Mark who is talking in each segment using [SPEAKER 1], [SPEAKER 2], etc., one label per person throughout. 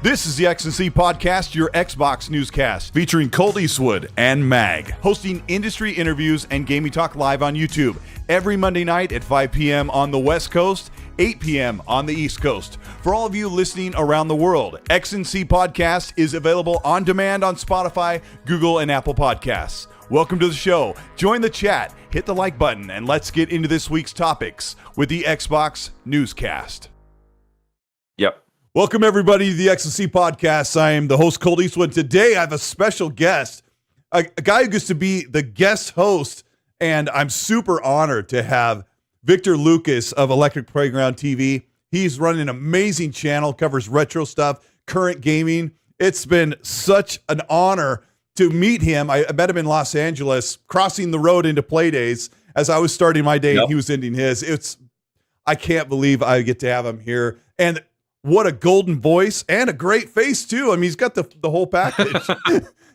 [SPEAKER 1] This is the X&C Podcast, your Xbox newscast, featuring Colteastwood and Mag, hosting industry interviews and gaming talk live on YouTube every Monday night at 5 p.m. on the West Coast, 8 p.m. on the East Coast. For all of you listening around the world, X&C Podcast is available on demand on Spotify, Google, and Apple Podcasts. Welcome to the show. Join the chat, hit the like button, and let's get into this week's topics with the Xbox newscast.
[SPEAKER 2] Yep.
[SPEAKER 1] Welcome, everybody, to the X&C Podcast. I am the host, Colteastwood. Today, I have a special guest, a guy who gets to be the guest host, and I'm super honored to have Victor Lucas of Electric Playground TV. He's running an amazing channel, covers retro stuff, current gaming. It's been such an honor to meet him. I met him in Los Angeles, crossing the road into Play Days as I was starting my day and he was ending his. I can't believe I get to have him here. And what a golden voice and a great face, too. I mean, he's got the whole package.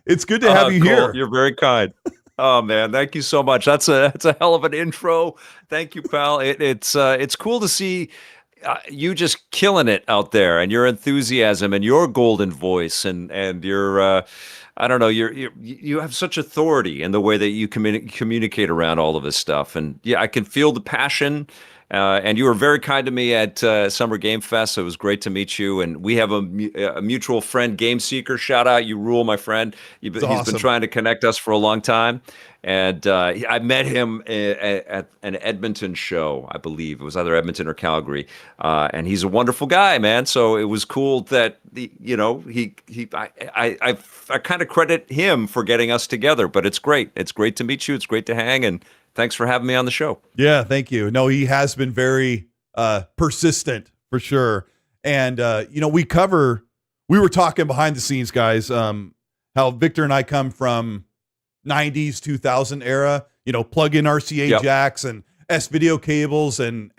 [SPEAKER 1] It's good to have you
[SPEAKER 2] cool.
[SPEAKER 1] here.
[SPEAKER 2] You're very kind. Oh, man. Thank you so much. That's a hell of an intro. Thank you, pal. It's cool to see you just killing it out there, and your enthusiasm and your golden voice and your I don't know, you have such authority in the way that you communicate around all of this stuff. And yeah, I can feel the passion. And you were very kind to me at Summer Game Fest. So it was great to meet you. And we have a mutual friend, Game Seeker. Shout out, you rule, my friend. He's been trying to connect us for a long time. And I met him at an Edmonton show, I believe. It was either Edmonton or Calgary. And he's a wonderful guy, man. So it was cool that, I kind of credit him for getting us together. But it's great. It's great to meet you. It's great to hang. And thanks for having me on the show.
[SPEAKER 1] Yeah, thank you. No, he has been very persistent for sure. And, we were talking behind the scenes, guys, how Victor and I come from 90s, 2000 era, plug in RCA jacks and S-video cables. And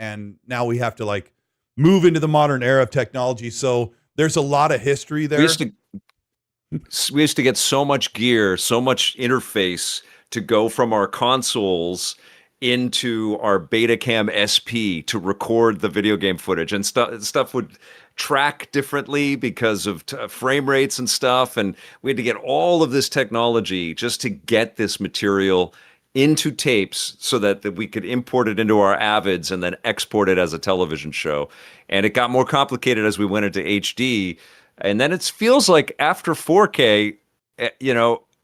[SPEAKER 1] now we have to move into the modern era of technology. So there's a lot of history there.
[SPEAKER 2] We used to get so much gear, so much interface to go from our consoles into our Betacam SP to record the video game footage, and stuff would track differently because of frame rates and stuff. And we had to get all of this technology just to get this material into tapes so that we could import it into our Avids and then export it as a television show. And it got more complicated as we went into HD. And then it feels like after 4K,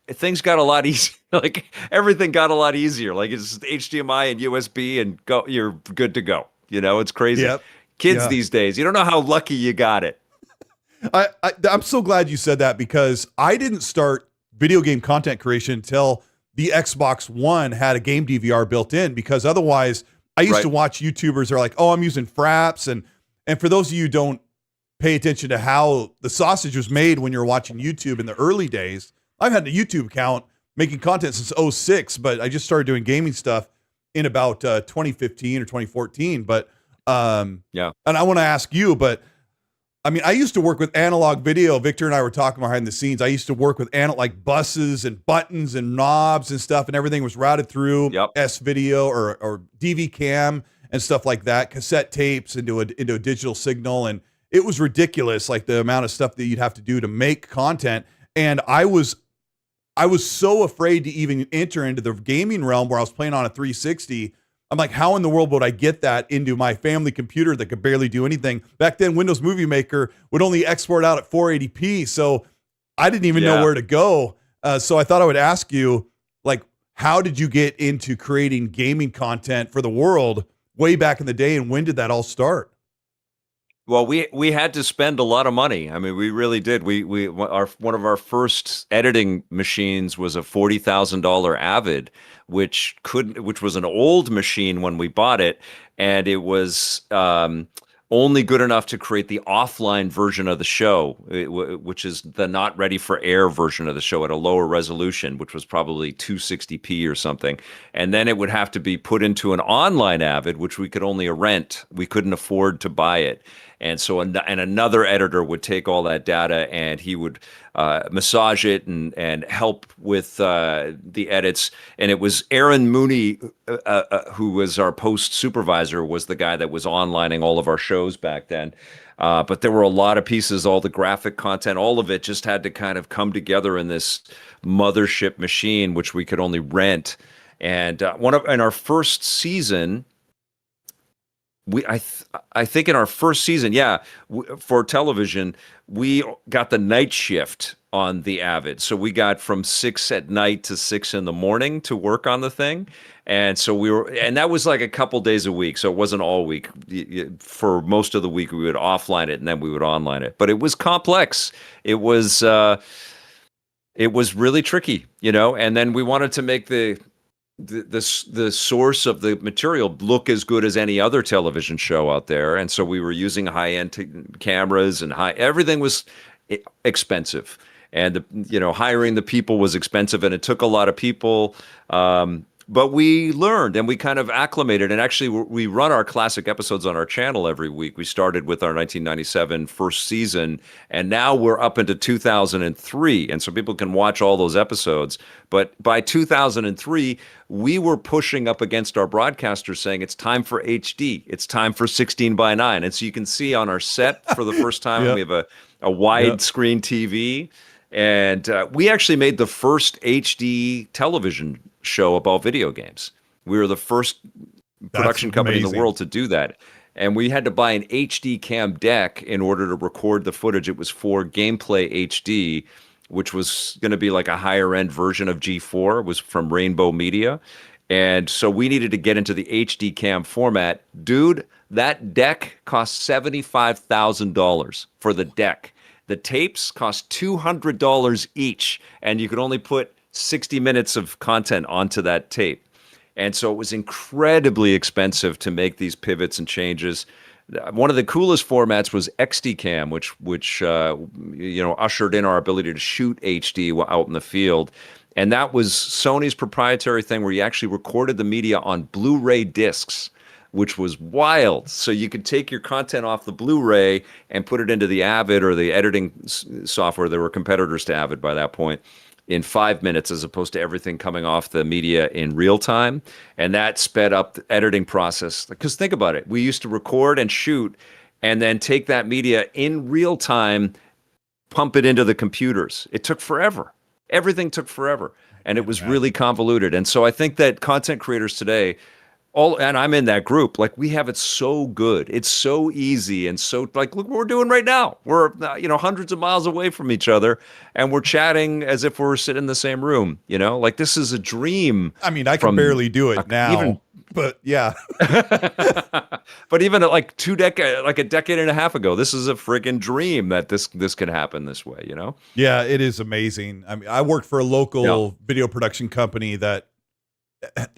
[SPEAKER 2] things got a lot easier. Everything got a lot easier. It's HDMI and USB and go. You're good to go. It's crazy.
[SPEAKER 1] Yep.
[SPEAKER 2] Kids these days, you don't know how lucky you got it.
[SPEAKER 1] I'm so glad you said that, because I didn't start video game content creation until the Xbox One had a game DVR built in, because otherwise I used to watch YouTubers are like, oh, I'm using fraps. And for those of you who don't pay attention to how the sausage was made when you're watching YouTube in the early days, I've had a YouTube account making content since 2006, but I just started doing gaming stuff in about 2015 or 2014. But and I want to ask you, but I mean, I used to work with analog video. Victor and I were talking behind the scenes. I used to work with buses and buttons and knobs and stuff, and everything was routed through S-video or DV cam and stuff like that, cassette tapes into a digital signal. And it was ridiculous, the amount of stuff that you'd have to do to make content. And I was so afraid to even enter into the gaming realm where I was playing on a 360. I'm like, how in the world would I get that into my family computer that could barely do anything? Back then, Windows Movie Maker would only export out at 480p. So I didn't even know where to go. So I thought I would ask you, how did you get into creating gaming content for the world way back in the day? And when did that all start?
[SPEAKER 2] Well, we had to spend a lot of money. I mean, we really did. One of our first editing machines was a $40,000 Avid, which was an old machine when we bought it, and it was only good enough to create the offline version of the show, which is the not ready for air version of the show at a lower resolution, which was probably 260p or something. And then it would have to be put into an online Avid, which we could only rent. We couldn't afford to buy it. And so another editor would take all that data, and he would massage it and help with the edits. And it was Aaron Mooney, who was our post supervisor, was the guy that was onlining all of our shows back then. But there were a lot of pieces, all the graphic content, all of it just had to kind of come together in this mothership machine, which we could only rent. And in our first season, I think in our first season, for television, we got the night shift on the Avid. So we got from 6 at night to 6 in the morning to work on the thing. And so and that was like a couple days a week. So it wasn't all week. For most of the week, we would offline it and then we would online it. But it was complex. It was really tricky, and then we wanted to make the source of the material look as good as any other television show out there, and so we were using high-end cameras and everything was expensive, and hiring the people was expensive, and it took a lot of people. But we learned and we kind of acclimated, and actually we run our classic episodes on our channel every week. We started with our 1997 first season, and now we're up into 2003, and so people can watch all those episodes. But by 2003, we were pushing up against our broadcasters saying it's time for HD, it's time for 16:9. And so you can see on our set for the first time, we have a widescreen TV. And we actually made the first HD television show about video games. We were the first production company in the world to do that. And we had to buy an HD cam deck in order to record the footage. It was for Gameplay HD, which was going to be like a higher end version of G4. It was from Rainbow Media. And so we needed to get into the HD cam format. Dude, that deck cost $75,000 for the deck. The tapes cost $200 each, and you could only put 60 minutes of content onto that tape. And so it was incredibly expensive to make these pivots and changes. One of the coolest formats was XDCam, which ushered in our ability to shoot HD out in the field. And that was Sony's proprietary thing where you actually recorded the media on Blu-ray discs, which was wild. So you could take your content off the Blu-ray and put it into the Avid or the editing software. There were competitors to Avid by that point in 5 minutes, as opposed to everything coming off the media in real time. And that sped up the editing process. Because think about it. We used to record and shoot and then take that media in real time, pump it into the computers. It took forever. Everything took forever. And it was really convoluted. And so I think that content creators today, and I'm in that group, like we have it so good. It's so easy and so like, look what we're doing right now. We're, hundreds of miles away from each other and we're chatting as if we're sitting in the same room, like this is a dream.
[SPEAKER 1] I mean, I can barely do it now, but yeah.
[SPEAKER 2] But even like a decade and a half ago, this is a freaking dream that this can happen this way,
[SPEAKER 1] Yeah, it is amazing. I mean, I worked for a local video production company that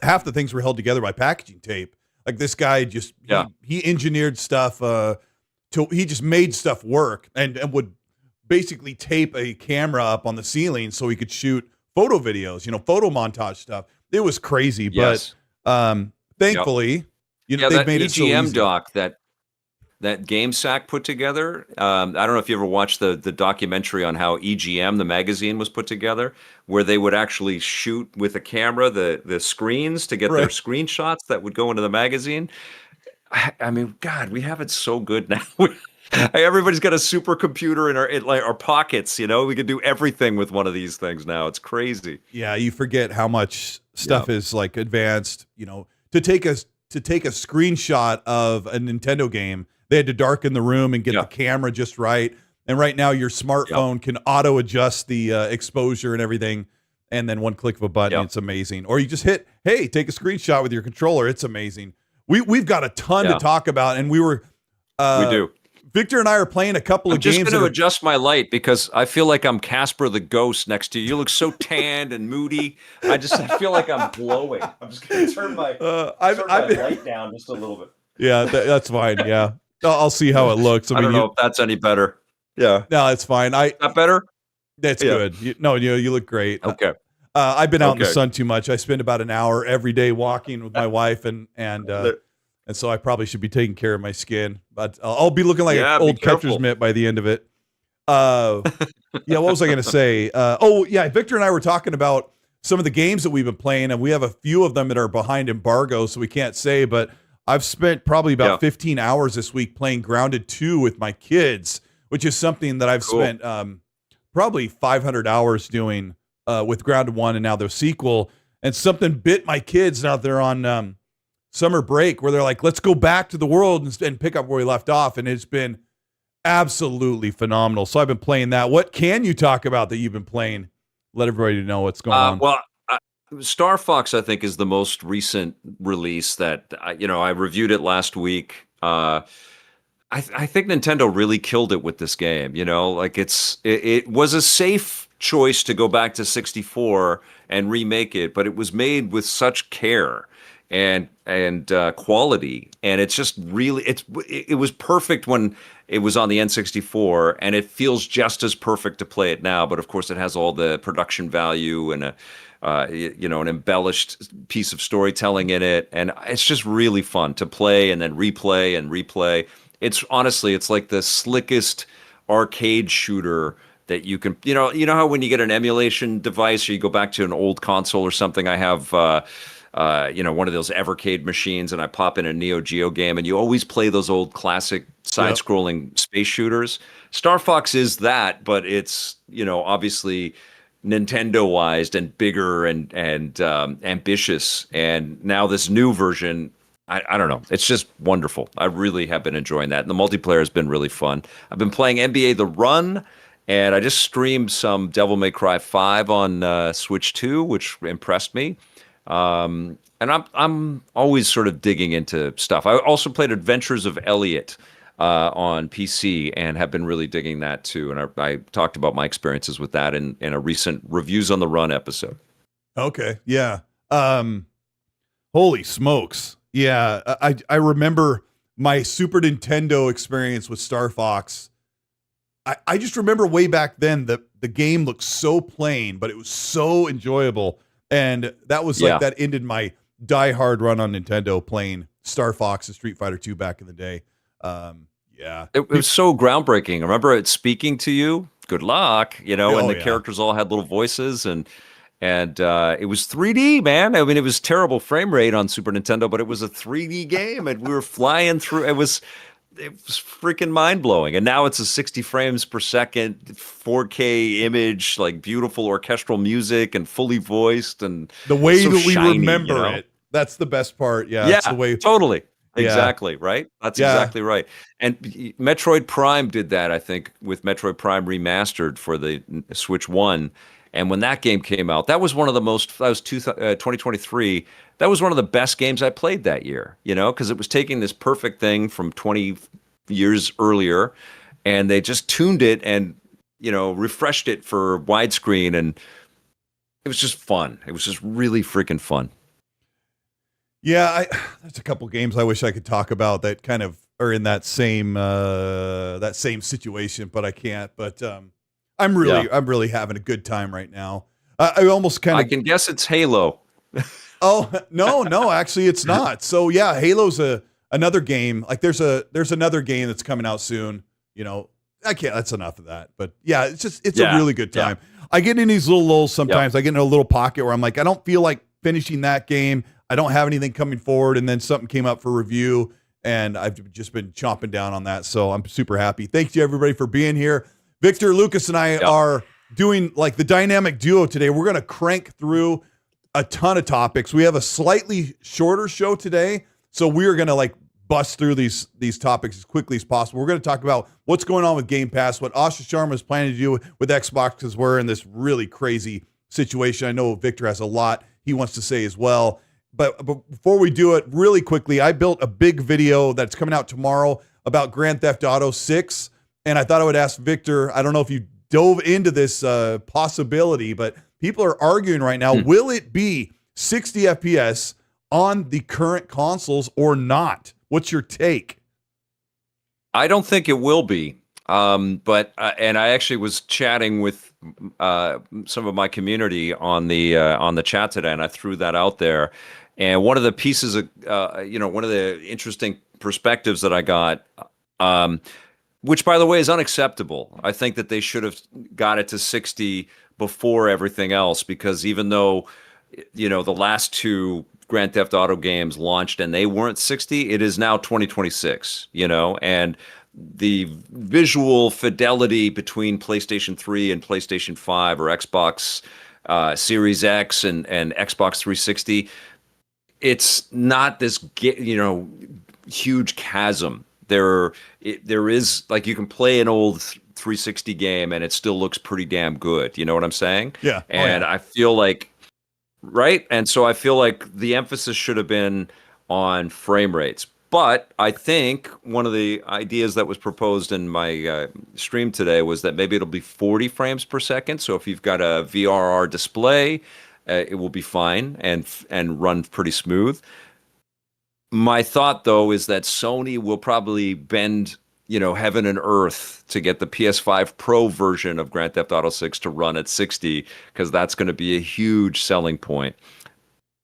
[SPEAKER 1] half the things were held together by packaging tape. Like this guy just, he engineered stuff, he just made stuff work and would basically tape a camera up on the ceiling so he could shoot photo videos, photo montage stuff. It was crazy, but thankfully, they've made it so easy.
[SPEAKER 2] EGM doc that GameSack put together. I don't know if you ever watched the documentary on how EGM, the magazine, was put together, where they would actually shoot with a camera the screens to get their screenshots that would go into the magazine. I mean, God, we have it so good now. Everybody's got a supercomputer in our pockets. We can do everything with one of these things now. It's crazy.
[SPEAKER 1] Yeah, you forget how much stuff is like advanced. To take a screenshot of a Nintendo game, they had to darken the room and get the camera just right. And right now, your smartphone can auto adjust the exposure and everything, and then one click of a button, it's amazing. Or you just hit, hey, take a screenshot with your controller. It's amazing. We've got a ton to talk about, and we do. Victor and I are playing a couple of games.
[SPEAKER 2] I'm just going to adjust my light because I feel like I'm Casper the Ghost next to you. You look so tanned and moody. I feel like I'm glowing. I'm just going to turn my light down just a little bit.
[SPEAKER 1] Yeah, that's fine. Yeah, I'll see how it looks.
[SPEAKER 2] I don't know if that's any better. Yeah,
[SPEAKER 1] no, it's fine.
[SPEAKER 2] Not better.
[SPEAKER 1] That's good. You look great.
[SPEAKER 2] Okay.
[SPEAKER 1] I've been out in the sun too much. I spend about an hour every day walking with my wife, and so I probably should be taking care of my skin. But I'll be looking like an old catcher's mitt by the end of it. What was I going to say? Victor and I were talking about some of the games that we've been playing, and we have a few of them that are behind embargo, so we can't say. But I've spent probably about 15 hours this week playing Grounded 2 with my kids, which is something that I've spent probably 500 hours doing with Grounded 1 and now the sequel. And something bit my kids now they're on summer break where they're like, let's go back to the world and pick up where we left off. And it's been absolutely phenomenal. So I've been playing that. What can you talk about that you've been playing? Let everybody know what's going on.
[SPEAKER 2] Well, Star Fox, I think, is the most recent release that, I reviewed it last week. I think Nintendo really killed it with this game. Like it was a safe choice to go back to 64 and remake it, but it was made with such care and quality, and it's just really it was perfect when it was on the N64, and it feels just as perfect to play it now. But of course, it has all the production value and an embellished piece of storytelling in it, and it's just really fun to play and then replay and replay. It's honestly, it's like the slickest arcade shooter that you can, you know how when you get an emulation device or you go back to an old console or something. I have one of those Evercade machines, and I pop in a Neo Geo game, and you always play those old classic side-scrolling space shooters. Star Fox is that, but it's obviously Nintendo-wized and bigger and ambitious. And now this new version, I don't know, it's just wonderful. I really have been enjoying that, and the multiplayer has been really fun. I've been playing NBA The Run, and I just streamed some Devil May Cry 5 on Switch 2, which impressed me. And I'm always sort of digging into stuff. I also played Adventures of Elliot on PC and have been really digging that too. And I talked about my experiences with that in a recent Reviews on the Run episode.
[SPEAKER 1] Okay. Yeah. Holy smokes. Yeah. I remember my Super Nintendo experience with Star Fox. I just remember way back then that the game looked so plain, but it was so enjoyable. And that was like, that ended my diehard run on Nintendo playing Star Fox and Street Fighter 2 back in the day.
[SPEAKER 2] It was so groundbreaking. I remember it speaking to you. Good luck, and the characters all had little voices, and it was 3D, man. I mean, it was terrible frame rate on Super Nintendo, but it was a 3D game, and we were flying through. It was freaking mind blowing. And now it's a 60 frames per second, 4K image, like beautiful orchestral music and fully voiced, and
[SPEAKER 1] the way
[SPEAKER 2] so
[SPEAKER 1] that we
[SPEAKER 2] shiny,
[SPEAKER 1] remember it. That's the best part. Yeah.
[SPEAKER 2] Yeah.
[SPEAKER 1] The way
[SPEAKER 2] Totally. Exactly, right? That's exactly right. And Metroid Prime did that, I think, with Metroid Prime Remastered for the Switch 1. And when that game came out, that was 2023. That was one of the best games I played that year, because it was taking this perfect thing from 20 years earlier, and they just tuned it and, refreshed it for widescreen, and it was just fun. It was just really freaking fun.
[SPEAKER 1] Yeah, there's a couple games I wish I could talk about that kind of are in that same situation, but I can't. But I'm really having a good time right now. I almost kind of
[SPEAKER 2] I can guess it's Halo.
[SPEAKER 1] Oh no, actually it's not. So yeah, Halo's another game. Like there's another game that's coming out soon. I can't. That's enough of that. But yeah, it's a really good time. Yeah. I get in these little lulls sometimes. I get in a little pocket where I'm like, I don't feel like finishing that game. I don't have anything coming forward, and then something came up for review, and I've just been chomping down on that. So I'm super happy. Thank you everybody for being here. Victor, Lucas, and I are doing like the dynamic duo today. We're going to crank through a ton of topics. We have a slightly shorter show today, so we're going to like bust through these topics as quickly as possible. We're going to talk about what's going on with Game Pass, what Asha Sharma is planning to do with Xbox, because we're in this really crazy situation. I know Victor has a lot he wants to say as well. But before we do it, really quickly, I built a big video that's coming out tomorrow about Grand Theft Auto 6, and I thought I would ask Victor, I don't know if you dove into this possibility, but people are arguing right now, will it be 60 FPS on the current consoles or not? What's your take?
[SPEAKER 2] I don't think it will be. But I actually was chatting with some of my community on the chat today, and I threw that out there. And one of the pieces of, one of the interesting perspectives that I got, which by the way is unacceptable. I think that they should have got it to 60 before everything else, because even though, the last two Grand Theft Auto games launched and they weren't 60. It is now 2026, and the visual fidelity between PlayStation 3 and PlayStation 5 or Xbox Series X and Xbox 360, it's not this, huge chasm. There is, like, you can play an old 360 game and it still looks pretty damn good. You know what I'm saying?
[SPEAKER 1] Yeah.
[SPEAKER 2] And I feel like, right? And so I feel like the emphasis should have been on frame rates. But I think one of the ideas that was proposed in my stream today was that maybe it'll be 40 frames per second. So if you've got a VRR display, it will be fine and run pretty smooth. My thought, though, is that Sony will probably bend, heaven and earth to get the PS5 Pro version of Grand Theft Auto 6 to run at 60, because that's going to be a huge selling point.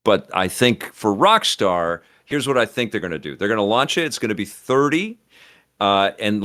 [SPEAKER 2] But I think for Rockstar, here's what I think they're going to do. They're going to launch it. It's going to be 30, and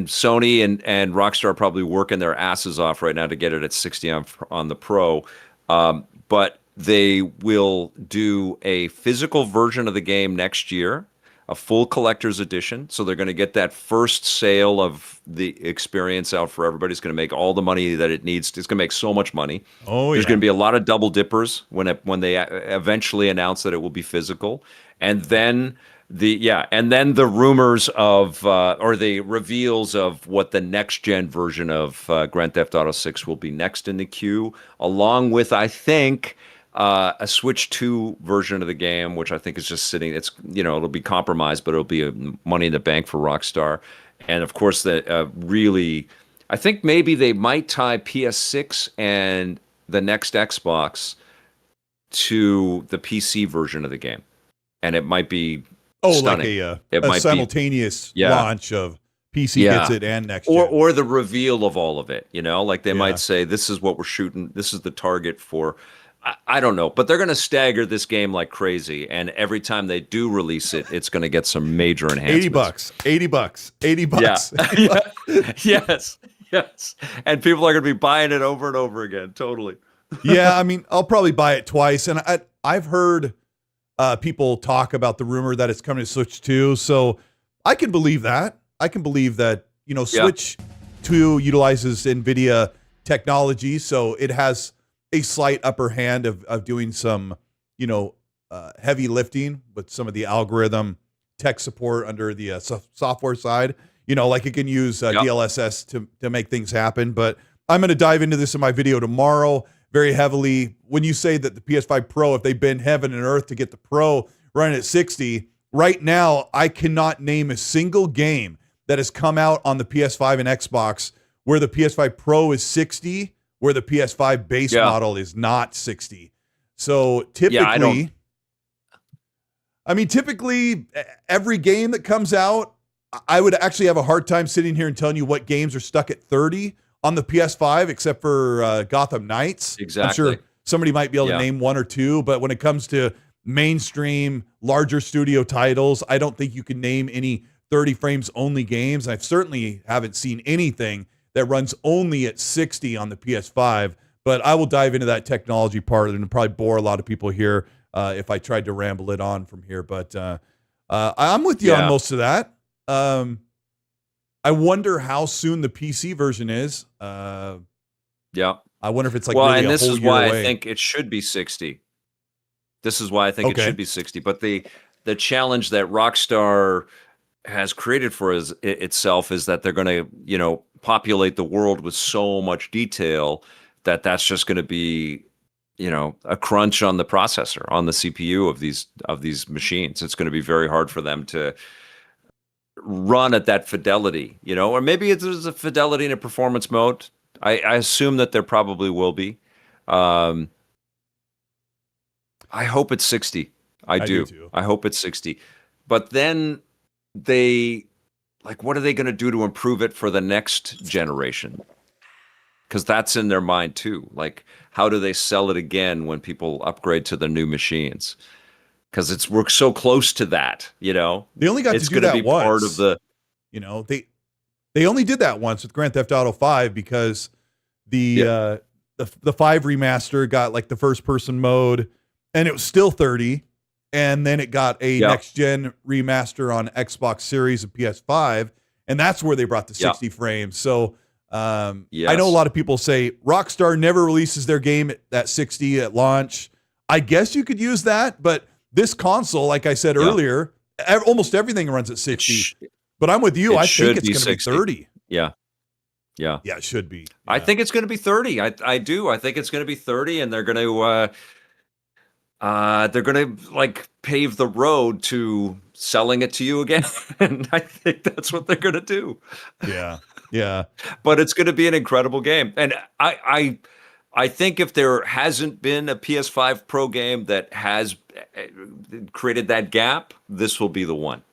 [SPEAKER 2] Sony and Rockstar are probably working their asses off right now to get it at 60 on the Pro. But they will do a physical version of the game next year, a full collector's edition. So they're going to get that first sale of the experience out for everybody. It's going to make all the money that it needs. It's going to make so much money.
[SPEAKER 1] Oh,
[SPEAKER 2] There's going to be a lot of double dippers when they eventually announce that it will be physical. And then the rumors of or the reveals of what the next gen version of Grand Theft Auto 6 will be next in the queue, along with, I think, a Switch 2 version of the game, which I think is just sitting. It's it'll be compromised, but it'll be a money in the bank for Rockstar. And of course, I think maybe they might tie PS6 and the next Xbox to the PC version of the game, and it might be stunning.
[SPEAKER 1] Like a simultaneous launch of PC gets it and next gen.
[SPEAKER 2] Or the reveal of all of it. Like they might say, this is what we're shooting. This is the target for. I don't know, but they're going to stagger this game like crazy, and every time they do release it, it's going to get some major enhancements.
[SPEAKER 1] $80.
[SPEAKER 2] Yeah. Yes. And people are going to be buying it over and over again. Totally.
[SPEAKER 1] Yeah, I mean, I'll probably buy it twice, and I've heard people talk about the rumor that it's coming to Switch 2, so I can believe that. Switch 2 utilizes NVIDIA technology, so it has a slight upper hand of doing some, heavy lifting with some of the algorithm tech support under the software side. Like it can use DLSS to make things happen. But I'm going to dive into this in my video tomorrow very heavily. When you say that the PS5 Pro, if they bend heaven and earth to get the Pro running at 60, right now I cannot name a single game that has come out on the PS5 and Xbox where the PS5 Pro is 60, where the PS5 base model is not 60. So typically, typically every game that comes out, I would actually have a hard time sitting here and telling you what games are stuck at 30 on the PS5, except for Gotham Knights.
[SPEAKER 2] Exactly.
[SPEAKER 1] I'm sure somebody might be able to name one or two, but when it comes to mainstream, larger studio titles, I don't think you can name any 30 frames only games. I certainly haven't seen anything that runs only at 60 on the PS5, but I will dive into that technology part and probably bore a lot of people here if I tried to ramble it on from here. But I'm with you on most of that. I wonder how soon the PC version is. I wonder if it's like really
[SPEAKER 2] and this is why
[SPEAKER 1] away.
[SPEAKER 2] I think it should be 60. This is why I think it should be 60. But the challenge that Rockstar has created for itself is that they're going to, populate the world with so much detail that's just going to be, a crunch on the processor, on the CPU of these machines. It's going to be very hard for them to run at that fidelity, or maybe there's a fidelity in a performance mode. I assume that there probably will be. I hope it's 60. I do too. I hope it's 60. But then what are they going to do to improve it for the next generation? Because that's in their mind too. Like, how do they sell it again when people upgrade to the new machines? Because we're so close to that,
[SPEAKER 1] They only got to do that once. Part of the, they only did that once with Grand Theft Auto 5 because the 5 remaster got like the first person mode, and it was still 30. and then it got a next gen remaster on Xbox Series and PS5, and that's where they brought the 60 frames. So I know a lot of people say Rockstar never releases their game at 60 at launch. I guess you could use that, but this console, like I said earlier, almost everything runs at 60. But I'm with you. I think it's going to be 30.
[SPEAKER 2] Yeah,
[SPEAKER 1] it should be.
[SPEAKER 2] I think it's going to be 30. I do. I think it's going to be 30, and they're going to like pave the road to selling it to you again. And I think that's what they're going to do.
[SPEAKER 1] Yeah.
[SPEAKER 2] But it's going to be an incredible game. And I think if there hasn't been a PS5 Pro game that has created that gap, this will be the one.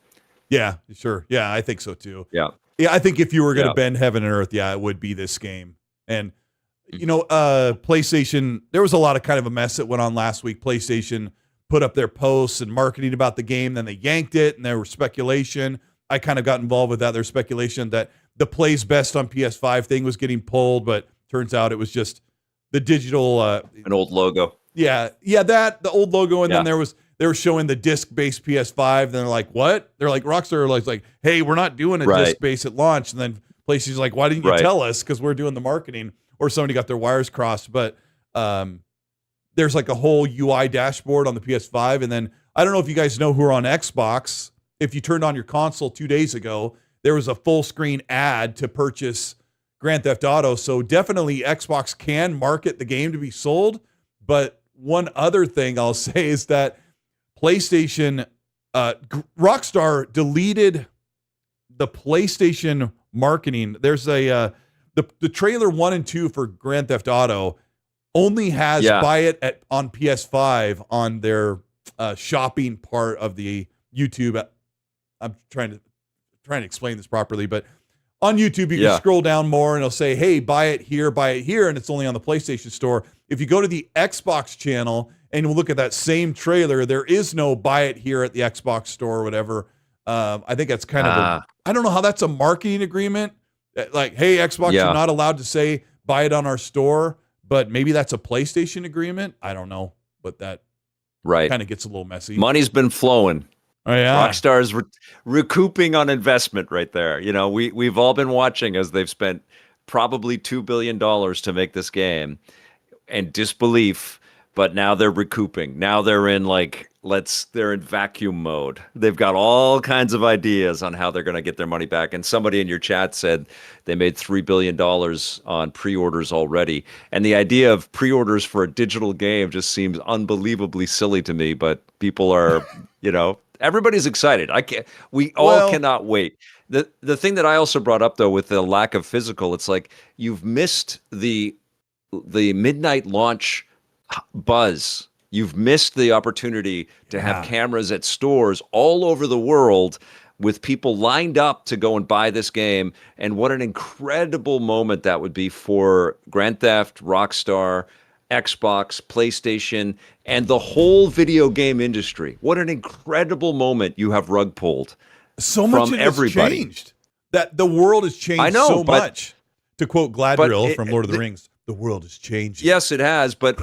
[SPEAKER 1] Yeah, sure. Yeah, I think so too.
[SPEAKER 2] Yeah,
[SPEAKER 1] I think if you were going to bend heaven and earth, it would be this game. And PlayStation, there was a lot of kind of a mess that went on last week. PlayStation put up their posts and marketing about the game, then they yanked it, and there was speculation. I kind of got involved with that. There's speculation that the plays best on PS5 thing was getting pulled, but turns out it was just the digital
[SPEAKER 2] an old logo.
[SPEAKER 1] The old logo, and then they were showing the disc-based PS5, and they're like, what? They're like, Rockstar was like, hey, we're not doing a disc-based at launch. And then PlayStation's like, why didn't you tell us? Because we're doing the marketing. Or somebody got their wires crossed. But there's like a whole UI dashboard on the PS5. And then I don't know if you guys know who are on Xbox. If you turned on your console 2 days ago, there was a full screen ad to purchase Grand Theft Auto. So definitely Xbox can market the game to be sold. But one other thing I'll say is that PlayStation, Rockstar deleted the PlayStation marketing. There's the trailer 1 and 2 for Grand Theft Auto only has buy it on PS5 on their shopping part of the YouTube. I'm trying to explain this properly, but on YouTube you can scroll down more and it'll say, hey, buy it here, and it's only on the PlayStation Store. If you go to the Xbox channel and we'll look at that same trailer, there is no buy it here at the Xbox Store or whatever. I think that's kind of I don't know how that's a marketing agreement. Like, hey, Xbox, you're not allowed to say buy it on our store, but maybe that's a PlayStation agreement. I don't know, but that kind of gets a little messy.
[SPEAKER 2] Money's been flowing.
[SPEAKER 1] Oh, yeah.
[SPEAKER 2] Rockstar's recouping on investment right there. We've all been watching as they've spent probably $2 billion to make this game, and disbelief. But now they're recouping. Now they're in they're in vacuum mode. They've got all kinds of ideas on how they're going to get their money back. And somebody in your chat said they made $3 billion on pre-orders already. And the idea of pre-orders for a digital game just seems unbelievably silly to me. But people are, everybody's excited. We all cannot wait. The thing that I also brought up though with the lack of physical, it's like you've missed the midnight launch buzz. You've missed the opportunity to have cameras at stores all over the world with people lined up to go and buy this game. And what an incredible moment that would be for Grand Theft, Rockstar, Xbox, PlayStation, and the whole video game industry. What an incredible moment you have rug pulled.
[SPEAKER 1] So much
[SPEAKER 2] from
[SPEAKER 1] has
[SPEAKER 2] everybody.
[SPEAKER 1] Changed. That the world has changed so much. To quote Gladriel from Lord of the Rings, the world has changed.
[SPEAKER 2] Yes, it has. But,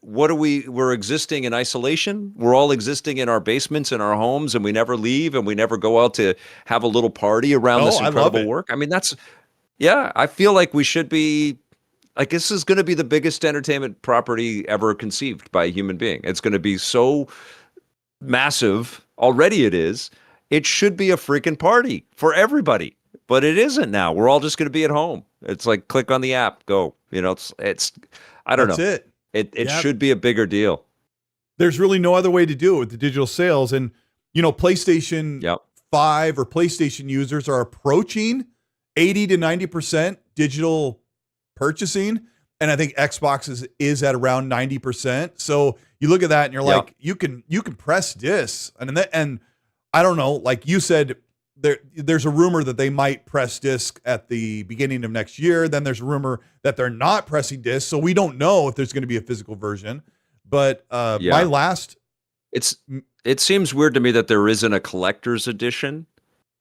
[SPEAKER 2] we're existing in isolation. We're all existing in our basements, in our homes, and we never leave, and we never go out to have a little party around this incredible work. I mean, I feel like we should be, like, this is going to be the biggest entertainment property ever conceived by a human being. It's going to be so massive. Already it is. It should be a freaking party for everybody. But it isn't now. We're all just going to be at home. It's like click on the app, go. It's I don't know.
[SPEAKER 1] That's it.
[SPEAKER 2] It should be a bigger deal.
[SPEAKER 1] There's really no other way to do it with the digital sales. And, PlayStation 5 or PlayStation users are approaching 80 to 90% digital purchasing. And I think Xbox is at around 90%. So you look at that and you're like, you can press discs. And I don't know, like you said, there's a rumor that they might press disc at the beginning of next year. Then there's a rumor that they're not pressing disc. So we don't know if there's going to be a physical version. But my last...
[SPEAKER 2] It seems weird to me that there isn't a collector's edition.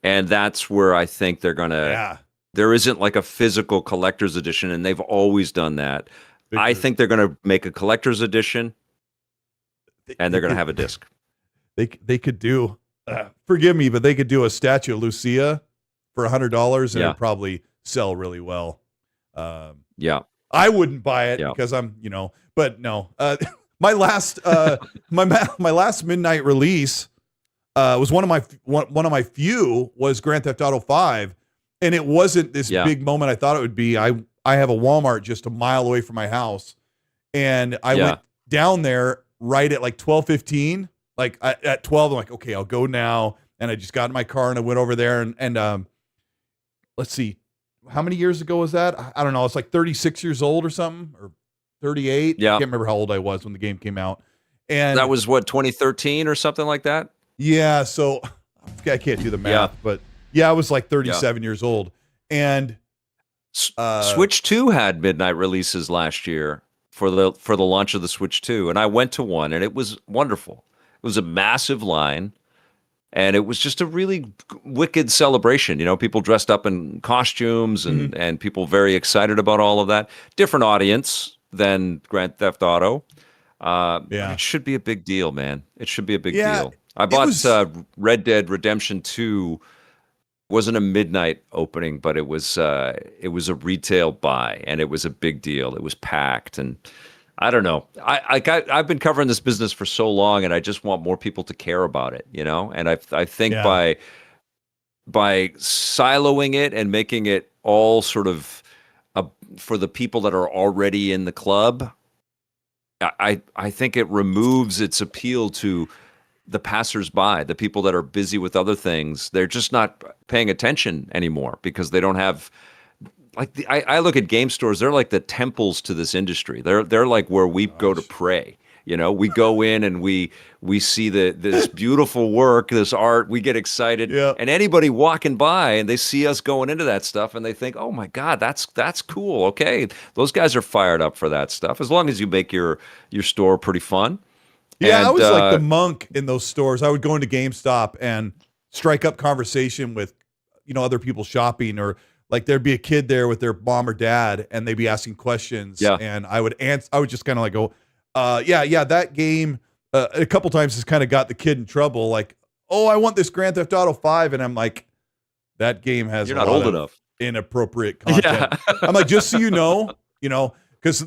[SPEAKER 2] And that's where I think they're going to... There isn't like a physical collector's edition, and they've always done that. I think they're going to make a collector's edition, and they're going to have a disc.
[SPEAKER 1] they could do. Forgive me, but they could do a statue of Lucia for $100 and it'd probably sell really well.
[SPEAKER 2] Yeah.
[SPEAKER 1] I wouldn't buy it because I'm, but no. My last my last midnight release was one of my few was Grand Theft Auto 5, and it wasn't this big moment I thought it would be. I have a Walmart just a mile away from my house, and I went down there right at like 12:15. Like at 12, I'm like, okay, I'll go now. And I just got in my car and I went over there and let's see, how many years ago was that? I don't know. It's like 36 years old or something, or 38.
[SPEAKER 2] Yeah.
[SPEAKER 1] I can't remember how old I was when the game came out. And
[SPEAKER 2] that was what, 2013 or something like that?
[SPEAKER 1] Yeah. So I can't do the math, but I was like 37 years old. And
[SPEAKER 2] Switch 2 had midnight releases last year for the launch of the Switch 2. And I went to one and it was wonderful. It was a massive line, and it was just a really wicked celebration. People dressed up in costumes and people very excited about all of that. Different audience than Grand Theft Auto. It should be a big deal, man. It should be a big deal. I bought Red Dead Redemption 2. Wasn't a midnight opening, but it was a retail buy, and it was a big deal. It was packed, and I don't know. I've been covering this business for so long, and I just want more people to care about it, And I think by siloing it and making it all sort of for the people that are already in the club, I think it removes its appeal to the passersby, the people that are busy with other things. They're just not paying attention anymore because they don't have. Like I look at game stores, they're like the temples to this industry. They're like where we go to pray. We go in and we see this beautiful work, this art. We get excited, and anybody walking by and they see us going into that stuff and they think, "Oh my God, that's cool." Okay, those guys are fired up for that stuff. As long as you make your store pretty fun.
[SPEAKER 1] Yeah, I was like the monk in those stores. I would go into GameStop and strike up conversation with other people shopping, or like there'd be a kid there with their mom or dad and they'd be asking questions. And I would answer. I would just kind of like go, that game a couple times has kind of got the kid in trouble. Like, oh, I want this Grand Theft Auto 5. And I'm like, that game has
[SPEAKER 2] You're not old enough.
[SPEAKER 1] Inappropriate content. I'm like, just so you know, because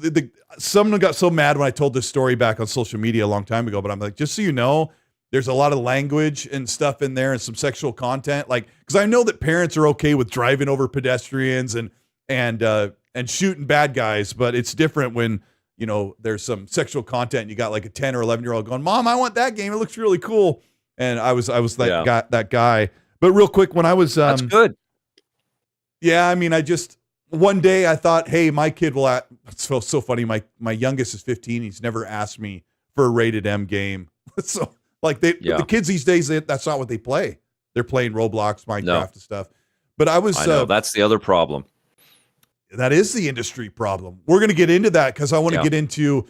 [SPEAKER 1] someone got so mad when I told this story back on social media a long time ago, but I'm like, just so you know, there's a lot of language and stuff in there and some sexual content. Like, because I know that parents are okay with driving over pedestrians and shooting bad guys, but it's different when, there's some sexual content and you got like a 10 or 11-year-old going, "Mom, I want that game. It looks really cool." And I was that guy. But real quick, when I was,
[SPEAKER 2] that's good.
[SPEAKER 1] Yeah. I mean, one day I thought, hey, my kid will it's so funny. My youngest is 15. He's never asked me for a rated M game. So like the kids these days, that's not what they play. They're playing Roblox, Minecraft and stuff. But I know
[SPEAKER 2] that's the other problem.
[SPEAKER 1] That is the industry problem. We're going to get into that because I want to get into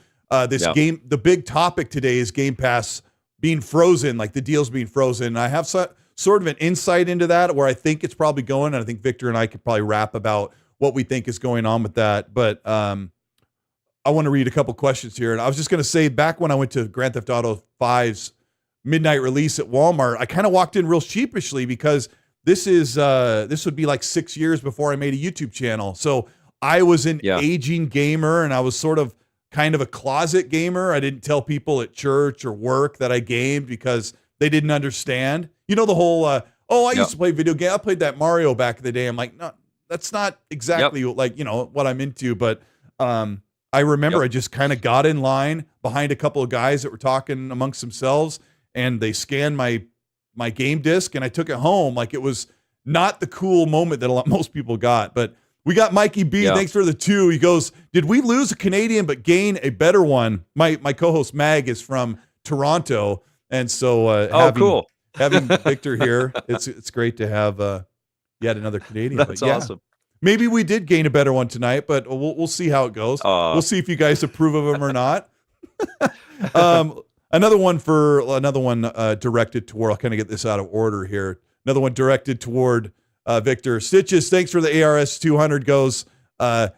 [SPEAKER 1] this game. The big topic today is Game Pass being frozen, like the deals being frozen. And I have sort of an insight into that where I think it's probably going. And I think Victor and I could probably rap about what we think is going on with that. But I want to read a couple questions here. And I was just going to say, back when I went to Grand Theft Auto 5's midnight release at Walmart, I kind of walked in real sheepishly because this would be like 6 years before I made a YouTube channel. So I was an aging gamer, and I was sort of kind of a closet gamer. I didn't tell people at church or work that I gamed because they didn't understand. The whole, I used to play video games. I played that Mario back in the day. I'm like, no, that's not exactly like, what I'm into. But I remember I just kind of got in line behind a couple of guys that were talking amongst themselves, and they scanned my game disc, and I took it home. Like, it was not the cool moment that most people got. But we got Mikey B. Thanks for the 2. He goes, "Did we lose a Canadian but gain a better one?" My co-host Mag is from Toronto, and so
[SPEAKER 2] cool.
[SPEAKER 1] having Victor here, it's great to have yet another Canadian.
[SPEAKER 2] That's
[SPEAKER 1] awesome. Maybe we did gain a better one tonight, but we'll see how it goes. We'll see if you guys approve of him or not. Another one directed toward, I'll kind of get this out of order here. Another one directed toward Victor. Stitches, thanks for the ARS 200 goes,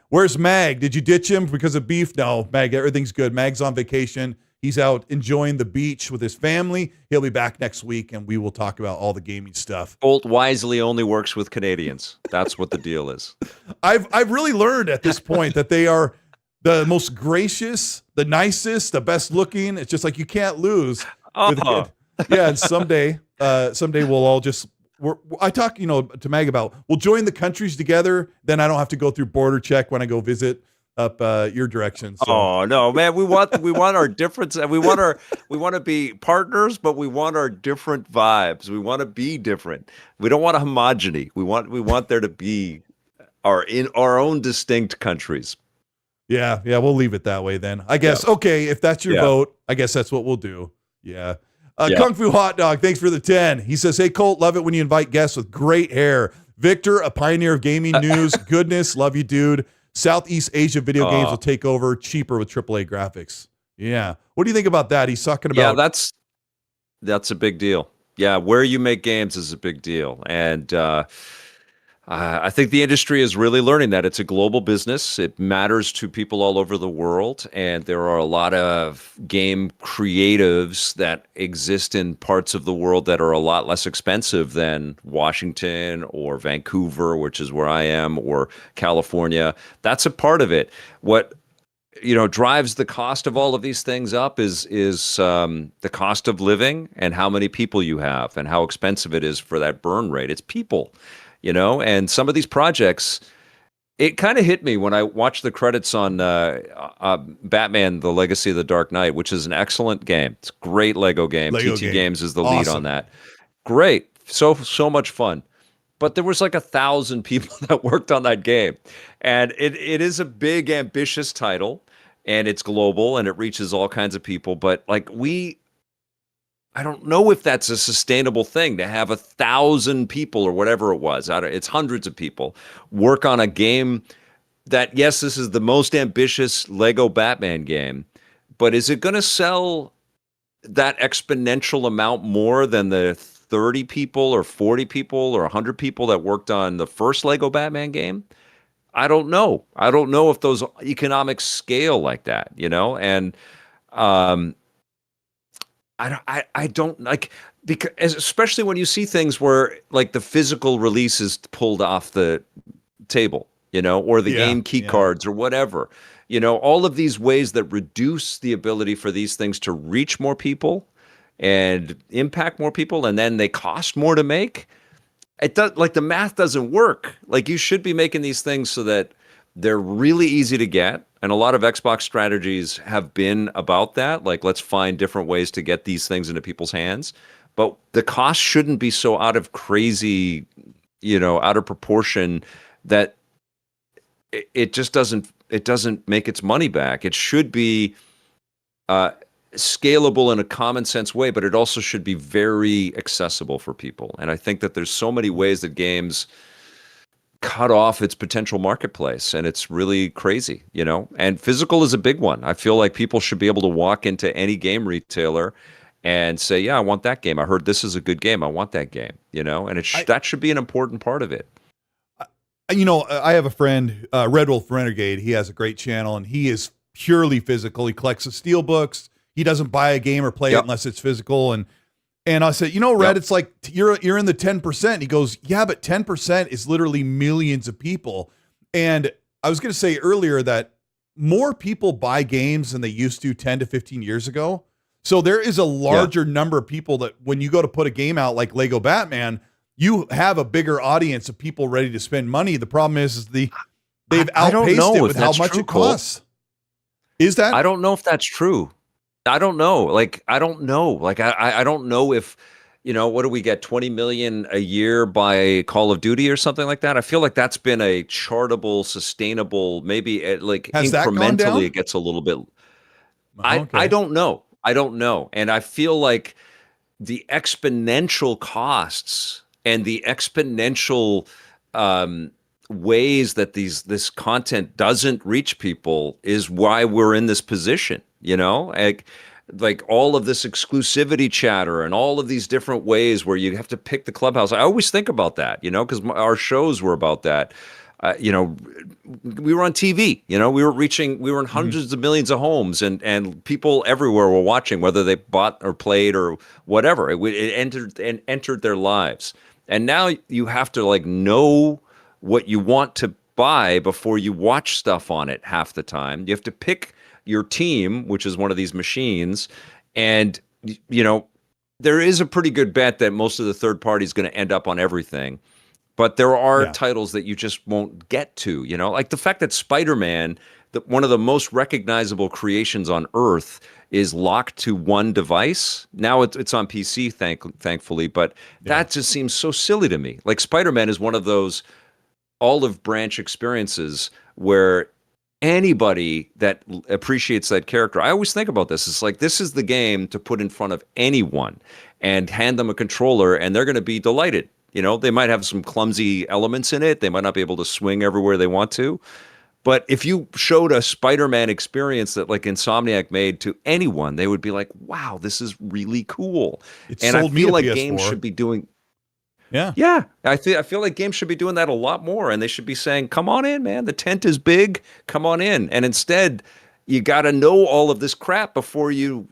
[SPEAKER 1] where's Mag? Did you ditch him because of beef? No, Mag, everything's good. Mag's on vacation. He's out enjoying the beach with his family. He'll be back next week, and we will talk about all the gaming stuff.
[SPEAKER 2] Colt wisely only works with Canadians. That's what the deal is.
[SPEAKER 1] I've really learned at this point that they are the most gracious, the nicest, the best looking. It's just like you can't lose with a kid. Yeah, and someday we'll all just. I talk, to Mag about we'll join the countries together. Then I don't have to go through border check when I go visit up your direction. So.
[SPEAKER 2] Oh no, man! We want our difference. We want to be partners, but we want our different vibes. We want to be different. We don't want a homogeny. We want there to be our own distinct countries.
[SPEAKER 1] Yeah, we'll leave it that way then. I guess. Yeah. Okay, if that's your vote, I guess that's what we'll do. Yeah. Kung Fu Hot Dog, thanks for the 10. He says, "Hey Colt, love it when you invite guests with great hair. Victor, a pioneer of gaming news. Goodness, love you, dude. Southeast Asia video games will take over, cheaper with AAA graphics." Yeah. What do you think about that? He's talking about.
[SPEAKER 2] Yeah, that's a big deal. Yeah, where you make games is a big deal. And I think the industry is really learning that it's a global business. It matters to people all over the world. And there are a lot of game creatives that exist in parts of the world that are a lot less expensive than Washington or Vancouver, which is where I am, or California. That's a part of it. What drives the cost of all of these things up is the cost of living and how many people you have and how expensive it is for that burn rate. It's people. And some of these projects, it kind of hit me when I watched the credits on Batman: The Legacy of the Dark Knight, which is an excellent game. It's a great Lego game. TT Games is the lead on that. Great. So much fun. But there was like 1,000 people that worked on that game. And it is a big, ambitious title, and it's global, and it reaches all kinds of people. But I don't know if that's a sustainable thing to have 1,000 people or whatever it was. It's hundreds of people work on a game that, yes, this is the most ambitious Lego Batman game, but is it going to sell that exponential amount more than the 30 people or 40 people or 100 people that worked on the first Lego Batman game? I don't know. I don't know if those economics scale like that, and I don't like, because especially when you see things where like the physical release is pulled off the table, or the game key cards or whatever, all of these ways that reduce the ability for these things to reach more people and impact more people, and then they cost more to make. It does, like, the math doesn't work. Like, you should be making these things so that they're really easy to get. And a lot of Xbox strategies have been about that. Like, let's find different ways to get these things into people's hands. But the cost shouldn't be so out of proportion that it just doesn't make its money back. It should be scalable in a common sense way, but it also should be very accessible for people. And I think that there's so many ways that games cut off its potential marketplace, and it's really crazy, and physical is a big one. I feel like people should be able to walk into any game retailer and say, yeah, I want that game. I heard this is a good game. I want that game, and that should be an important part of it.
[SPEAKER 1] I have a friend, Red Wolf Renegade. He has a great channel, and he is purely physical. He collects the steel books. He doesn't buy a game or play it unless it's physical. And I said, Red, it's like you're in the 10%. He goes, yeah, but 10% is literally millions of people. And I was going to say earlier that more people buy games than they used to 10 to 15 years ago. So there is a larger number of people that when you go to put a game out like Lego Batman, you have a bigger audience of people ready to spend money. The problem is they've outpaced it with how much it costs. Is that?
[SPEAKER 2] I don't know if that's true. I don't know. I don't know if, what do we get? 20 million a year by Call of Duty or something like that? I feel like that's been a chartable, sustainable, maybe
[SPEAKER 1] Has that gone down?
[SPEAKER 2] Incrementally it gets a little bit. Okay. I don't know. And I feel like the exponential costs and the exponential ways that this content doesn't reach people is why we're in this position. Like all of this exclusivity chatter and all of these different ways where you have to pick the clubhouse. I always think about that, because our shows were about that. you know, we were on TV, you know, we were in hundreds of millions of homes, and people everywhere were watching, whether they bought or played or whatever. It entered their lives. And now you have to like know what you want to buy before you watch stuff on it half the time. You have to pick your team, which is one of these machines. And, you know, there is a pretty good bet that most of the third party is going to end up on everything. But there are titles that you just won't get to, you know, like the fact that Spider-Man, one of the most recognizable creations on Earth, is locked to one device. Now it's on PC, thankfully, but that just seems so silly to me. Like Spider-Man is one of those olive branch experiences where anybody that appreciates that character, I always think about this. It's like, this is the game to put in front of anyone and hand them a controller and they're going to be delighted. You know, they might have some clumsy elements in it. They might not be able to swing everywhere they want to. But if you showed a Spider-Man experience that like Insomniac made to anyone, they would be like, wow, this is really cool. And I feel like games should be doing... Yeah. I feel like games should be doing that a lot more. And they should be saying, come on in, man. The tent is big. Come on in. And instead, you got to know all of this crap before you,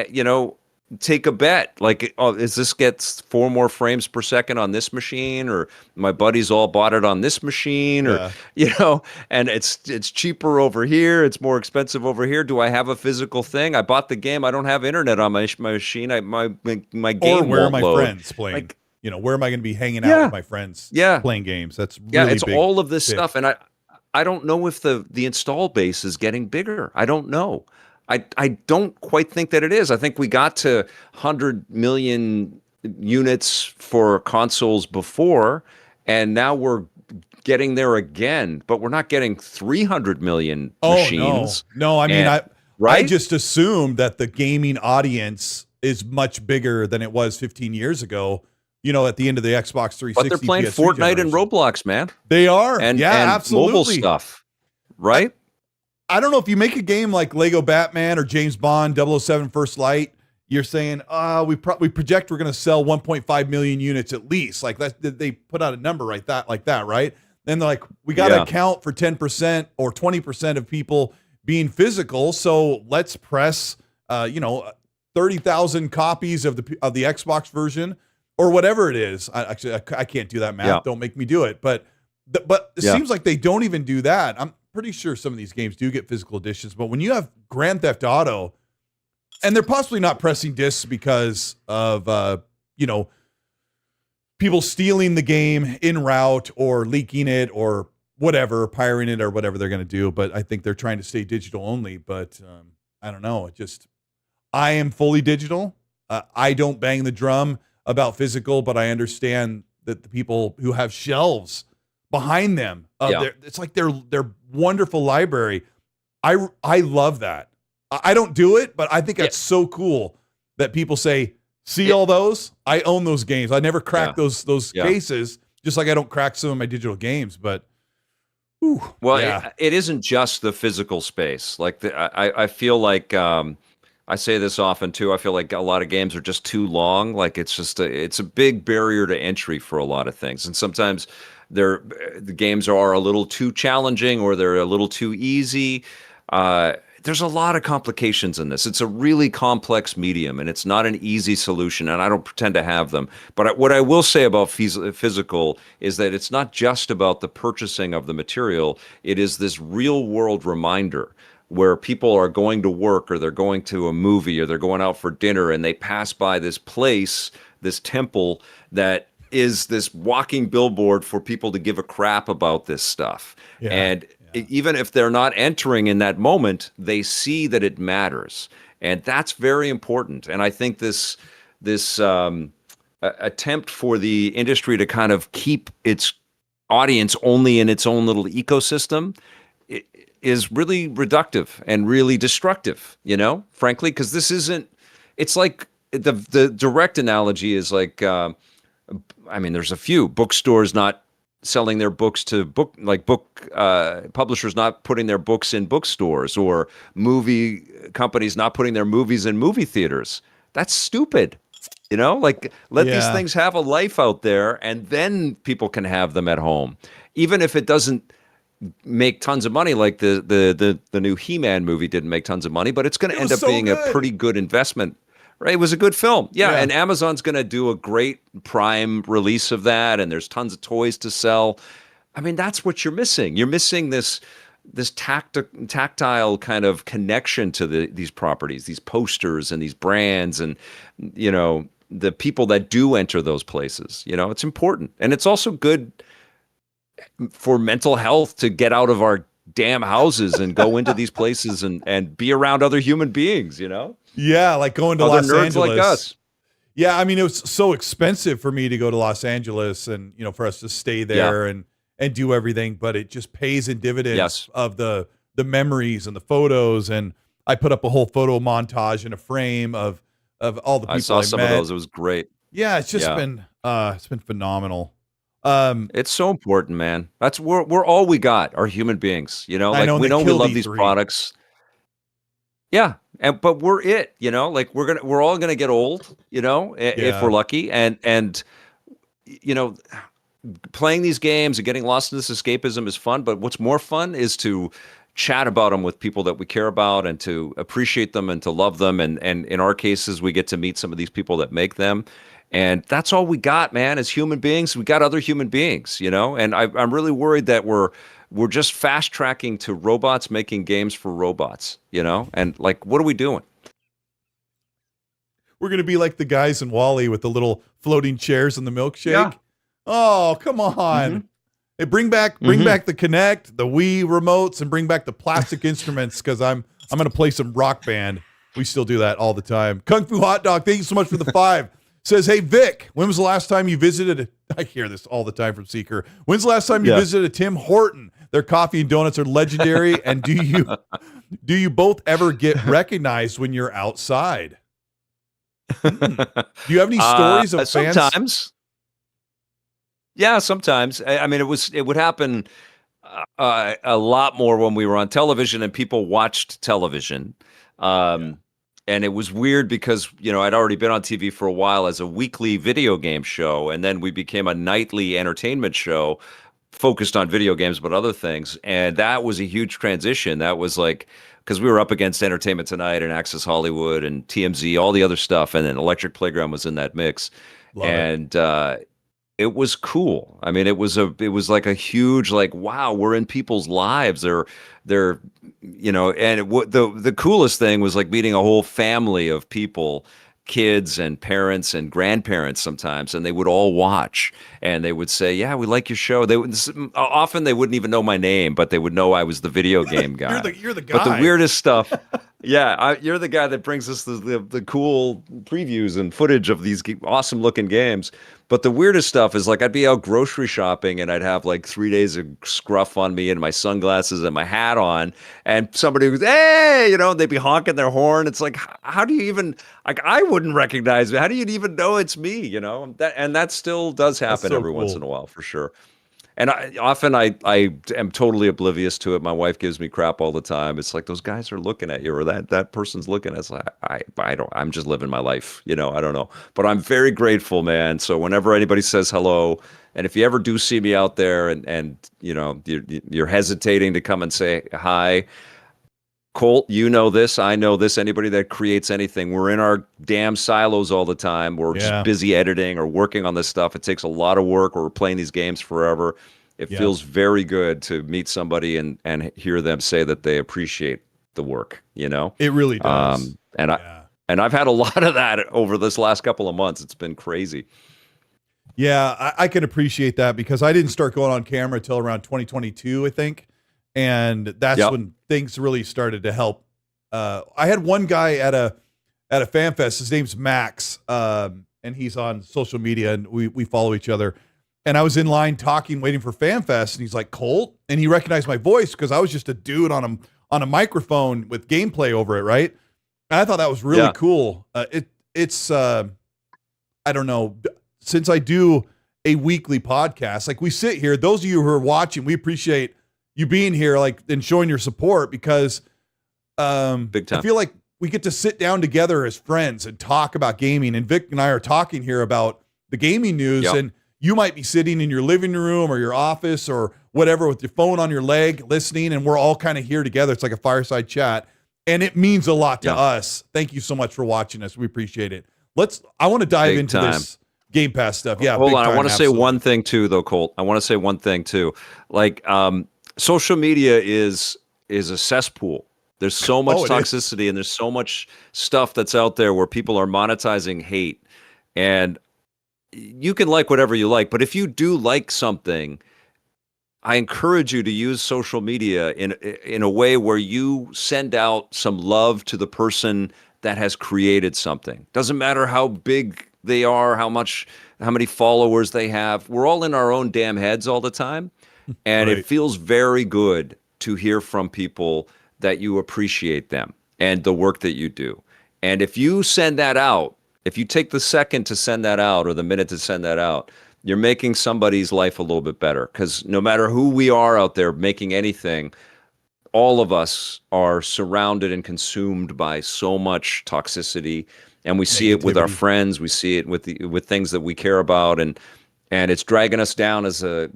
[SPEAKER 2] you know, take a bet. Like, oh, is this gets 4 more frames per second on this machine, or my buddies all bought it on this machine, or you know, and it's cheaper over here, it's more expensive over here. Do I have a physical thing? I bought the game. I don't have internet on my machine. My game.
[SPEAKER 1] Or where are my
[SPEAKER 2] load.
[SPEAKER 1] friends playing? Like, you know, where am I going to be hanging out with my friends? Playing games. That's really
[SPEAKER 2] it's all of this stuff, and I don't know if the install base is getting bigger. I don't know. I don't quite think that it is. I think we got to 100 million units for consoles before, and now we're getting there again, but we're not getting 300 million machines.
[SPEAKER 1] No, I mean, I just assumed that the gaming audience is much bigger than it was 15 years ago, you know, at the end of the Xbox 360.
[SPEAKER 2] But they're playing
[SPEAKER 1] PS3
[SPEAKER 2] Fortnite
[SPEAKER 1] generation.
[SPEAKER 2] And Roblox, man.
[SPEAKER 1] They are.
[SPEAKER 2] And
[SPEAKER 1] absolutely.
[SPEAKER 2] Mobile stuff, right?
[SPEAKER 1] I don't know if you make a game like Lego Batman or James Bond 007 First Light, you're saying, we project we're going to sell 1.5 million units at least. Like that, they put out a number like that, right? Then they're like, we got to account for 10% or 20% of people being physical. So let's press, 30,000 copies of the Xbox version or whatever it is. I can't do that math. Yeah. Don't make me do it. But it seems like they don't even do that. I'm pretty sure some of these games do get physical editions, but when you have Grand Theft Auto, and they're possibly not pressing discs because of people stealing the game en route or leaking it or whatever, pirating it or whatever they're going to do. But I think they're trying to stay digital only. But I don't know. I am fully digital. I don't bang the drum about physical, but I understand that the people who have shelves behind them, it's like their wonderful library. I love that. I don't do it, but I think that's so cool that people say, see all those? I own those games. I never crack those cases, just like I don't crack some of my digital games. But
[SPEAKER 2] it isn't just the physical space. Like I feel like I say this often too. I feel like a lot of games are just too long. Like it's a big barrier to entry for a lot of things, and sometimes the games are a little too challenging or they're a little too easy. There's a lot of complications in this. It's a really complex medium, and it's not an easy solution, and I don't pretend to have them. But what I will say about physical is that it's not just about the purchasing of the material. It is this real-world reminder where people are going to work or they're going to a movie or they're going out for dinner, and they pass by this place, this temple that is this walking billboard for people to give a crap about this stuff. And even if they're not entering in that moment, they see that it matters. And that's very important. And I think this attempt for the industry to kind of keep its audience only in its own little ecosystem is really reductive and really destructive, you know, frankly, because this isn't, it's like the direct analogy is like, there's a few bookstores not selling their books to book publishers not putting their books in bookstores, or movie companies not putting their movies in movie theaters. That's stupid. You know, like let these things have a life out there, and then people can have them at home. Even if it doesn't make tons of money like the new He-Man movie didn't make tons of money, but it's going to end up being a pretty good investment. Right? It was a good film. Yeah, and Amazon's going to do a great Prime release of that, and there's tons of toys to sell. I mean, that's what you're missing. You're missing this tactile kind of connection to these properties, these posters and these brands, and the people that do enter those places. It's important, and it's also good for mental health to get out of our damn houses and go into these places and be around other human beings.
[SPEAKER 1] Yeah, like going to
[SPEAKER 2] other
[SPEAKER 1] Los
[SPEAKER 2] nerds
[SPEAKER 1] Angeles.
[SPEAKER 2] Like us.
[SPEAKER 1] Yeah, I mean, it was so expensive for me to go to Los Angeles and, for us to stay there and do everything, but it just pays in dividends of the memories and the photos. And I put up a whole photo montage in a frame of all the people I
[SPEAKER 2] saw some
[SPEAKER 1] met.
[SPEAKER 2] of those. It was great.
[SPEAKER 1] Yeah, it's just been phenomenal.
[SPEAKER 2] It's so important, man. That's we're all we got are human beings, we love these products. Yeah. But we're it, like we're all going to get old, if we're lucky. And playing these games and getting lost in this escapism is fun. But what's more fun is to chat about them with people that we care about and to appreciate them and to love them. And in our cases, we get to meet some of these people that make them. And that's all we got, man, as human beings. We got other human beings, and I'm really worried that we're just fast tracking to robots making games for robots, and like, what are we doing?
[SPEAKER 1] We're going to be like the guys in WALL-E with the little floating chairs and the milkshake. Yeah. Oh, come on. Mm-hmm. Hey, bring back the Kinect, the Wii remotes, and bring back the plastic instruments, because I'm going to play some Rock Band. We still do that all the time. Kung Fu Hot Dog, thank you so much for the 5. Says, hey, Vic, when was the last time you visited I hear this all the time from Seeker. When's the last time you visited a Tim Horton? Their coffee and donuts are legendary. And do you both ever get recognized when you're outside? Do you have any stories of fans?
[SPEAKER 2] Sometimes. Yeah, sometimes. I mean, it would happen a lot more when we were on television and people watched television. And it was weird because, I'd already been on TV for a while as a weekly video game show. And then we became a nightly entertainment show focused on video games, but other things. And that was a huge transition. That was like, because we were up against Entertainment Tonight and Access Hollywood and TMZ, all the other stuff. And then Electric Playground was in that mix. It was cool. I mean, it was like a huge, like, wow, we're in people's lives. They're and the coolest thing was like meeting a whole family of people, kids and parents and grandparents sometimes, and they would all watch and they would say, yeah, we like your show. Often they wouldn't even know my name, but they would know I was the video game guy.
[SPEAKER 1] You're the guy.
[SPEAKER 2] But the weirdest stuff, you're the guy that brings us the cool previews and footage of these awesome looking games. But the weirdest stuff is like I'd be out grocery shopping and I'd have like 3 days of scruff on me and my sunglasses and my hat on, and somebody was, hey, they'd be honking their horn. It's like, how do you even, like, I wouldn't recognize me. How do you even know it's me? That still does happen every once in a while, for sure. And I am totally oblivious to it. My wife gives me crap all the time. It's like, those guys are looking at you, or that person's looking at us. I'm just living my life. I don't know. But I'm very grateful, man. So whenever anybody says hello, and if you ever do see me out there and you're hesitating to come and say hi, Colt, this, I know this, anybody that creates anything, we're in our damn silos all the time. We're just busy editing or working on this stuff. It takes a lot of work. We're playing these games forever. It feels very good to meet somebody and hear them say that they appreciate the work,
[SPEAKER 1] It really does.
[SPEAKER 2] And I've had a lot of that over this last couple of months. It's been crazy.
[SPEAKER 1] Yeah, I can appreciate that, because I didn't start going on camera till around 2022, I think. And that's when things really started to help. I had one guy at a fan fest. His name's Max, and he's on social media, and we follow each other. And I was in line waiting for fan fest, and he's like, Colt, and he recognized my voice because I was just a dude on a microphone with gameplay over it, right? And I thought that was really cool. It's I don't know, since I do a weekly podcast, like we sit here, those of you who are watching, we appreciate you being here, like, and showing your support, because
[SPEAKER 2] big time.
[SPEAKER 1] I feel like we get to sit down together as friends and talk about gaming. And Vic and I are talking here about the gaming news, and you might be sitting in your living room or your office or whatever with your phone on your leg listening, and we're all kind of here together. It's like a fireside chat, and it means a lot to us. Thank you so much for watching us. We appreciate it. I want to dive into this Game Pass stuff. Yeah.
[SPEAKER 2] Hold on. I want to say one thing too, though, Colt. I want to say one thing too. Like, social media is a cesspool. There's so much toxicity and there's so much stuff that's out there where people are monetizing hate. And you can like whatever you like, but if you do like something, I encourage you to use social media in a way where you send out some love to the person that has created something. Doesn't matter how big they are, how many followers they have. We're all in our own damn heads all the time. And it feels very good to hear from people that you appreciate them and the work that you do. And if you send that out, if you take the second to send that out or the minute to send that out, you're making somebody's life a little bit better. Because no matter who we are out there making anything, all of us are surrounded and consumed by so much toxicity. And we see it with our friends. We see it with things that we care about. And it's dragging us down as a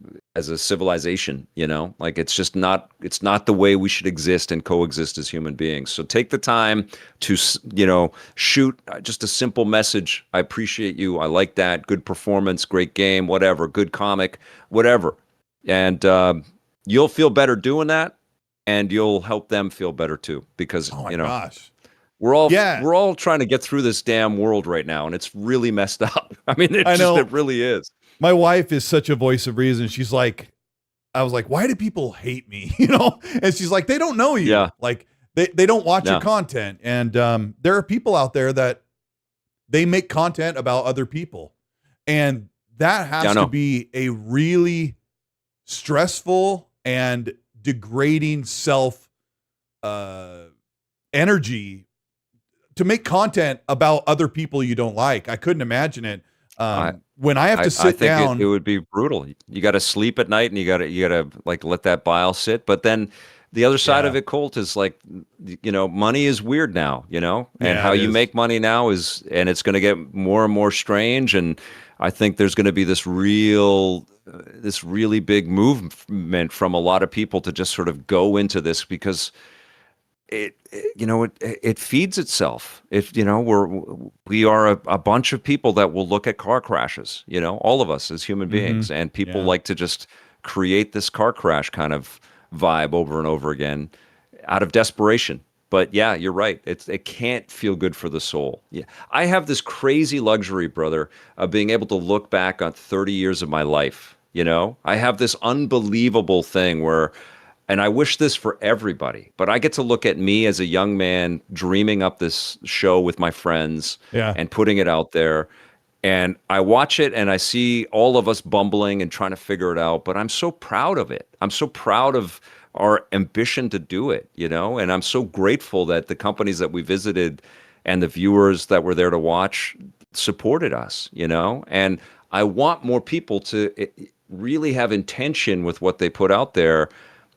[SPEAKER 2] civilization, you know, like it's not the way we should exist and coexist as human beings. So take the time to, shoot just a simple message. I appreciate you. I like that. Good performance, great game, whatever, good comic, whatever. And you'll feel better doing that, and you'll help them feel better too, because,
[SPEAKER 1] gosh.
[SPEAKER 2] We're all trying to get through this damn world right now, and it's really messed up. I mean, it really is.
[SPEAKER 1] My wife is such a voice of reason. She's like, I was like, why do people hate me? And she's like, they don't know you.
[SPEAKER 2] Yeah.
[SPEAKER 1] Like they don't watch your content. And there are people out there that they make content about other people. And that has to be a really stressful and degrading energy to make content about other people you don't like. I couldn't imagine it. When I have to sit down,
[SPEAKER 2] it would be brutal. You got to sleep at night, and you got to like let that bile sit. But then the other side of it, Colt, is like, money is weird now, and how you make money now and it's going to get more and more strange. And I think there's going to be this really big movement from a lot of people to just sort of go into this, because it feeds itself. If we are a bunch of people that will look at car crashes, all of us as human beings, and people like to just create this car crash kind of vibe over and over again out of desperation. But yeah, you're right. It can't feel good for the soul. Yeah, I have this crazy luxury, brother, of being able to look back on 30 years of my life. I have this unbelievable thing where. And I wish this for everybody, but I get to look at me as a young man dreaming up this show with my friends and putting it out there. And I watch it and I see all of us bumbling and trying to figure it out, but I'm so proud of it. I'm so proud of our ambition to do it, and I'm so grateful that the companies that we visited and the viewers that were there to watch supported us, and I want more people to really have intention with what they put out there,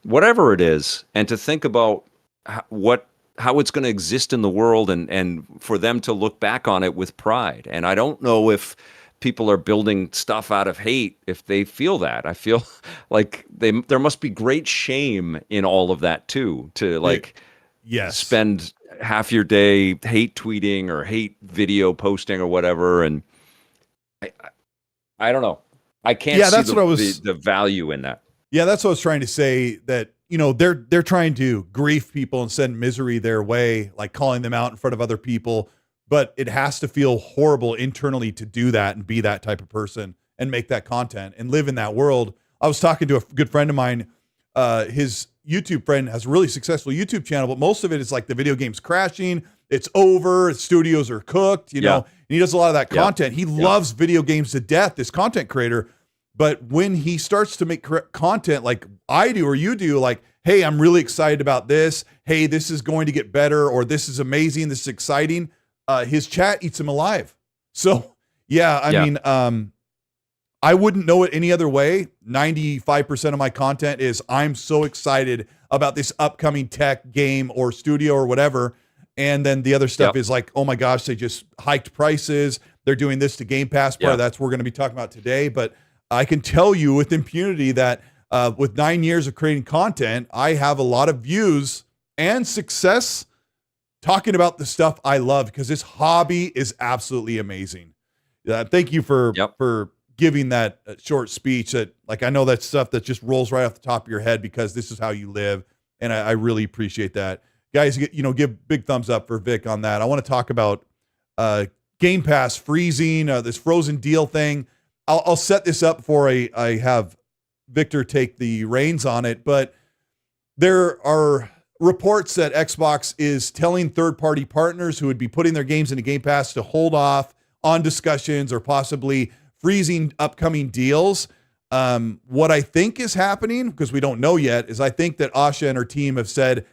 [SPEAKER 2] whatever it is, and to think about how it's going to exist in the world, and for them to look back on it with pride. And I don't know if people are building stuff out of hate if they feel that. I feel like there must be great shame in all of that too, to spend half your day hate tweeting or hate video posting or whatever. And I don't know. I can't see the value in that.
[SPEAKER 1] Yeah, that's what I was trying to say, that, they're trying to grief people and send misery their way, like calling them out in front of other people. But it has to feel horrible internally to do that and be that type of person and make that content and live in that world. I was talking to a good friend of mine. His YouTube friend has a really successful YouTube channel, but most of it is like the video game's crashing. It's over. Studios are cooked, and he does a lot of that content. He loves video games to death, this content creator. But when he starts to make content like I do or you do, like, hey, I'm really excited about this. Hey, this is going to get better, or this is amazing. This is exciting. His chat eats him alive. So, I mean, I wouldn't know it any other way. 95% of my content is I'm so excited about this upcoming tech game or studio or whatever. And then the other stuff is like, oh my gosh, they just hiked prices. They're doing this to Game Pass. Part of that's we're going to be talking about today. But I can tell you with impunity that with 9 years of creating content, I have a lot of views and success talking about the stuff I love, because this hobby is absolutely amazing. Thank you for giving that short speech. That, like, I know that's stuff that just rolls right off the top of your head because this is how you live, and I really appreciate that. Guys, give big thumbs up for Vic on that. I want to talk about Game Pass freezing, this frozen deal thing. I'll set this up before I have Victor take the reins on it, but there are reports that Xbox is telling third-party partners who would be putting their games into Game Pass to hold off on discussions or possibly freezing upcoming deals. What I think is happening, because we don't know yet, is I think that Asha and her team have said,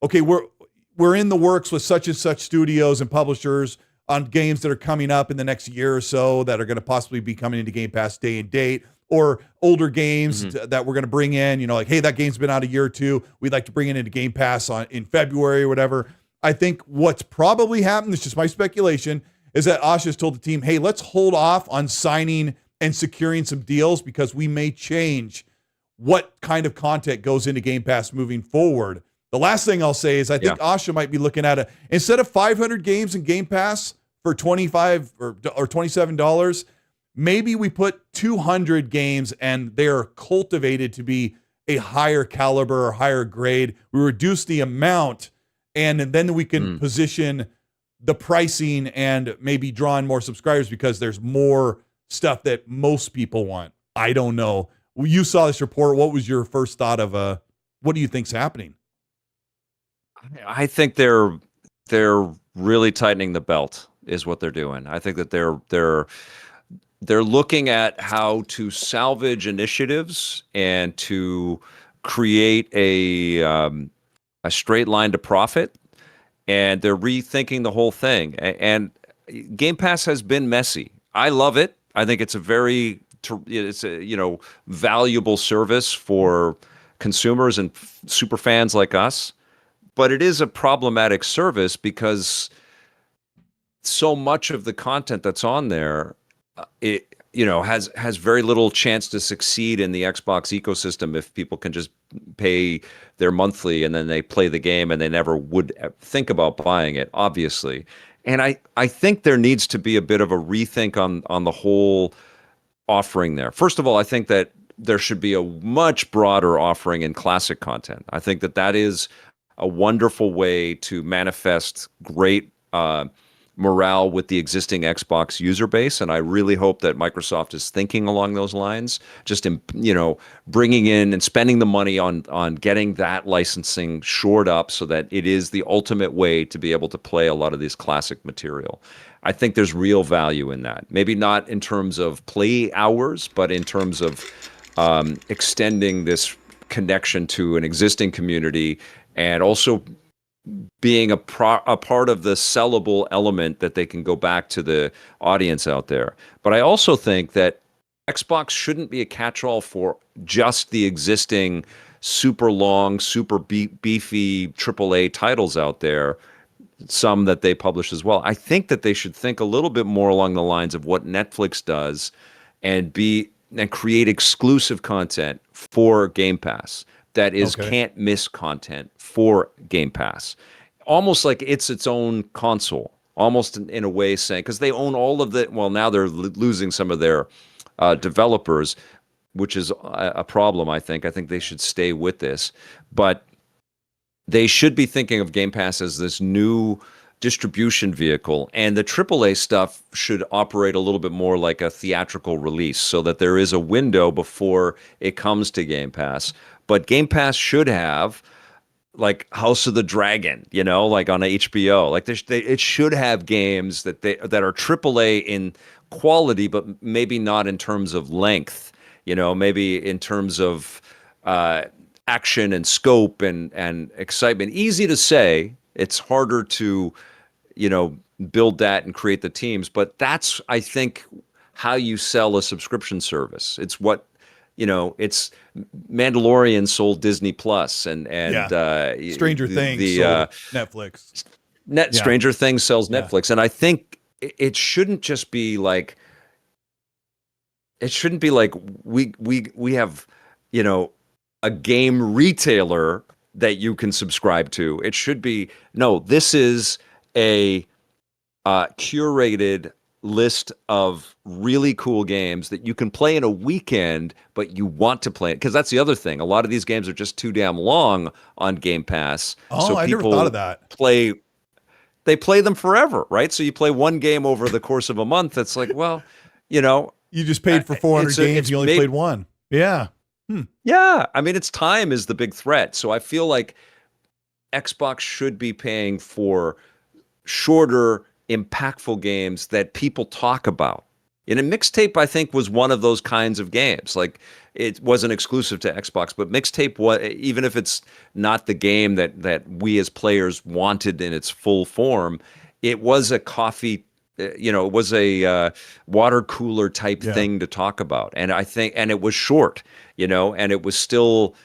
[SPEAKER 1] okay, we're in the works with such and such studios and publishers on games that are coming up in the next year or so that are going to possibly be coming into Game Pass day and date, or older games that we're going to bring in, like, hey, that game's been out a year or two. We'd like to bring it into Game Pass in February or whatever. I think what's probably happened, it's just my speculation, is that Asha's told the team, hey, let's hold off on signing and securing some deals because we may change what kind of content goes into Game Pass moving forward. The last thing I'll say is I think Asha might be looking at instead of 500 games in Game Pass for $25 or $27, maybe we put 200 games and they are cultivated to be a higher caliber or higher grade. We reduce the amount, and then we can position the pricing and maybe draw in more subscribers because there's more stuff that most people want. I don't know. You saw this report. What was your first thought of what do you think's happening?
[SPEAKER 2] I think they're really tightening the belt is what they're doing. I think that they're looking at how to salvage initiatives and to create a straight line to profit, and they're rethinking the whole thing. And Game Pass has been messy. I love it. I think it's a valuable service for consumers and super fans like us. But it is a problematic service because so much of the content that's on there, has very little chance to succeed in the Xbox ecosystem if people can just pay their monthly and then they play the game and they never would think about buying it, obviously. And I think there needs to be a bit of a rethink on the whole offering there. First of all, I think that there should be a much broader offering in classic content. I think that is a wonderful way to manifest great morale with the existing Xbox user base, and I really hope that Microsoft is thinking along those lines, just in, bringing in and spending the money on getting that licensing shored up so that it is the ultimate way to be able to play a lot of this classic material. I think there's real value in that. Maybe not in terms of play hours, but in terms of extending this connection to an existing community, and also being a part of the sellable element that they can go back to the audience out there. But I also think that Xbox shouldn't be a catch-all for just the existing super long, super beefy AAA titles out there, some that they publish as well. I think that they should think a little bit more along the lines of what Netflix does and create exclusive content for Game Pass. That is can't miss content for Game Pass. Almost like it's its own console, almost in a way saying, because they own all of the, well, now they're losing some of their developers, which is a problem, I think. I think they should stay with this. But they should be thinking of Game Pass as this new distribution vehicle, and the AAA stuff should operate a little bit more like a theatrical release so that there is a window before it comes to Game Pass. But Game Pass should have like House of the Dragon, like on HBO. Like it should have games that are AAA in quality, but maybe not in terms of length. Maybe in terms of action and scope and excitement. Easy to say. It's harder to, build that and create the teams. But that's, I think, how you sell a subscription service. It's what, it's Mandalorian sold Disney Plus and
[SPEAKER 1] Stranger Things sold Netflix.
[SPEAKER 2] Stranger Things sells Netflix. And I think it shouldn't just be like it shouldn't be like we have, you know, a game retailer that you can subscribe to. It should be, no, this is a curated list of really cool games that you can play in a weekend, but you want to play it. Because that's the other thing. A lot of these games are just too damn long on Game Pass.
[SPEAKER 1] Oh,
[SPEAKER 2] so
[SPEAKER 1] I never
[SPEAKER 2] people
[SPEAKER 1] thought of that.
[SPEAKER 2] They play them forever, right? So you play one game over the course of a month. It's like, well, you know,
[SPEAKER 1] You just paid for 400 games. You only played one. Yeah.
[SPEAKER 2] Yeah. I mean, it's time is the big threat. So I feel like Xbox should be paying for shorter, impactful games that people talk about. And a mixtape, I think, was one of those kinds of games. Like, it wasn't exclusive to Xbox, but mixtape was, even if it's not the game that we as players wanted in its full form, it was a coffee, it was a water cooler type thing to talk about. And I think, and it was short, and it was still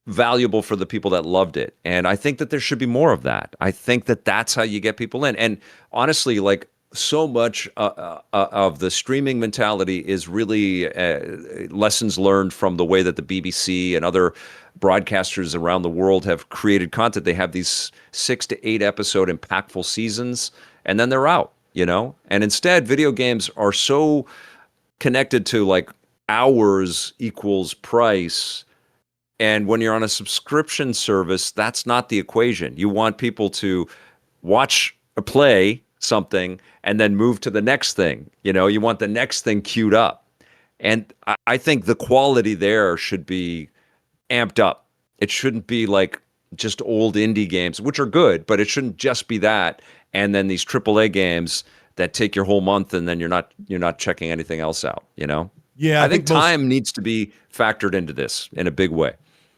[SPEAKER 2] valuable for the people that loved it. And I think that there should be more of that. I think that that's how you get people in. And honestly, like, so much of the streaming mentality is really lessons learned from the way that the BBC and other broadcasters around the world have created content. They have these 6 to 8 episode impactful seasons, and then they're out, And instead, video games are so connected to, like, hours equals price. And when you're on a subscription service, that's not the equation. You want people to watch or play something and then move to the next thing. You want the next thing queued up. And I think the quality there should be amped up. It shouldn't be like just old indie games, which are good, but it shouldn't just be that. And then these AAA games that take your whole month and then you're not checking anything else out, Yeah, I think time needs to be factored into this in a big way.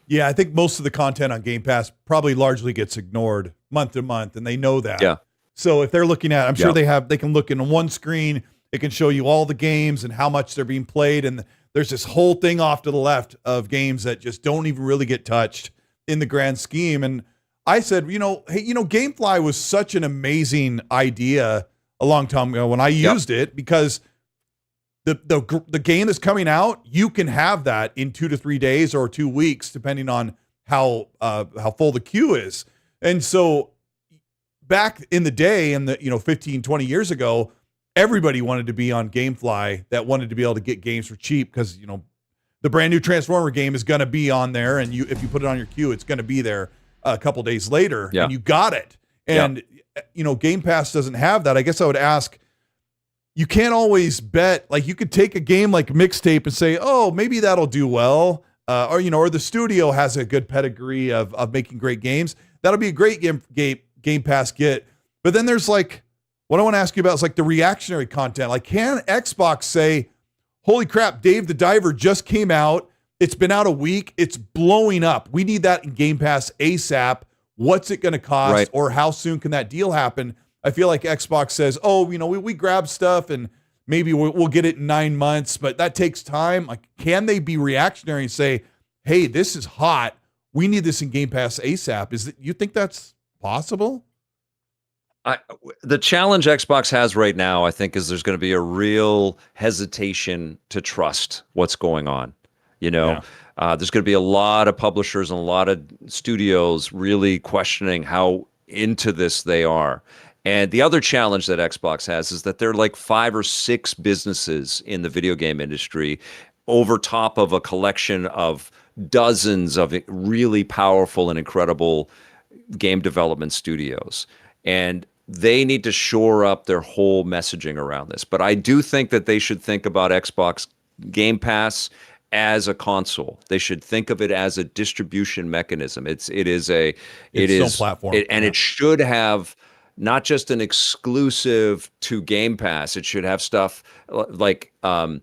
[SPEAKER 1] Yeah, I think most of the content on Game Pass probably largely gets ignored month to month, and they know that.
[SPEAKER 2] Yeah.
[SPEAKER 1] So if they're looking at, I'm sure they can look in one screen, it can show you all the games and how much they're being played, and there's this whole thing off to the left of games that just don't even really get touched in the grand scheme. And I said, hey, GameFly was such an amazing idea a long time ago when I used it, because the game that's coming out, you can have that in 2 to 3 days or 2 weeks, depending on how full the queue is. And so back in the day, in the 15, 20 years ago, everybody wanted to be on GameFly that wanted to be able to get games for cheap, because the brand new Transformer game is going to be on there, and if you put it on your queue, it's going to be there a couple days later, and you got it. And Game Pass doesn't have that. I guess I would ask, you can't always bet, like, you could take a game like Mixtape and say, oh, maybe that'll do well, or the studio has a good pedigree of making great games. That'll be a great Game Pass get. But then there's, like, what I want to ask you about is, like, the reactionary content. Like, can Xbox say, holy crap, Dave the Diver just came out, it's been out a week, it's blowing up, we need that in Game Pass ASAP, what's it going to cost,
[SPEAKER 2] right,
[SPEAKER 1] or how soon can that deal happen? I feel like Xbox says, oh, we grab stuff and maybe we'll get it in 9 months, but that takes time. Like, can they be reactionary and say, hey, this is hot, we need this in Game Pass ASAP? You think that's possible?
[SPEAKER 2] The challenge Xbox has right now, I think, is there's going to be a real hesitation to trust what's going on. There's going to be a lot of publishers and a lot of studios really questioning how into this they are. And the other challenge that Xbox has is that there are like 5 or 6 businesses in the video game industry over top of a collection of dozens of really powerful and incredible game development studios. And they need to shore up their whole messaging around this. But I do think that they should think about Xbox Game Pass as a console. They should think of it as a distribution mechanism. It is a
[SPEAKER 1] platform.
[SPEAKER 2] It should have not just an exclusive to Game Pass. It should have stuff like you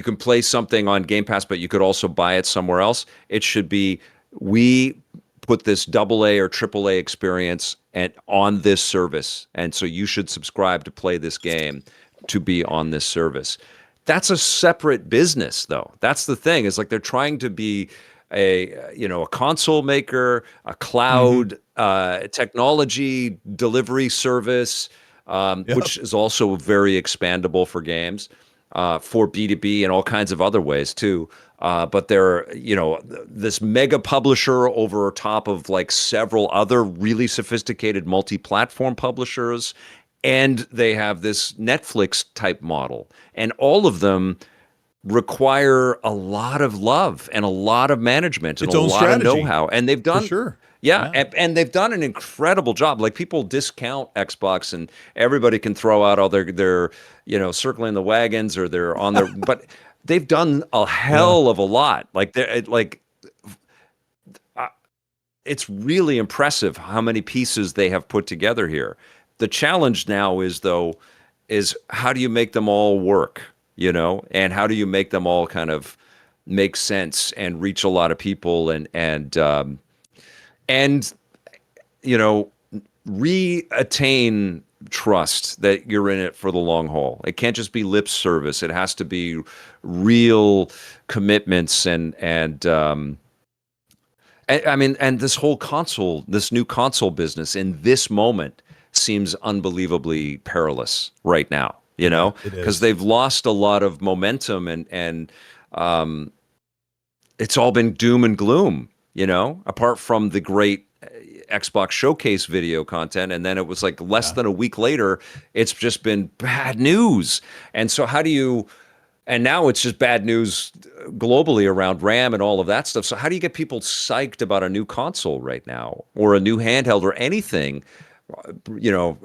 [SPEAKER 2] can play something on Game Pass, but you could also buy it somewhere else. It should be, we put this AA or AAA experience on this service, and so you should subscribe to play this game to be on this service. That's a separate business, though. That's the thing. Is like they're trying to be a console maker, a cloud technology delivery service, which is also very expandable for games. for B2B and all kinds of other ways too. But they're, this mega publisher over top of like several other really sophisticated multi-platform publishers. And they have this Netflix type model. And all of them require a lot of love and a lot of management and
[SPEAKER 1] its
[SPEAKER 2] a
[SPEAKER 1] own
[SPEAKER 2] lot
[SPEAKER 1] strategy,
[SPEAKER 2] of know-how. And they've done,
[SPEAKER 1] for sure.
[SPEAKER 2] yeah. And they've done an incredible job. Like people discount Xbox and everybody can throw out all their circling the wagons or they're on their, but they've done a hell of a lot. Like it's really impressive how many pieces they have put together here. The challenge now is how do you make them all work, and how do you make them all kind of make sense and reach a lot of people and reattain trust that you're in it for the long haul. It can't just be lip service. It has to be real commitments and this whole this new console business in this moment seems unbelievably perilous right now, because they've lost a lot of momentum and it's all been doom and gloom, apart from the great Xbox showcase video content. And then it was like less than a week later, it's just been bad news. And so and now it's just bad news globally around RAM and all of that stuff. So how do you get people psyched about a new console right now or a new handheld or anything,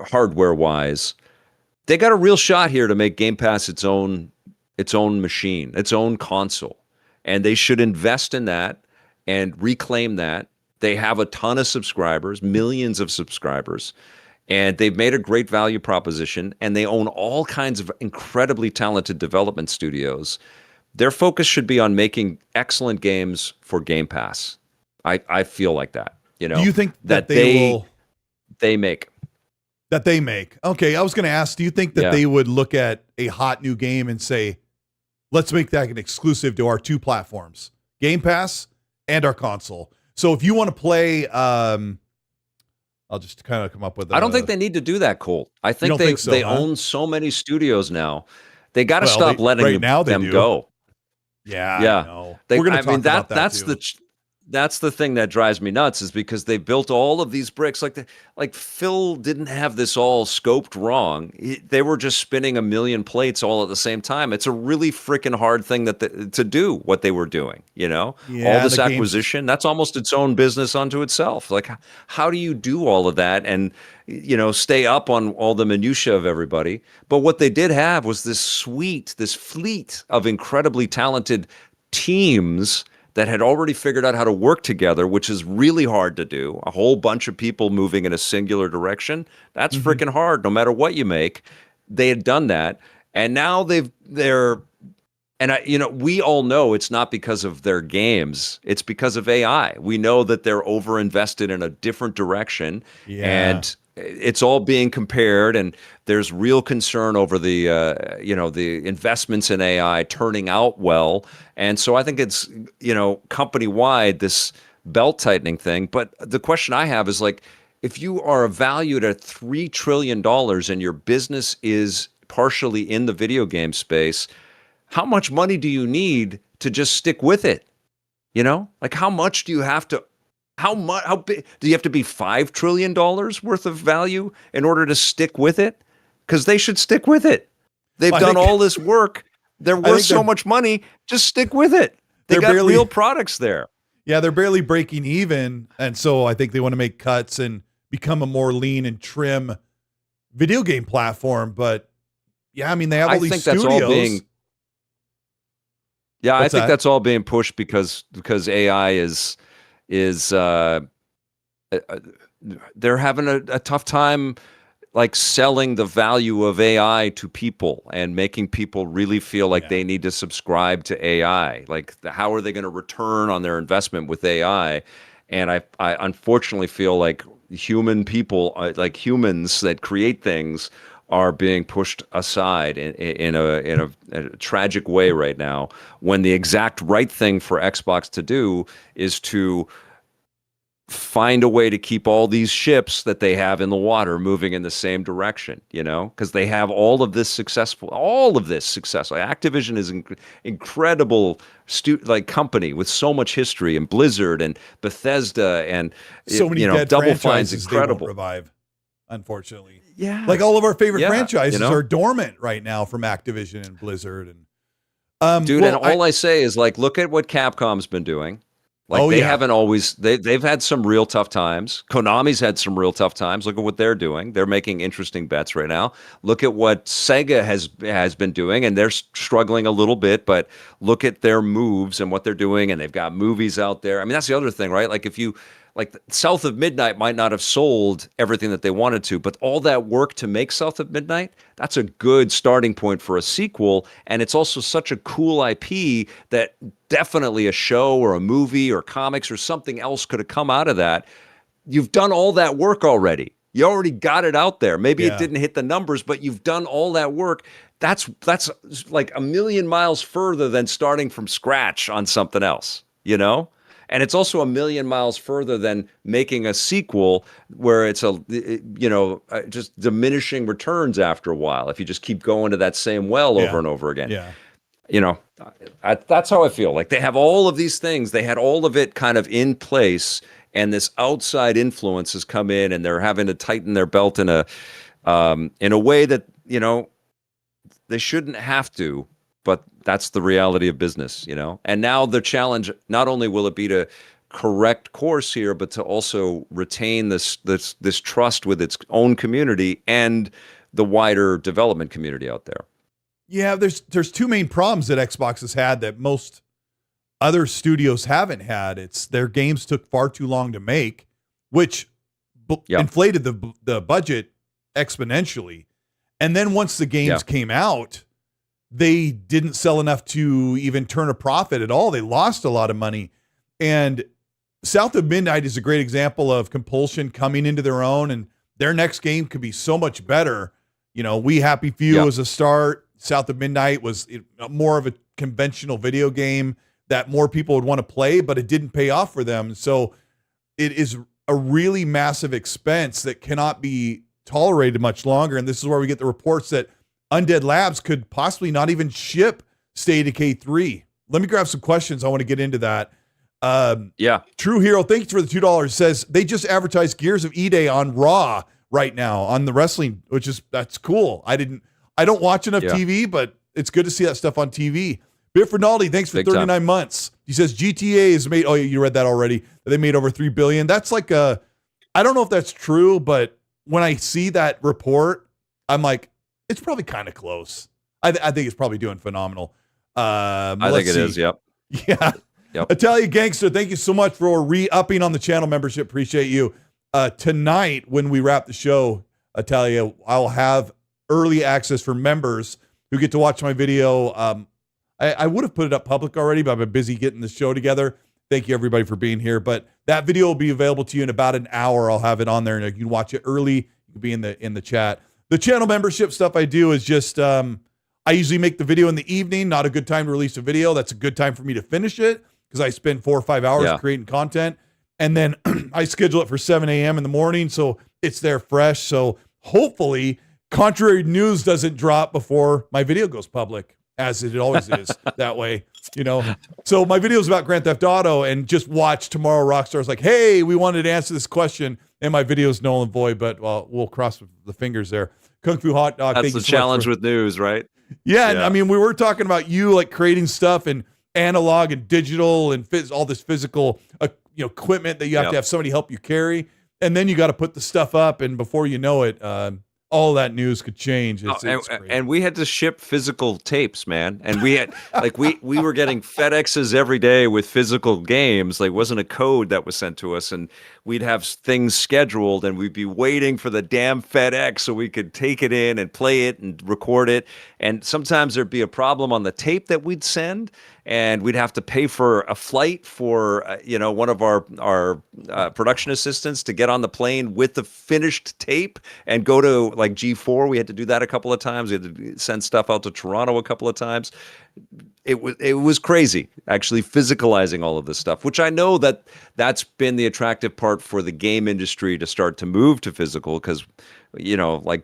[SPEAKER 2] hardware wise? They got a real shot here to make Game Pass its own machine, its own console. And they should invest in that and reclaim that. They have a ton of subscribers, millions of subscribers, and they've made a great value proposition, and they own all kinds of incredibly talented development studios. Their focus should be on making excellent games for Game Pass. I feel like that.
[SPEAKER 1] Do you think that they
[SPEAKER 2] make?
[SPEAKER 1] That they make. Okay, I was going to ask, do you think that they would look at a hot new game and say, let's make that an exclusive to our two platforms, Game Pass and our console? So if you want to play, I'll just kind of come up with.
[SPEAKER 2] I don't think they need to do that, Colt. I think they own so many studios now. They got to stop letting them go.
[SPEAKER 1] Yeah,
[SPEAKER 2] yeah.
[SPEAKER 1] I know. We're going to talk about that too.
[SPEAKER 2] That's the thing that drives me nuts, is because they built all of these bricks. Like Phil didn't have this all scoped wrong. They were just spinning a million plates all at the same time. It's a really freaking hard thing to do what they were doing. All this acquisition, that's almost its own business unto itself. Like, how do you do all of that and stay up on all the minutia of everybody? But what they did have was this fleet of incredibly talented teams that had already figured out how to work together, which is really hard to do. A whole bunch of people moving in a singular direction. That's freaking hard, no matter what you make. They had done that. And now we all know it's not because of their games. It's because of AI. We know that they're overinvested in a different direction. Yeah. And it's all being compared, and there's real concern over the investments in AI turning out well. And so I think it's, company-wide, this belt-tightening thing. But the question I have is, like, if you are valued at $3 trillion and your business is partially in the video game space, how much money do you need to just stick with it? Like, how much do you have to... How big do you have to be? $5 trillion worth of value in order to stick with it? Because they should stick with it. They've done all this work. They're worth so much money. Just stick with it. They got real products there.
[SPEAKER 1] Yeah, they're barely breaking even. And so I think they want to make cuts and become a more lean and trim video game platform. But yeah, I mean, they have all these studios.
[SPEAKER 2] I think that's all being pushed because AI is they're having a tough time, like, selling the value of AI to people and making people really feel like they need to subscribe to AI. Like, how are they going to return on their investment with AI? And I unfortunately feel like like humans that create things, are being pushed aside in a tragic way right now, when the exact right thing for Xbox to do is to find a way to keep all these ships that they have in the water moving in the same direction, because they have all of this successful. Activision is incredible company with so much history, and Blizzard and Bethesda and
[SPEAKER 1] so many dead
[SPEAKER 2] Double Fine's
[SPEAKER 1] franchises
[SPEAKER 2] incredible.
[SPEAKER 1] They won't revive, unfortunately.
[SPEAKER 2] Yeah,
[SPEAKER 1] like all of our favorite franchises are dormant right now from Activision and Blizzard and
[SPEAKER 2] dude. Well, and all I say is look at what Capcom's been doing. They haven't always, they've had some real tough times. Konami's had some real tough times. Look at what they're doing. They're making interesting bets right now. Look at what Sega has been doing, and they're struggling a little bit, but look at their moves and what they're doing, and they've got movies out there. I mean, that's the other thing, right? South of Midnight might not have sold everything that they wanted to, but all that work to make South of Midnight, that's a good starting point for a sequel. And it's also such a cool IP that definitely a show or a movie or comics or something else could have come out of that. You've done all that work already. You already got it out there. Maybe it didn't hit the numbers, but you've done all that work. That's like a million miles further than starting from scratch on something else, And it's also a million miles further than making a sequel where it's just diminishing returns after a while. If you just keep going to that same well over and over again, that's how I feel. Like they have all of these things. They had all of it kind of in place, and this outside influence has come in, and they're having to tighten their belt in a way that they shouldn't have to. But that's the reality of business, And now the challenge, not only will it be to correct course here, but to also retain this trust with its own community and the wider development community out there.
[SPEAKER 1] Yeah, there's two main problems that Xbox has had that most other studios haven't had. It's their games took far too long to make, which inflated the budget exponentially. And then once the games came out, they didn't sell enough to even turn a profit at all. They lost a lot of money. And South of Midnight is a great example of Compulsion coming into their own, and their next game could be so much better. We Happy Few was a start. South of Midnight was more of a conventional video game that more people would want to play, but it didn't pay off for them. So it is a really massive expense that cannot be tolerated much longer. And this is where we get the reports that Undead Labs could possibly not even ship State of Decay 3. Let me grab some questions. I want to get into that. True Hero, thanks for the $2. Says they just advertised Gears of E-Day on Raw right now on the wrestling, that's cool. I don't watch enough TV, but it's good to see that stuff on TV. Bit for Naldi, thanks for 39 months. He says GTA is made. Oh, you read that already. They made over $3 billion. That's I don't know if that's true, but when I see that report, I'm like, it's probably kind of close. I think it's probably doing phenomenal.
[SPEAKER 2] I think it is. Yep.
[SPEAKER 1] Yeah. Yep. Italian Gangster, thank you so much for re-upping on the channel membership. Appreciate you. Tonight, when we wrap the show, Italia, I'll have early access for members who get to watch my video. I would have put it up public already, but I've been busy getting the show together. Thank you, everybody, for being here. But that video will be available to you in about an hour. I'll have it on there, and you can watch it early. You can be in the chat. The channel membership stuff I do is just I usually make the video in the evening. Not a good time to release a video. That's a good time for me to finish it because I spend 4 or 5 hours creating content. And then I schedule it for 7 a.m. in the morning, so it's there fresh. So hopefully, contrary news doesn't drop before my video goes public, as it always is that way, So my video is about Grand Theft Auto, and just watch tomorrow. Rockstar's like, hey, we wanted to answer this question, and my video is null and void, but we'll cross the fingers there. Kung Fu Hot Dog.
[SPEAKER 2] That's the challenge with news, right?
[SPEAKER 1] Yeah, and I mean, we were talking about you creating stuff and analog and digital and all this physical equipment that you have to have somebody help you carry, and then you got to put the stuff up, and before you know it, all that news could change.
[SPEAKER 2] And we had to ship physical tapes, man. And we had we were getting FedExes every day with physical games. It wasn't a code that was sent to us, and we'd have things scheduled, and we'd be waiting for the damn FedEx so we could take it in and play it and record it. And sometimes there'd be a problem on the tape that we'd send, and we'd have to pay for a flight for one of our production assistants to get on the plane with the finished tape and go to like G4. We had to do that a couple of times. We had to send stuff out to Toronto a couple of times. It was crazy, actually, physicalizing all of this stuff, which I know that's been the attractive part for the game industry to start to move to physical, because like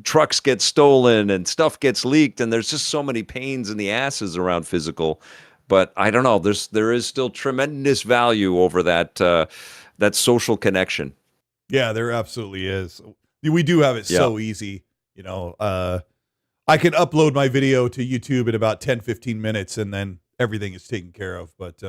[SPEAKER 2] trucks get stolen and stuff gets leaked, and there's just so many pains in the asses around physical. But I don't know, there is still tremendous value over that social connection.
[SPEAKER 1] Yeah, there absolutely is. We do have it so easy, I can upload my video to YouTube in about 10-15 minutes, and then everything is taken care of. But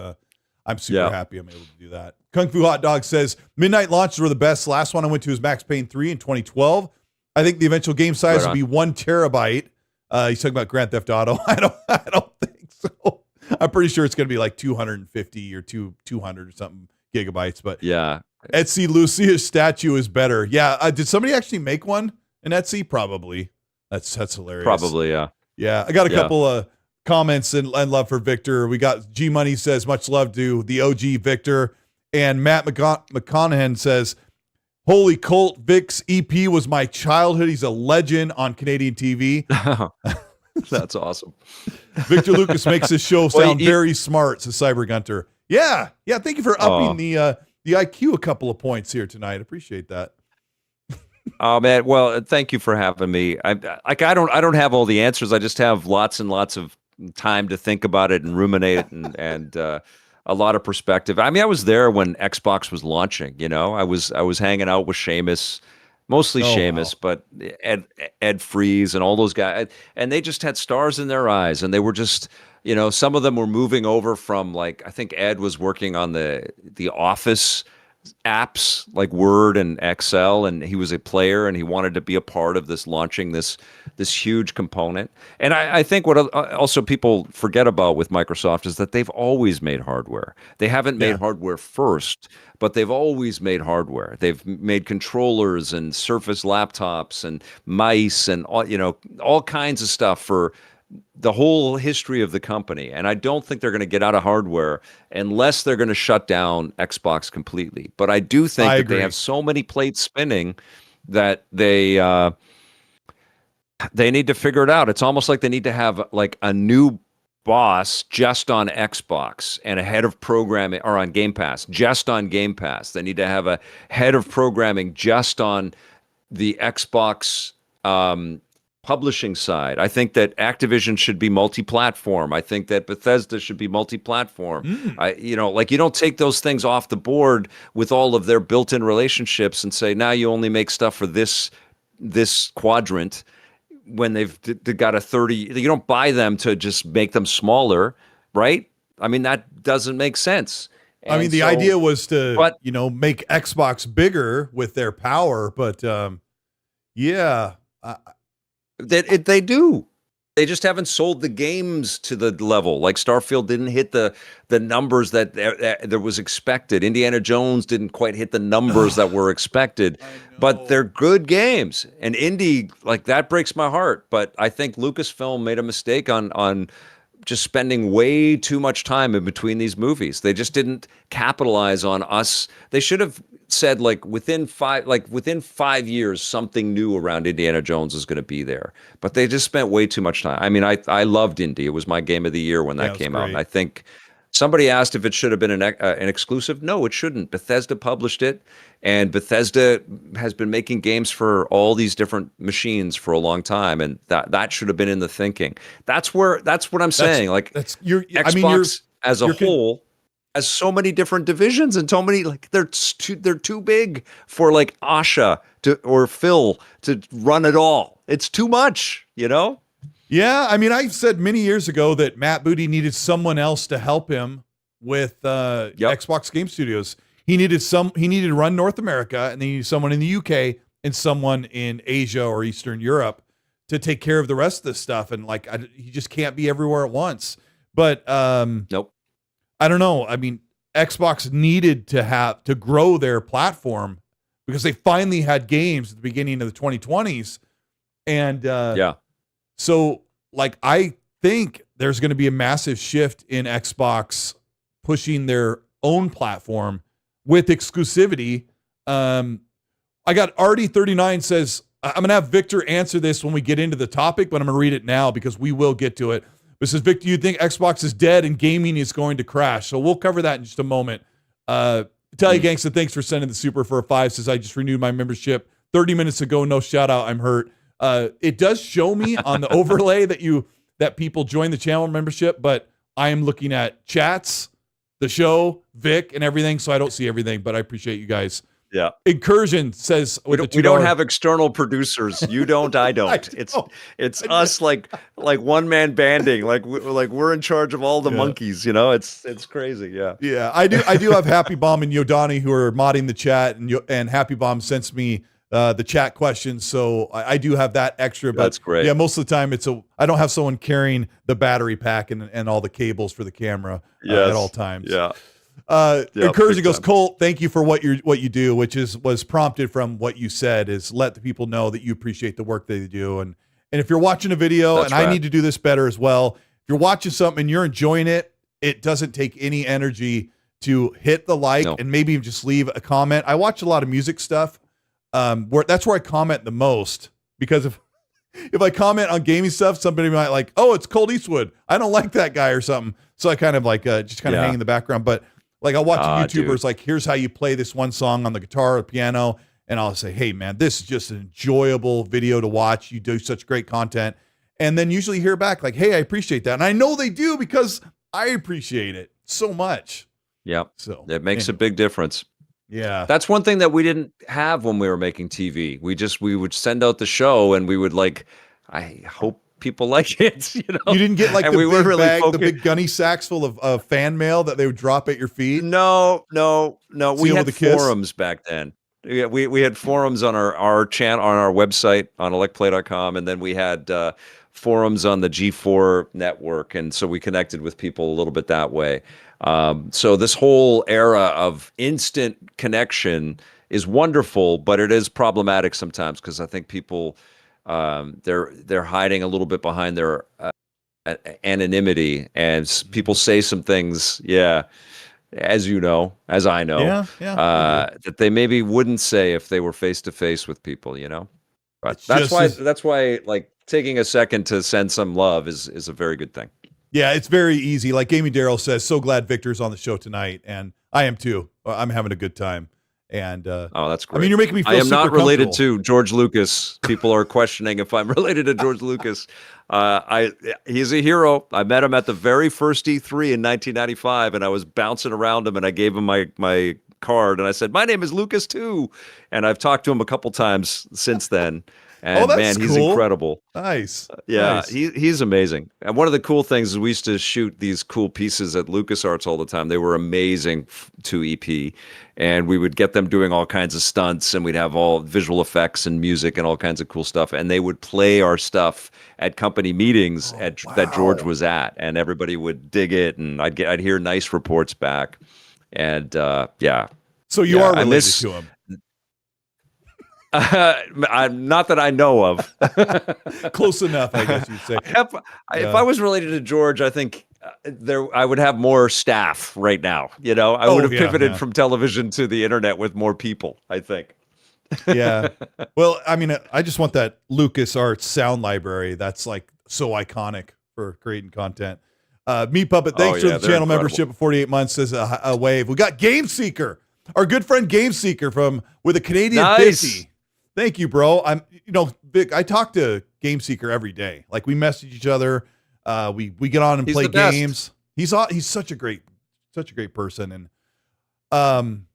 [SPEAKER 1] I'm super happy I'm able to do that. Kung Fu Hot Dog says, midnight launches were the best. Last one I went to was Max Payne 3 in 2012. I think the eventual game size will be 1 terabyte. He's talking about Grand Theft Auto. I don't think so. I'm pretty sure it's going to be like 250 or 200 or something gigabytes. But
[SPEAKER 2] yeah,
[SPEAKER 1] Etsy Lucia's statue is better. Yeah, did somebody actually make one in Etsy? Probably. That's hilarious.
[SPEAKER 2] Probably, yeah.
[SPEAKER 1] Yeah, I got a couple of comments and love for Victor. We got G Money says, much love to the OG Victor. And Matt McConaughey says, holy Colt, Vic's EP was my childhood. He's a legend on Canadian TV.
[SPEAKER 2] That's awesome.
[SPEAKER 1] Victor Lucas makes this show sound very smart, says Cyber Gunter. Yeah, thank you for upping the IQ a couple of points here tonight. Appreciate that.
[SPEAKER 2] Oh man, well, thank you for having me. I don't have all the answers. I just have lots and lots of time to think about it and ruminate and a lot of perspective. I mean, I was there when Xbox was launching. I was hanging out with Seamus, mostly Seamus, but Ed Freeze and all those guys, and they just had stars in their eyes, and they were just, some of them were moving over from, like, I think Ed was working on the Office apps like Word and Excel, and he was a player, and he wanted to be a part of this launching this huge component. And I think what also people forget about with Microsoft is that they've always made hardware. They haven't made hardware first, but they've always made hardware. They've made controllers and Surface laptops and mice and all kinds of stuff for the whole history of the company. And I don't think they're going to get out of hardware unless they're going to shut down Xbox completely. But I do think that they have so many plates spinning that they need to figure it out. It's almost like they need to have like a new boss just on Xbox and a head of programming, or on Game Pass, just on Game Pass. They need to have a head of programming just on the Xbox publishing side. I think that Activision should be multi-platform. I think that Bethesda should be multi-platform. You don't take those things off the board with all of their built-in relationships and say, now you only make stuff for this quadrant, when they've got a 30. You don't buy them to just make them smaller, right? I mean, that doesn't make sense. And
[SPEAKER 1] I mean, the idea was to, make Xbox bigger with their power, but
[SPEAKER 2] They do. They just haven't sold the games to the level. Like Starfield didn't hit the numbers that was expected. Indiana Jones didn't quite hit the numbers that were expected. But they're good games. And indie, like, that breaks my heart. But I think Lucasfilm made a mistake on just spending way too much time in between these movies. They just didn't capitalize on us. They should have said, within 5 years, something new around Indiana Jones is going to be there. But they just spent way too much time. I mean, I loved Indy. It was my game of the year when that came out. And I think somebody asked if it should have been an exclusive. No, it shouldn't. Bethesda published it, and Bethesda has been making games for all these different machines for a long time, and that should have been in the thinking. That's what I'm saying. Xbox as a whole has so many different divisions, and so many, they're too big for Asha or Phil to run it all. It's too much,
[SPEAKER 1] Yeah, I mean, I said many years ago that Matt Booty needed someone else to help him with Xbox Game Studios. He needed to run North America, and then he needed someone in the UK and someone in Asia or Eastern Europe to take care of the rest of this stuff. And he just can't be everywhere at once. But
[SPEAKER 2] nope.
[SPEAKER 1] I don't know. I mean, Xbox needed to grow their platform because they finally had games at the beginning of the 2020s. And so I think there's going to be a massive shift in Xbox pushing their own platform with exclusivity. I got RD39 says, I'm going to have Victor answer this when we get into the topic, but I'm going to read it now because we will get to it. It says, Victor, you think Xbox is dead and gaming is going to crash? So we'll cover that in just a moment. Italia Gangsta, thanks for sending the super for a 5. Says, I just renewed my membership 30 minutes ago. No shout out. I'm hurt. It does show me on the overlay that people join the channel membership, but I am looking at chats, the show, Vic, and everything, so I don't see everything, but I appreciate you guys.
[SPEAKER 2] Yeah.
[SPEAKER 1] Incursion says
[SPEAKER 2] we don't have external producers. You don't, I don't. It's us like one man banding. Like we're in charge of all the monkeys, you know? It's crazy. Yeah.
[SPEAKER 1] Yeah. I do have Happy Bomb and Yodani who are modding the chat, and Happy Bomb sends me the chat questions. So I do have that extra, but
[SPEAKER 2] that's great.
[SPEAKER 1] Yeah, most of the time I don't have someone carrying the battery pack and all the cables for the camera at all times.
[SPEAKER 2] Yeah.
[SPEAKER 1] Encouraging goes, Colt, thank you for what you do, which was prompted from what you said, is let the people know that you appreciate the work they do. And if you're watching a video, I need to do this better as well. If you're watching something and you're enjoying it, it doesn't take any energy to hit the like and maybe just leave a comment. I watch a lot of music stuff. That's where I comment the most, because if I comment on gaming stuff, somebody might like, oh, it's Colteastwood, I don't like that guy or something. So I kind of like just kind of hang in the background. But like I'll watch YouTubers like, here's how you play this one song on the guitar or piano, and I'll say, hey man, this is just an enjoyable video to watch. You do such great content. And then usually hear back like, hey, I appreciate that. And I know they do because I appreciate it so much.
[SPEAKER 2] Yeah.
[SPEAKER 1] So
[SPEAKER 2] it makes a big difference.
[SPEAKER 1] Yeah.
[SPEAKER 2] That's one thing that we didn't have when we were making TV. We would send out the show and we would like, I hope people like it, you know.
[SPEAKER 1] You didn't get like
[SPEAKER 2] and
[SPEAKER 1] the
[SPEAKER 2] we
[SPEAKER 1] big
[SPEAKER 2] really
[SPEAKER 1] bag, the big gunny sacks full of fan mail that they would drop at your feet?
[SPEAKER 2] No. We had forums back then. Yeah, we had forums on our channel, on our website, on electplay.com, and then we had forums on the G4 network, and so we connected with people a little bit that way. So this whole era of instant connection is wonderful, but it is problematic sometimes because I think people they're hiding a little bit behind their anonymity, and people say some things, as you know, as I know, that they maybe wouldn't say if they were face to face with people, you know. But that's why like taking a second to send some love is a very good thing.
[SPEAKER 1] Yeah, it's very easy. Like Gaming Daryl says, so glad Victor's on the show tonight, and I am too. I'm having a good time. And
[SPEAKER 2] oh, that's great.
[SPEAKER 1] I mean, you're making me feel
[SPEAKER 2] I am not related
[SPEAKER 1] to
[SPEAKER 2] George Lucas. People are questioning if I'm related to George Lucas. He's a hero. I met him at the very first E3 in 1995, and I was bouncing around him, and I gave him my card, and I said, "My name is Lucas too." And I've talked to him a couple times since then. And man, he's incredible.
[SPEAKER 1] Nice.
[SPEAKER 2] Yeah,
[SPEAKER 1] nice.
[SPEAKER 2] He's amazing. And one of the cool things is we used to shoot these cool pieces at LucasArts all the time. They were amazing to EP. And we would get them doing all kinds of stunts, and we'd have all visual effects and music and all kinds of cool stuff. And they would play our stuff at company meetings that George was at, and everybody would dig it, and I'd hear nice reports back. And
[SPEAKER 1] So you are related to him.
[SPEAKER 2] Not that I know of.
[SPEAKER 1] Close enough, I guess you'd say.
[SPEAKER 2] If I was related to George, I think I would have more staff right now. You know, I would have pivoted from television to the internet with more people, I think.
[SPEAKER 1] Yeah. Well, I mean, I just want that LucasArts sound library. That's like so iconic for creating content. Meat Puppet, thanks for the channel membership of 48 months as a wave. We got Game Seeker, our good friend Game Seeker with a Canadian 50. Thank you, bro. Vic, I talk to Game Seeker every day. Like we message each other. We get on and play games. He's such a great person. And I'm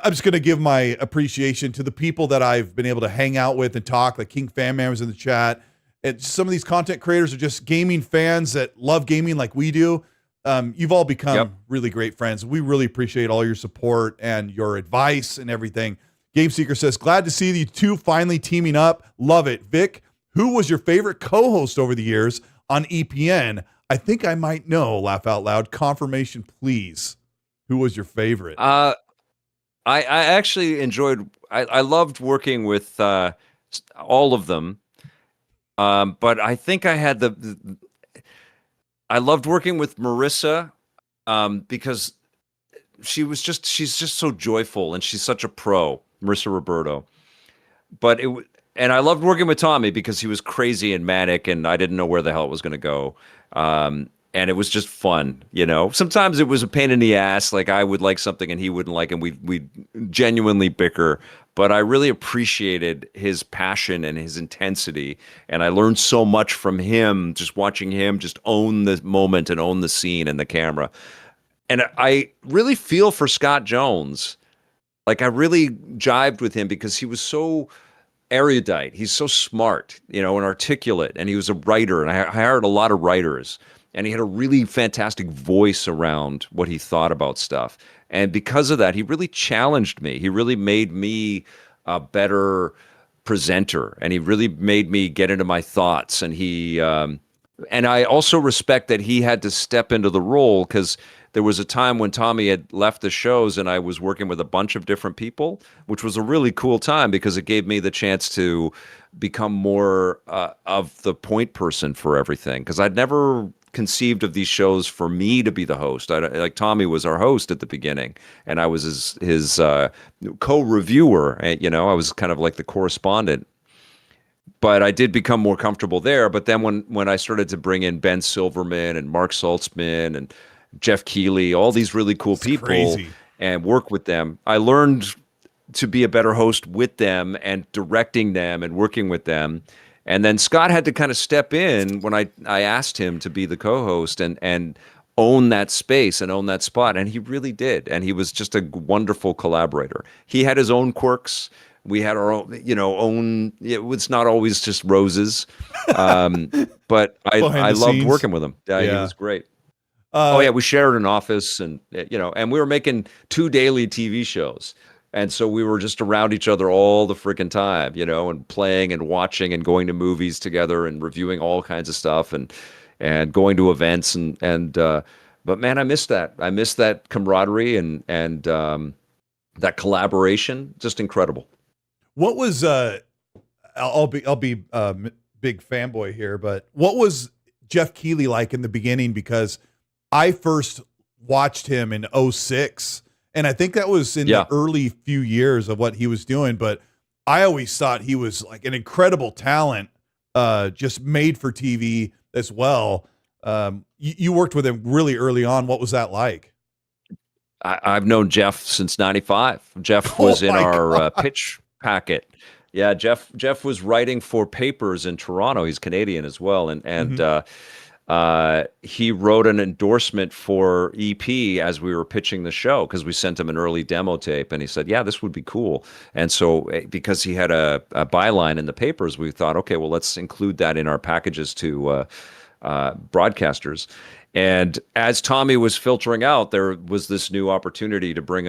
[SPEAKER 1] just going to give my appreciation to the people that I've been able to hang out with and talk. Like King Fan Man was in the chat. And some of these content creators are just gaming fans that love gaming like we do. You've all become really great friends. We really appreciate all your support and your advice and everything. Game Seeker says, glad to see you two finally teaming up. Love it. Vic, who was your favorite co-host over the years on EPN? I think I might know. Laugh out loud. Confirmation, please. Who was your favorite?
[SPEAKER 2] I actually enjoyed, I loved working with all of them. But I think I had I loved working with Marissa, because she's just so joyful and she's such a pro, Marissa Roberto. But and I loved working with Tommy because he was crazy and manic, and I didn't know where the hell it was going to go. And it was just fun, you know. Sometimes it was a pain in the ass, like I would like something and he wouldn't like, and we genuinely bicker. But I really appreciated his passion and his intensity, and I learned so much from him just watching him just own the moment and own the scene and the camera. And I really feel for Scott Jones. Like I really jived with him because he was so erudite. He's so smart, you know, and articulate. And he was a writer. And I hired a lot of writers. And he had a really fantastic voice around what he thought about stuff. And because of that, he really challenged me. He really made me a better presenter. And he really made me get into my thoughts. And and I also respect that he had to step into the role because there was a time when Tommy had left the shows and I was working with a bunch of different people, which was a really cool time because it gave me the chance to become more of the point person for everything. Because I'd never conceived of these shows for me to be the host. Like Tommy was our host at the beginning, and I was his co-reviewer. You know, I was kind of like the correspondent. But I did become more comfortable there. But then when I started to bring in Ben Silverman and Mark Saltzman and Jeff Keighley, all these really cool people, crazy, and work with them, I learned to be a better host with them and directing them and working with them. And then Scott had to kind of step in when I asked him to be the co-host and own that space and own that spot. And he really did. And he was just a wonderful collaborator. He had his own quirks. We had our own, it was not always just roses. But I loved working with him. Yeah. He was great. We shared an office and we were making 2 daily TV shows. And so we were just around each other all the freaking time, and playing and watching and going to movies together and reviewing all kinds of stuff and going to events but man, I missed that. I missed that camaraderie and that collaboration. Just incredible.
[SPEAKER 1] What was I'll be big fanboy here, but what was Jeff Keighley like in the beginning? Because I first watched him in 2006. And I think that was in the early few years of what he was doing. But I always thought he was like an incredible talent, just made for TV as well. You worked with him really early on. What was that like?
[SPEAKER 2] I've known Jeff since '95. Jeff was in our pitch packet. Yeah, Jeff was writing for papers in Toronto. He's Canadian as well. And he wrote an endorsement for EP as we were pitching the show because we sent him an early demo tape and he said, yeah, this would be cool. And so because he had a byline in the papers, we thought, okay, well, let's include that in our packages to broadcasters. And as Tommy was filtering out, there was this new opportunity to bring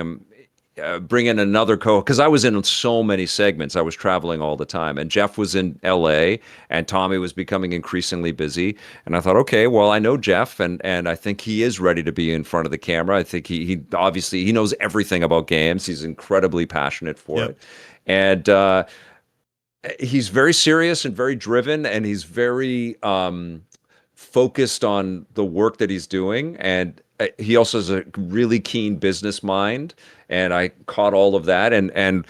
[SPEAKER 2] in another because I was in so many segments. I was traveling all the time, and Jeff was in LA, and Tommy was becoming increasingly busy. And I thought, okay, well, I know Jeff, and I think he is ready to be in front of the camera. I think he obviously he knows everything about games. He's incredibly passionate for it, and he's very serious and very driven, and he's very focused on the work that he's doing, and he also has a really keen business mind. And I caught all of that. And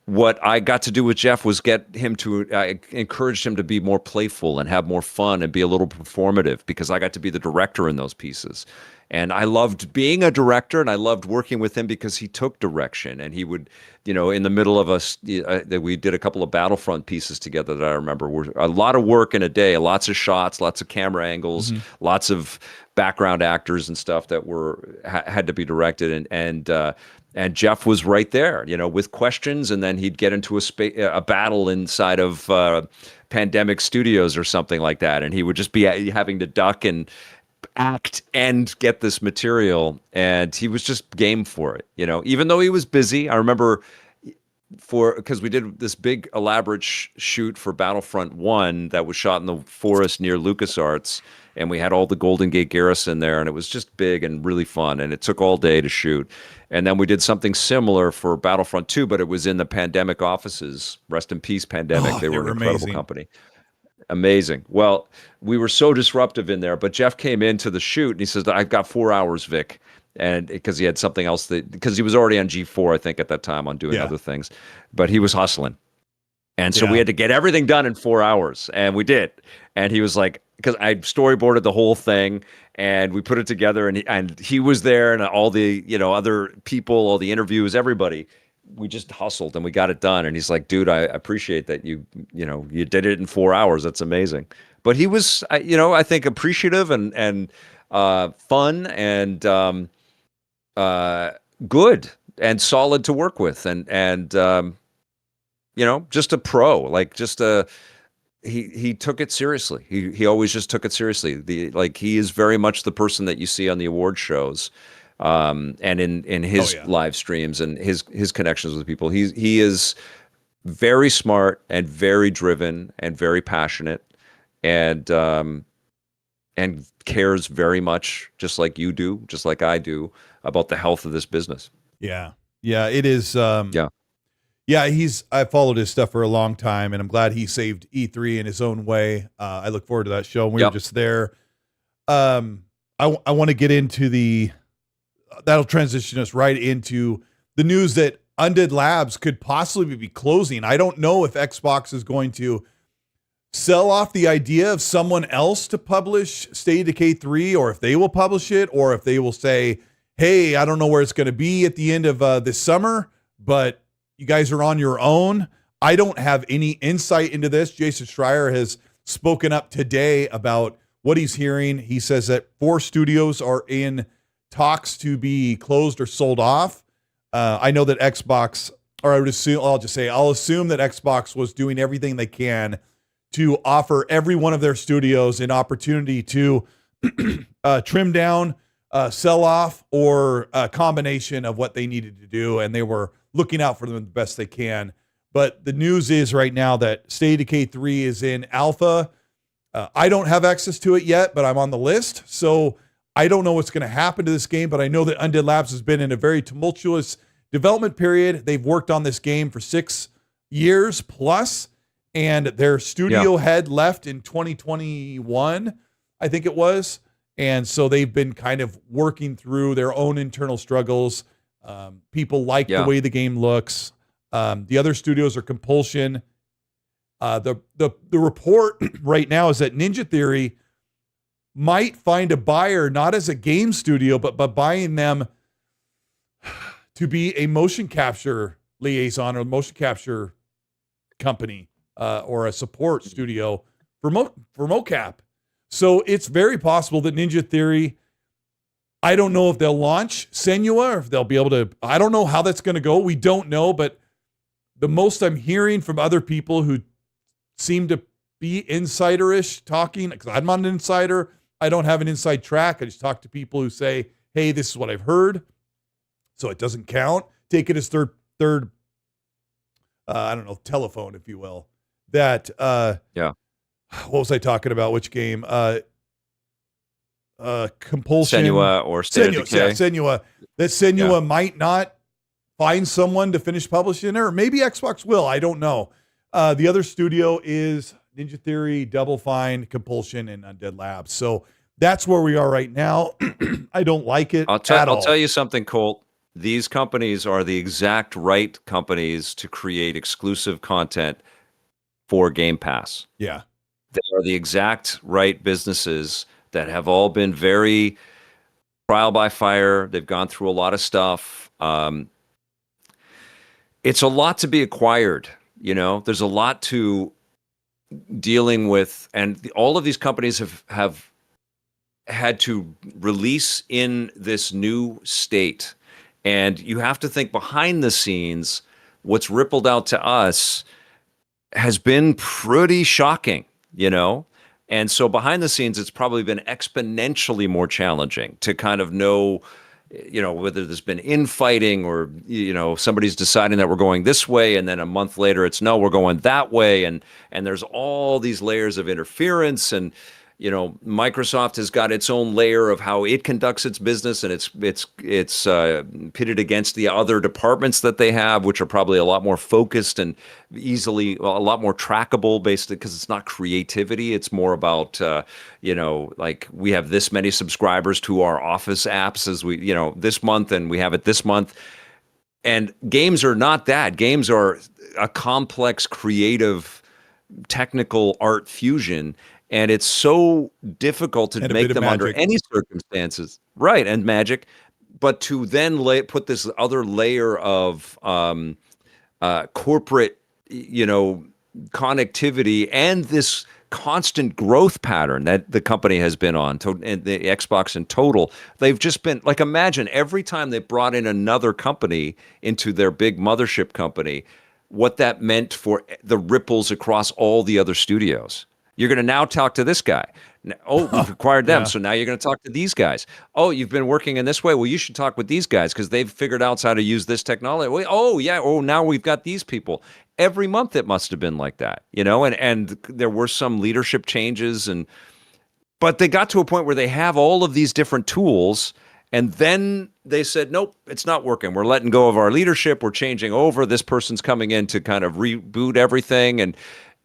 [SPEAKER 2] what I got to do with Jeff was I encouraged him to be more playful and have more fun and be a little performative because I got to be the director in those pieces. And I loved being a director and I loved working with him because he took direction and he would, in the middle of us, we did a couple of Battlefront pieces together that I remember were a lot of work in a day, lots of shots, lots of camera angles, lots of background actors and stuff that had to be directed. And Jeff was right there, with questions, and then he'd get into a battle inside of Pandemic Studios or something like that, and he would just be having to duck and act and get this material, and he was just game for it, even though he was busy. I remember because we did this big elaborate shoot for Battlefront 1 that was shot in the forest near LucasArts, and we had all the Golden Gate Garrison there, and it was just big and really fun, and it took all day to shoot. And then we did something similar for Battlefront 2, but it was in the Pandemic offices. Rest in peace, Pandemic. They were an incredible company. Amazing. Well, we were so disruptive in there, but Jeff came into the shoot and he says, I've got 4 hours, Vic. And because he had something else because he was already on G4, I think at that time on doing other things, but he was hustling. And so we had to get everything done in 4 hours, and we did. And he was like, because I storyboarded the whole thing and we put it together, and he was there, and all the, other people, all the interviews, everybody, we just hustled and we got it done. And he's like, dude, I appreciate that you did it in 4 hours. That's amazing. But he was, I think appreciative and fun and good and solid to work with, and just a pro, like he took it seriously. He always just took it seriously. He is very much the person that you see on the award shows, and in his live streams and his connections with people. He is very smart and very driven and very passionate, and cares very much, just like you do, just like I do, about the health of this business.
[SPEAKER 1] Yeah. It is. I followed his stuff for a long time, and I'm glad he saved E3 in his own way. I look forward to that show. And we were just there. I want to get into that'll transition us right into the news that Undead Labs could possibly be closing. I don't know if Xbox is going to sell off the idea of someone else to publish State of Decay 3, or if they will publish it, or if they will say, hey, I don't know where it's going to be at the end of this summer, but you guys are on your own. I don't have any insight into this. Jason Schreier has spoken up today about what he's hearing. He says that 4 studios are in talks to be closed or sold off. I know that Xbox, or I'll assume that Xbox was doing everything they can to offer every one of their studios an opportunity to trim down, sell off, or a combination of what they needed to do. And they were looking out for them the best they can. But the news is right now that State of Decay 3 is in alpha. I don't have access to it yet, but I'm on the list. So I don't know what's going to happen to this game, but I know that Undead Labs has been in a very tumultuous development period. They've worked on this game for 6 years plus, and their studio head left in 2021, I think it was. And so they've been kind of working through their own internal struggles. People like the way the game looks. The other studios are Compulsion. The report right now is that Ninja Theory might find a buyer, not as a game studio, but buying them to be a motion capture liaison or motion capture company, or a support studio for mocap. So it's very possible that Ninja Theory, I don't know if they'll launch Senua or if they'll be able to, I don't know how that's going to go. We don't know, but the most I'm hearing from other people who seem to be insider-ish talking, because I'm not an insider, I don't have an inside track. I just talk to people who say, hey, this is what I've heard, so it doesn't count. Take it as third I don't know, telephone, if you will. That, what was I talking about? Which game? Compulsion.
[SPEAKER 2] Senua or State of Decay.
[SPEAKER 1] Yeah, Senua. That Senua might not find someone to finish publishing it, or maybe Xbox will. I don't know. The other studio is Ninja Theory, Double Fine, Compulsion, and Undead Labs. So that's where we are right now. I don't like it at all.
[SPEAKER 2] I'll tell you something, Colt. These companies are the exact right companies to create exclusive content for Game Pass.
[SPEAKER 1] Yeah.
[SPEAKER 2] They are the exact right businesses that have all been very trial by fire. They've gone through a lot of stuff. It's a lot to be acquired. There's a lot to dealing with, and all of these companies have had to release in this new state. And you have to think behind the scenes, what's rippled out to us has been pretty shocking, And so behind the scenes, it's probably been exponentially more challenging to kind of know, whether there's been infighting or, somebody's deciding that we're going this way. And then a month later, it's no, we're going that way. And there's all these layers of interference. And, Microsoft has got its own layer of how it conducts its business, and it's pitted against the other departments that they have, which are probably a lot more focused and a lot more trackable, basically, because it's not creativity. It's more about, like we have this many subscribers to our Office apps as we, this month, and we have it this month. And games are not that. Games are a complex, creative, technical art fusion. And it's so difficult to make them under any circumstances. Right, and magic. But to then put this other layer of corporate, connectivity and this constant growth pattern that the company has been on, and the Xbox in total, they've just been, like, imagine every time they brought in another company into their big mothership company, what that meant for the ripples across all the other studios. You're going to now talk to this guy. Oh, we've acquired them. Yeah. So now you're going to talk to these guys. Oh, you've been working in this way. Well, you should talk with these guys because they've figured out how to use this technology. Oh, yeah. Oh, now we've got these people. Every month it must have been like that, and there were some leadership changes, but they got to a point where they have all of these different tools, and then they said, nope, it's not working. We're letting go of our leadership. We're changing over. This person's coming in to kind of reboot everything.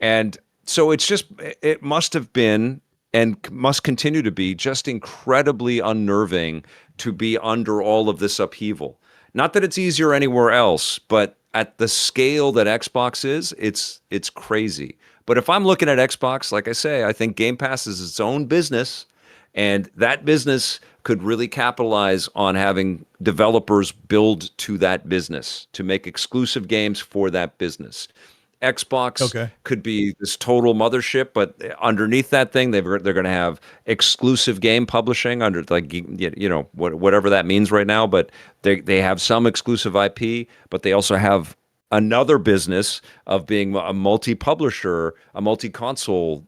[SPEAKER 2] And so it must have been and must continue to be just incredibly unnerving to be under all of this upheaval. Not that it's easier anywhere else, but at the scale that Xbox is, it's crazy. But if I'm looking at Xbox, like I say, I think Game Pass is its own business, and that business could really capitalize on having developers build to that business, to make exclusive games for that business. Xbox could be this total mothership, but underneath that thing, they're going to have exclusive game publishing under, like, whatever that means right now. But they have some exclusive IP, but they also have another business of being a multi-publisher, a multi-console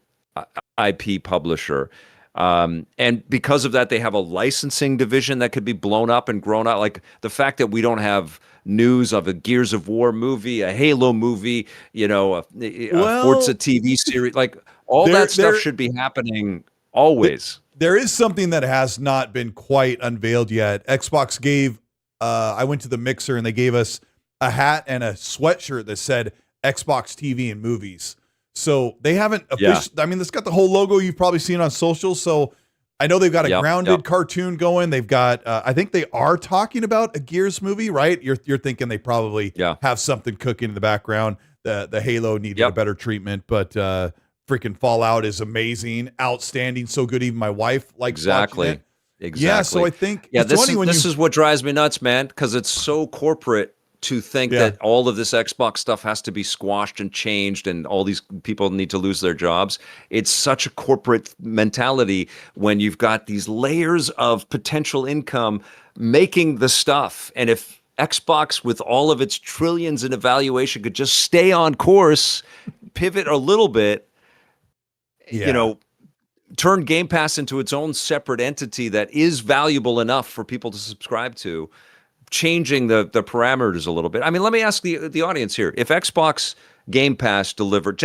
[SPEAKER 2] IP publisher. And because of that, they have a licensing division that could be blown up and grown out. Like the fact that we don't have news of a Gears of War movie, a Halo movie, a Forza TV series, like all that stuff should be happening always.
[SPEAKER 1] There is something that has not been quite unveiled yet. Xbox gave, I went to the Mixer and they gave us a hat and a sweatshirt that said Xbox TV and movies. So they haven't officially, I mean, it's got the whole logo you've probably seen on social. So I know they've got a grounded cartoon going. They've got, I think they are talking about a Gears movie, right? You're thinking they probably have something cooking in the background. The Halo needed a better treatment, but freaking Fallout is amazing, outstanding, so good. Even my wife likes watching it.
[SPEAKER 2] Exactly.
[SPEAKER 1] Yeah, so I think
[SPEAKER 2] this is what drives me nuts, man, because it's so corporate to think that all of this Xbox stuff has to be squashed and changed and all these people need to lose their jobs. It's such a corporate mentality when you've got these layers of potential income making the stuff. And if Xbox, with all of its trillions in evaluation, could just stay on course, pivot a little bit, turn Game Pass into its own separate entity that is valuable enough for people to subscribe to, changing the parameters a little bit. I mean, let me ask the audience here. If Xbox Game Pass delivered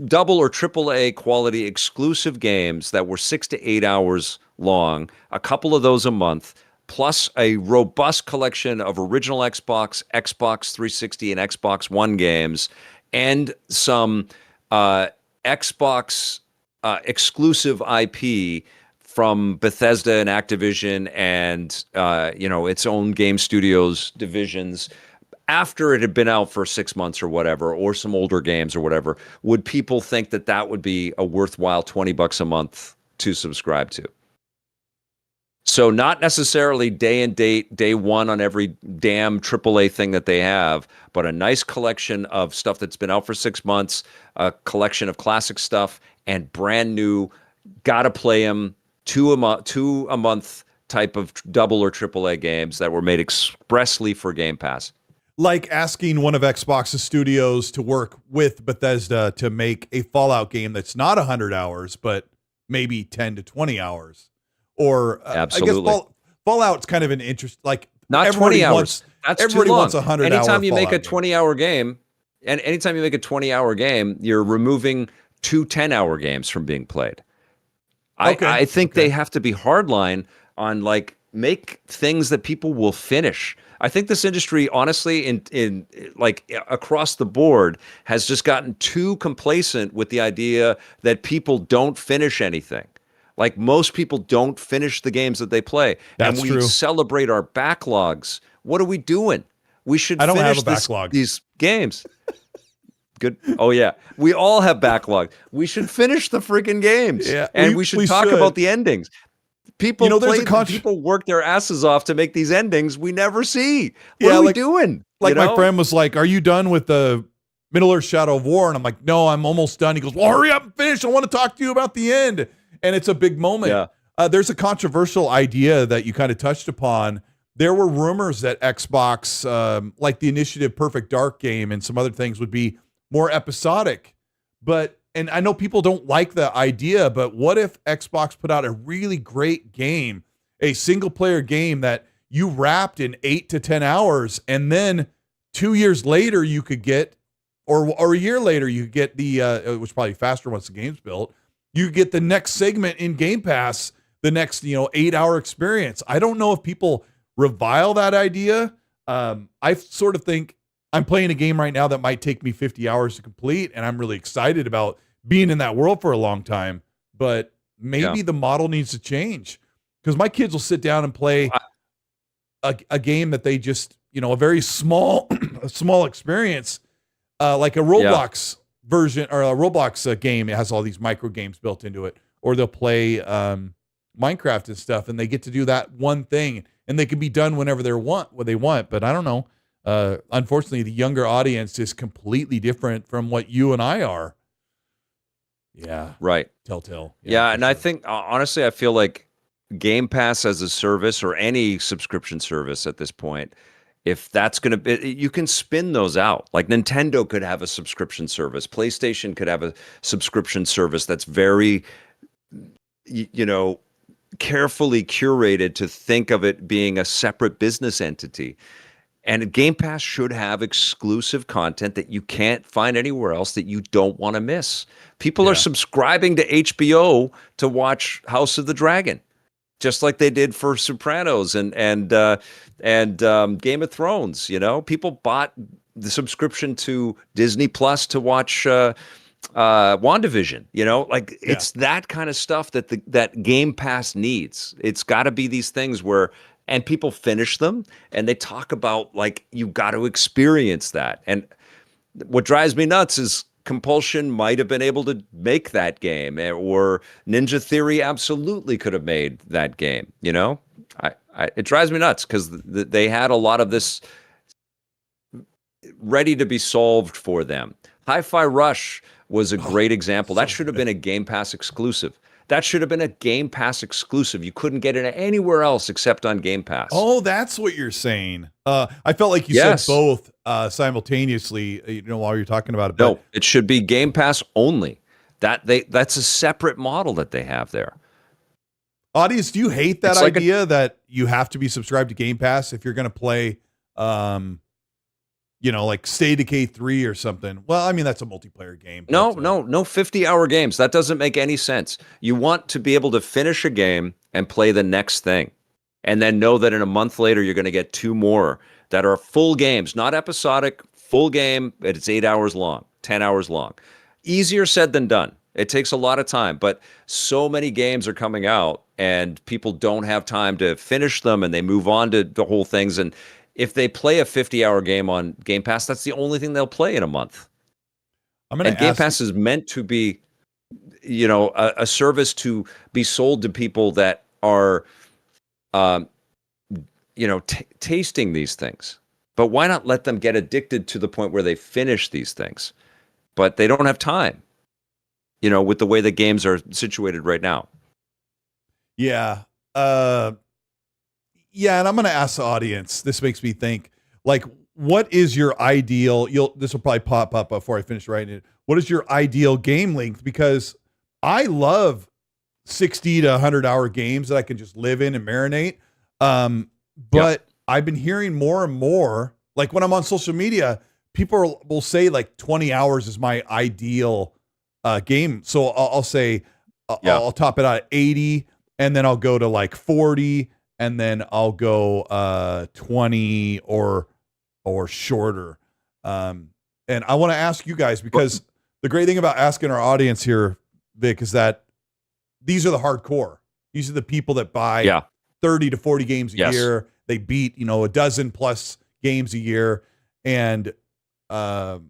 [SPEAKER 2] double or triple A quality exclusive games that were 6 to 8 hours long, a couple of those a month, plus a robust collection of original Xbox 360 and Xbox One games, and some Xbox exclusive IP from Bethesda and Activision and its own game studios divisions, after it had been out for 6 months or whatever, or some older games or whatever, would people think that would be a worthwhile $20 a month to subscribe to? So not necessarily day and date, day one on every damn AAA thing that they have, but a nice collection of stuff that's been out for 6 months, a collection of classic stuff, and brand new, gotta play them, two a month type of double or AAA games that were made expressly for Game Pass.
[SPEAKER 1] Like asking one of Xbox's studios to work with Bethesda to make a Fallout game that's not 100 hours, but maybe 10 to 20 hours. Or
[SPEAKER 2] absolutely.
[SPEAKER 1] I guess Fallout's kind of an interest, like
[SPEAKER 2] not 20 hours. That's
[SPEAKER 1] everybody
[SPEAKER 2] too long.
[SPEAKER 1] Wants 100
[SPEAKER 2] Anytime you
[SPEAKER 1] Fallout
[SPEAKER 2] make a 20-hour game, and anytime you make a 20-hour game, you're removing 2 10-hour games from being played.
[SPEAKER 1] Okay.
[SPEAKER 2] I think they have to be hardline on like make things that people will finish. I think this industry, honestly, in like across the board, has just gotten too complacent with the idea that people don't finish anything. Like most people don't finish the games that they play.
[SPEAKER 1] That's
[SPEAKER 2] and we
[SPEAKER 1] true.
[SPEAKER 2] celebrate our backlogs. What are we doing? We should
[SPEAKER 1] I don't
[SPEAKER 2] finish
[SPEAKER 1] have a backlog.
[SPEAKER 2] these games. Good. Oh yeah, we all have backlog. We should finish the freaking games, and we should talk about the endings. People, people work their asses off to make these endings we never see. What are we doing?
[SPEAKER 1] Like my friend was like, "Are you done with the Middle Earth Shadow of War?" And I'm like, "No, I'm almost done." He goes, "Well, hurry up and finish. I want to talk to you about the end." And it's a big moment.
[SPEAKER 2] Yeah.
[SPEAKER 1] There's a controversial idea that you kind of touched upon. There were rumors that Xbox, like the Initiative Perfect Dark game and some other things, would be more episodic. And I know people don't like the idea, but what if Xbox put out a really great game, a single player game that you wrapped in 8 to 10 hours, and then 2 years later you could get, or a year later you could get the, it was probably faster once the game's built, you get the next segment in Game Pass, the next 8-hour experience. I don't know if people revile that idea. I sort of think I'm playing a game right now that might take me 50 hours to complete, and I'm really excited about being in that world for a long time. But maybe the model needs to change, because my kids will sit down and play a game that they just, a very small experience, like a Roblox version or a Roblox game. It has all these micro games built into it, or they'll play Minecraft and stuff, and they get to do that one thing, and they can be done whenever they want. But I don't know. Unfortunately, the younger audience is completely different from what you and I are. Yeah.
[SPEAKER 2] Right.
[SPEAKER 1] Telltale.
[SPEAKER 2] Yeah. And I think, honestly, I feel like Game Pass as a service, or any subscription service at this point, if that's going to be, you can spin those out. Like Nintendo could have a subscription service. PlayStation could have a subscription service that's very, carefully curated to think of it being a separate business entity. And Game Pass should have exclusive content that you can't find anywhere else that you don't want to miss. People are subscribing to HBO to watch House of the Dragon, just like they did for Sopranos and Game of Thrones. People bought the subscription to Disney Plus to watch WandaVision. It's that kind of stuff that Game Pass needs. It's got to be these things where. And people finish them, and they talk about, like, you got to experience that. And what drives me nuts is Compulsion might have been able to make that game, or Ninja Theory absolutely could have made that game. It drives me nuts because they had a lot of this ready to be solved for them. Hi-Fi Rush was a great example. That should have been a Game Pass exclusive. That should have been a Game Pass exclusive. You couldn't get it anywhere else except on Game Pass.
[SPEAKER 1] Oh, that's what you're saying. I felt like you said both simultaneously, while you're talking about it.
[SPEAKER 2] No, it should be Game Pass only. That's a separate model that they have there.
[SPEAKER 1] Audience, do you hate that idea that you have to be subscribed to Game Pass if you're going to play, like Stay Decay 3 or something? Well, I mean, that's a multiplayer game.
[SPEAKER 2] No 50-hour games. That doesn't make any sense. You want to be able to finish a game and play the next thing, and then know that in a month later, you're going to get 2 more that are full games, not episodic, full game. It's 8 hours long, 10 hours long. Easier said than done. It takes a lot of time, but so many games are coming out, and people don't have time to finish them, and they move on to the whole things. And if they play a 50-hour game on Game Pass, that's the only thing they'll play in a month. Game Pass is meant to be, a service to be sold to people that are, tasting these things. But why not let them get addicted to the point where they finish these things? But they don't have time, with the way the games are situated right now.
[SPEAKER 1] Yeah. Yeah, and I'm going to ask the audience. This makes me think, like, what is your ideal? This will probably pop up before I finish writing it. What is your ideal game length? Because I love 60 to 100-hour games that I can just live in and marinate. But I've been hearing more and more, like when I'm on social media, people will say like 20 hours is my ideal game. So I'll say
[SPEAKER 2] Yeah.
[SPEAKER 1] I'll top it out at 80, and then I'll go to like 40, and then I'll go 20 or shorter. And I want to ask you guys, because the great thing about asking our audience here, Vic, is that these are the hardcore. These are the people that buy 30 to 40 games a year. They beat, a dozen plus games a year. And I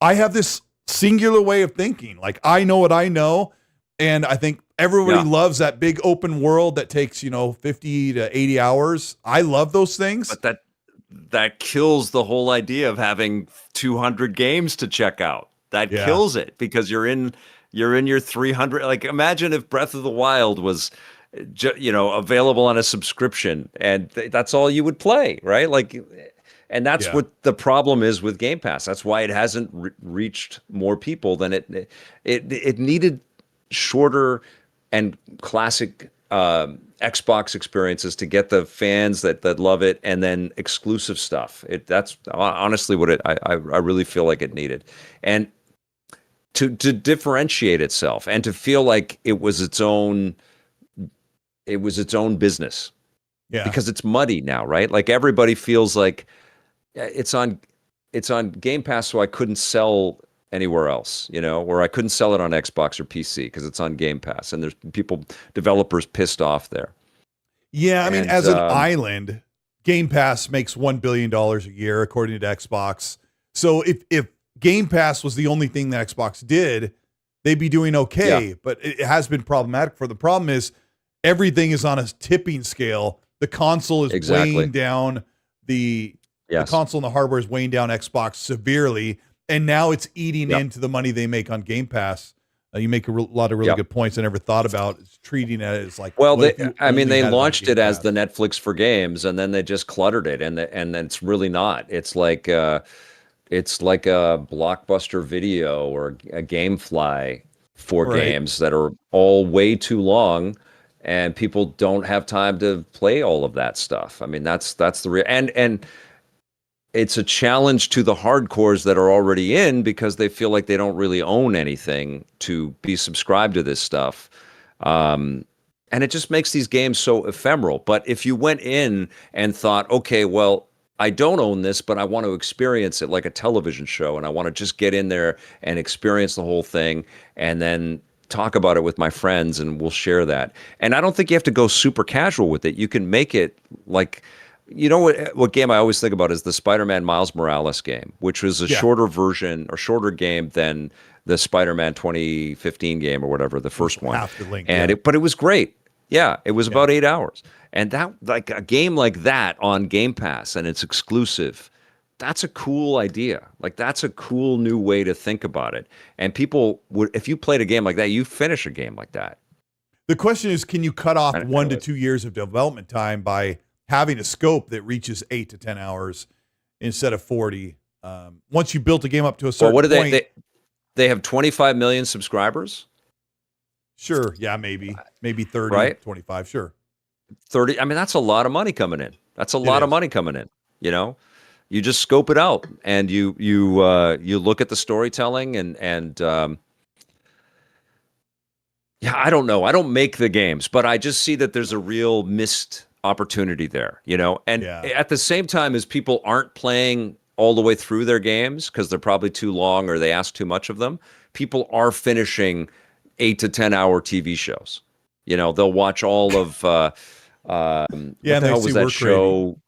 [SPEAKER 1] have this singular way of thinking. Like, I know what I know. And I think everybody loves that big open world that takes, 50 to 80 hours. I love those things.
[SPEAKER 2] But that kills the whole idea of having 200 games to check out. That kills it, because you're in your 300. Like, imagine if Breath of the Wild was, available on a subscription, and that's all you would play, right? Like, and that's what the problem is with Game Pass. That's why it hasn't reached more people than it needed. Shorter and classic Xbox experiences to get the fans that love it, and then exclusive stuff. That's honestly what I really feel like it needed, and to differentiate itself and to feel like it was its own business. Yeah, because it's muddy now, right? Like, everybody feels like it's on Game Pass, so I couldn't sell anywhere else, or I couldn't sell it on Xbox or PC because it's on Game Pass, and there's developers pissed off there.
[SPEAKER 1] Yeah, I mean, as an island, Game Pass makes $1 billion a year, according to Xbox. So if Game Pass was the only thing that Xbox did, they'd be doing okay. Yeah. But it has been problematic for them. The problem is everything is on a tipping scale. The console is weighing down the console, and the hardware is weighing down Xbox severely. And now it's eating into the money they make on Game Pass. You make a lot of really good points I never thought about. It's treating it as like,
[SPEAKER 2] well, they launched it as the Netflix for games, and then they just cluttered it, and it's really not. It's like a Blockbuster Video or a GameFly for games that are all way too long, and people don't have time to play all of that stuff. I mean, that's the real and. It's a challenge to the hardcores that are already in, because they feel like they don't really own anything to be subscribed to this stuff. And it just makes these games so ephemeral. But if you went in and thought, okay, well, I don't own this, but I want to experience it like a television show, and I want to just get in there and experience the whole thing, and then talk about it with my friends, and we'll share that. And I don't think you have to go super casual with it. You can make it like... what game I always think about is the Spider-Man Miles Morales game, which was a shorter version or shorter game than the Spider-Man 2015 game or whatever, the first one. But it was great. Yeah, it was about 8 hours. And that, like, a game like that on Game Pass, and it's exclusive, that's a cool idea. Like, that's a cool new way to think about it. And people would, if you played a game like that, you finish a game like that.
[SPEAKER 1] The question is, can you cut off 1 to 2 years of development time by having a scope that reaches 8 to 10 hours instead of 40? Once you built a game up to a certain point,
[SPEAKER 2] they have 25 million subscribers.
[SPEAKER 1] Sure. Yeah, maybe 30, right? 25. Sure.
[SPEAKER 2] 30. I mean, that's a lot of money coming in. That's a lot of money coming in. You just scope it out, and you look at the storytelling and I don't know. I don't make the games, but I just see that there's a real missed opportunity there, and at the same time as people aren't playing all the way through their games because they're probably too long or they ask too much of them, people are finishing 8 to 10 hour TV shows. They'll watch all of what the hell was that show?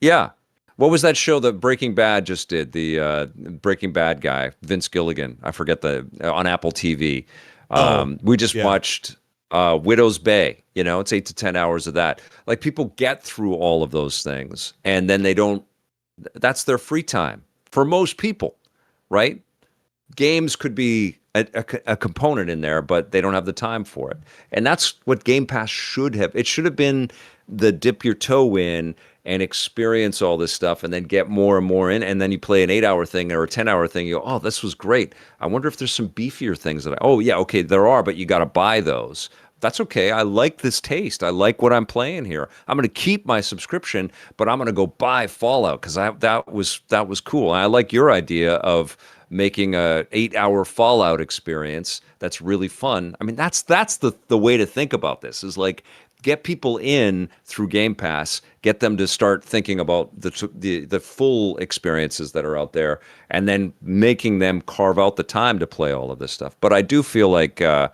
[SPEAKER 2] Yeah. What was that show that Breaking Bad just did? The Breaking Bad guy, Vince Gilligan. I forget on Apple TV. We just watched Widow's Bay. It's 8 to 10 hours of that. Like, people get through all of those things, and then that's their free time for most people, right? Games could be a component in there, but they don't have the time for it. And that's what Game Pass should have. It should have been the dip your toe in and experience all this stuff, and then get more and more in, and then you play an 8-hour thing or a 10-hour thing, you go, oh, this was great. I wonder if there's some beefier things there are, but you got to buy those. That's okay. I like this taste. I like what I'm playing here. I'm going to keep my subscription, but I'm going to go buy Fallout because that was cool. And I like your idea of making a 8-hour Fallout experience that's really fun. I mean, that's the way to think about this, is like, get people in through Game Pass, get them to start thinking about the full experiences that are out there, and then making them carve out the time to play all of this stuff. But I do feel like games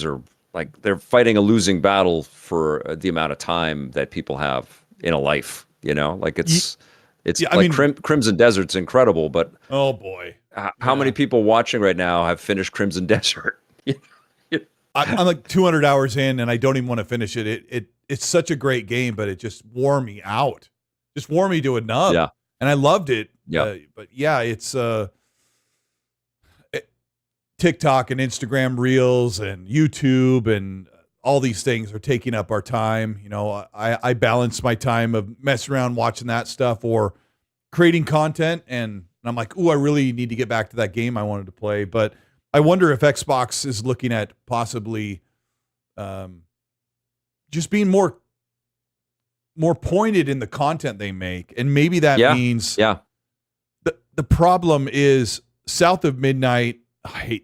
[SPEAKER 2] are like, they're fighting a losing battle for the amount of time that people have in a life. You know, like it's like, I mean, Crimson Desert's incredible, but
[SPEAKER 1] oh boy,
[SPEAKER 2] how many people watching right now have finished Crimson Desert?
[SPEAKER 1] I'm like 200 hours in, and I don't even want to finish it. It's such a great game, but it just wore me out. Just wore me to a nub.
[SPEAKER 2] Yeah.
[SPEAKER 1] And I loved it.
[SPEAKER 2] Yeah.
[SPEAKER 1] But yeah, it's TikTok and Instagram Reels and YouTube and all these things are taking up our time. You know, I balance my time of messing around watching that stuff or creating content, and I'm like, ooh, I really need to get back to that game I wanted to play. But I wonder if Xbox is looking at possibly just being more pointed in the content they make. And maybe that means the problem is south of midnight. I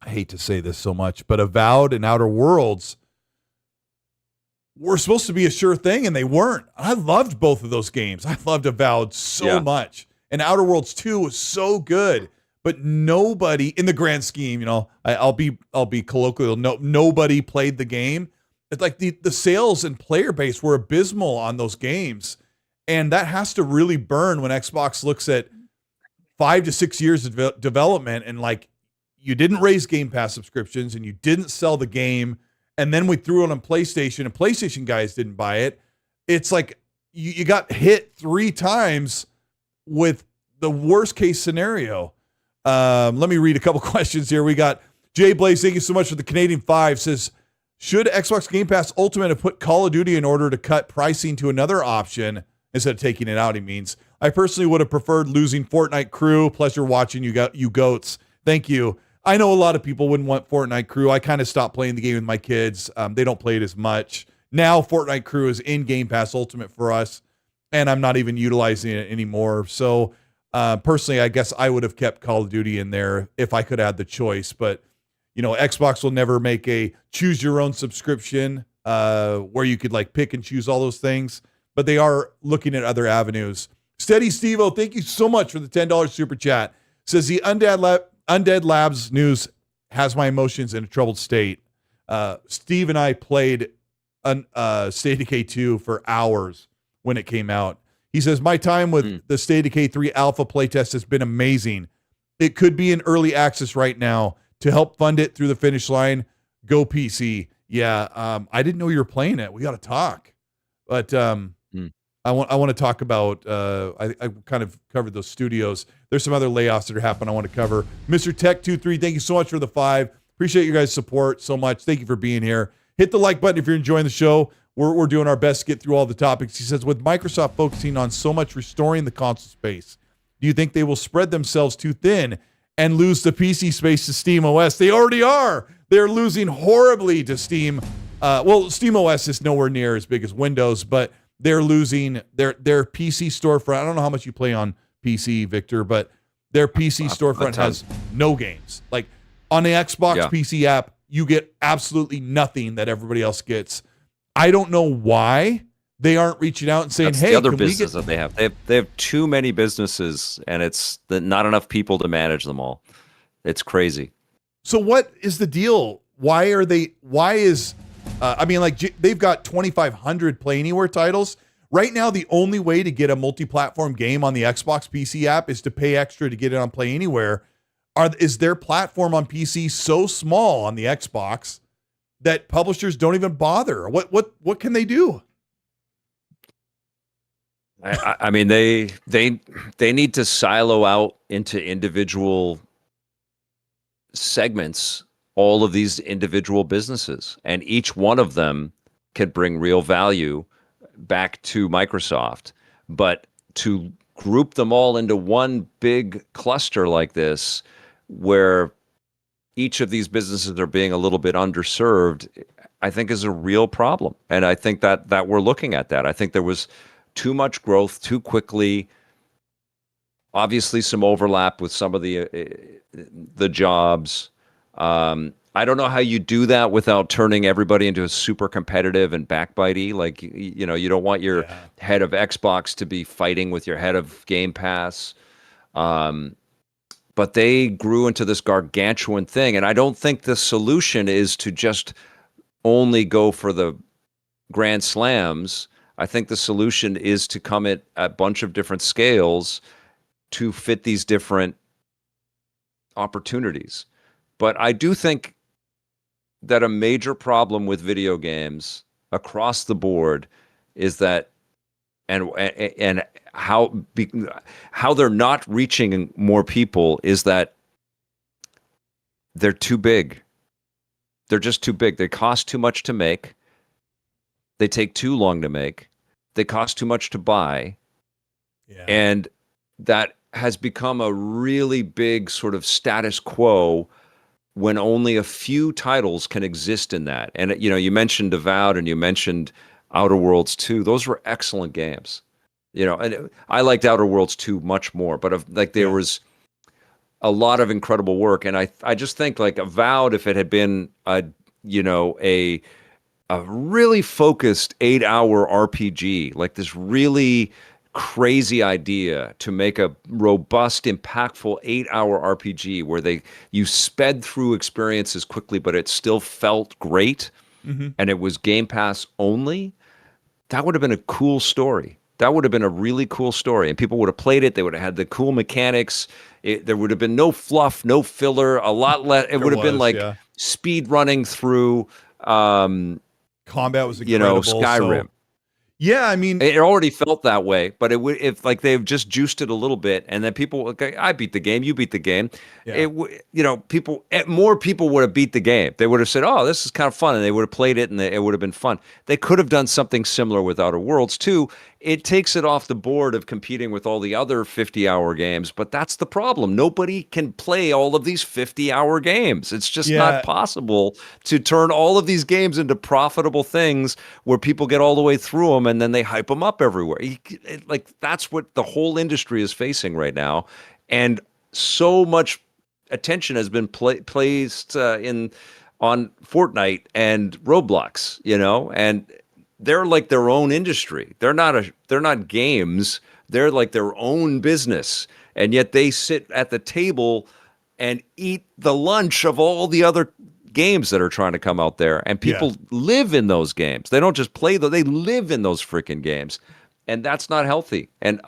[SPEAKER 1] hate to say this so much, but Avowed and Outer Worlds were supposed to be a sure thing, and they weren't. I loved both of those games. I loved Avowed so much. And Outer Worlds 2 was so good. But nobody, in the grand scheme, you know, I'll be colloquial. Nobody played the game. It's like the sales and player base were abysmal on those games, and that has to really burn when Xbox looks at 5 to 6 years of development, and like, you didn't raise Game Pass subscriptions, and you didn't sell the game, and then we threw it on PlayStation, and PlayStation guys didn't buy it. It's like you got hit 3 times with the worst case scenario. Let me read a couple questions here. We got Jay Blaze. Thank you so much for the Canadian 5. Says, should Xbox Game Pass Ultimate have put Call of Duty in order to cut pricing to another option instead of taking it out? He means, I personally would have preferred losing Fortnite Crew. Pleasure watching you goats. Thank you. I know a lot of people wouldn't want Fortnite Crew. I kind of stopped playing the game with my kids. They don't play it as much. Now Fortnite Crew is in Game Pass Ultimate for us, and I'm not even utilizing it anymore. So personally, I guess I would have kept Call of Duty in there if I could have the choice. But, you know, Xbox will never make a choose your own subscription where you could like pick and choose all those things. But they are looking at other avenues. Steady Steve-O, thank you so much for the $10 super chat. Says the Undead Labs news has my emotions in a troubled state. Steve and I played State of Decay 2 for hours when it came out. He says, my time with the State of Decay 3 alpha playtest has been amazing. It could be in early access right now to help fund it through the finish line. Go PC. Yeah, I didn't know you were playing it. We got to talk. But I want to talk about, I kind of covered those studios. There's some other layoffs that are happening I want to cover. Mr. Tech23, thank you so much for the 5. Appreciate you guys' support so much. Thank you for being here. Hit the like button if you're enjoying the show. We're doing our best to get through all the topics. He says, with Microsoft focusing on so much restoring the console space, do you think they will spread themselves too thin and lose the PC space to Steam OS? They already are. They're losing horribly to Steam. Steam OS is nowhere near as big as Windows, but they're losing their PC storefront. I don't know how much you play on PC, Victor, but their PC storefront has no games. Like on the Xbox PC app, you get absolutely nothing that everybody else gets. I don't know why they aren't reaching out and saying,
[SPEAKER 2] That's
[SPEAKER 1] hey,
[SPEAKER 2] the other business that they have. They have too many businesses, and it's not enough people to manage them all. It's crazy.
[SPEAKER 1] So what is the deal? They've got 2,500 Play Anywhere titles. Right now, the only way to get a multi-platform game on the Xbox PC app is to pay extra to get it on Play Anywhere. Is their platform on PC so small on the Xbox that publishers don't even bother? What can they do?
[SPEAKER 2] I mean, they need to silo out into individual segments all of these individual businesses, and each one of them can bring real value back to Microsoft. But to group them all into one big cluster like this, where each of these businesses are being a little bit underserved, I think is a real problem. And I think that we're looking at that. I think there was too much growth too quickly. Obviously, some overlap with some of the jobs. I don't know how you do that without turning everybody into a super competitive and backbitey. Like, you don't want your head of Xbox to be fighting with your head of Game Pass. But they grew into this gargantuan thing. And I don't think the solution is to just only go for the grand slams. I think the solution is to come at a bunch of different scales to fit these different opportunities. But I do think that a major problem with video games across the board is that, and how they're not reaching more people is that they're too big. They're just too big. They cost too much to make. They take too long to make. They cost too much to buy.
[SPEAKER 1] Yeah.
[SPEAKER 2] And that has become a really big sort of status quo when only a few titles can exist in that. And, you mentioned Avowed and you mentioned Outer Worlds 2. Those were excellent games. And I liked Outer Worlds 2 much more, but there was a lot of incredible work. And I just think like Avowed, if it had been a really focused 8-hour RPG, like this really crazy idea to make a robust, impactful 8-hour RPG where you sped through experiences quickly, but it still felt great, and it was Game Pass only, that would have been a cool story. That would have been a really cool story, and people would have played it. They would have had the cool mechanics. There would have been no fluff, no filler, a lot less. It would have been like speed running through.
[SPEAKER 1] Combat was incredible.
[SPEAKER 2] Skyrim.
[SPEAKER 1] So, yeah, I mean,
[SPEAKER 2] it already felt that way, but it would if like they've just juiced it a little bit, and then people, okay, I beat the game, you beat the game. Yeah. More people would have beat the game. They would have said, "Oh, this is kind of fun," and they would have played it, and it would have been fun. They could have done something similar with Outer Worlds too. It takes it off the board of competing with all the other 50-hour games, but that's the problem. Nobody can play all of these 50-hour games. It's just not possible to turn all of these games into profitable things where people get all the way through them and then they hype them up everywhere. That's what the whole industry is facing right now, and so much attention has been placed on Fortnite and Roblox, and they're like their own industry. They're not games. They're like their own business. And yet they sit at the table and eat the lunch of all the other games that are trying to come out there. And people live in those games. They don't just play them, they live in those freaking games. And that's not healthy. And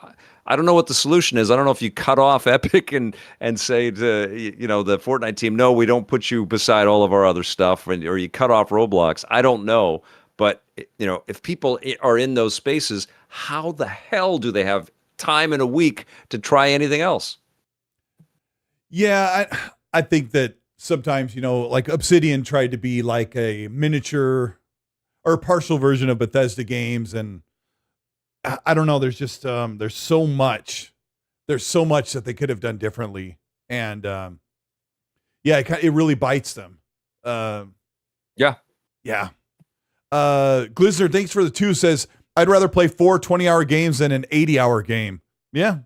[SPEAKER 2] I don't know what the solution is. I don't know if you cut off Epic and say to the Fortnite team, no, we don't put you beside all of our other stuff, or you cut off Roblox. I don't know. But, if people are in those spaces, how the hell do they have time in a week to try anything else?
[SPEAKER 1] Yeah, I think that sometimes, like Obsidian tried to be like a miniature or partial version of Bethesda games. And I don't know, there's just, there's so much that they could have done differently. And it really bites them. Yeah. Glizzard, thanks for the 2, says, I'd rather play 4 20-hour games than an 80-hour game. Yeah.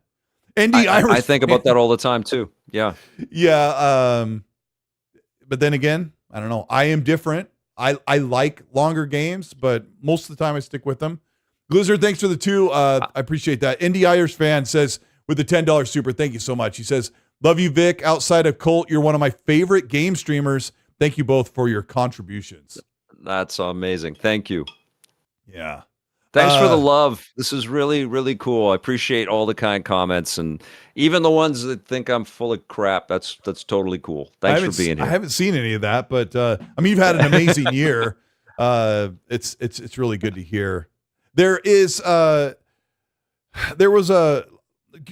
[SPEAKER 2] I think about that all the time too. Yeah.
[SPEAKER 1] Yeah. But then again, I don't know. I am different. I like longer games, but most of the time I stick with them. Glizzard, thanks for the 2. I appreciate that. Indie Irish fan says, with the $10 super, thank you so much. He says, love you, Vic. Outside of Colt, you're one of my favorite game streamers. Thank you both for your contributions.
[SPEAKER 2] That's amazing. Thank you.
[SPEAKER 1] Yeah.
[SPEAKER 2] Thanks for the love. This is really, really cool. I appreciate all the kind comments, and even the ones that think I'm full of crap. That's totally cool. Thanks for being here.
[SPEAKER 1] I haven't seen any of that, but you've had an amazing year. It's really good to hear. There was a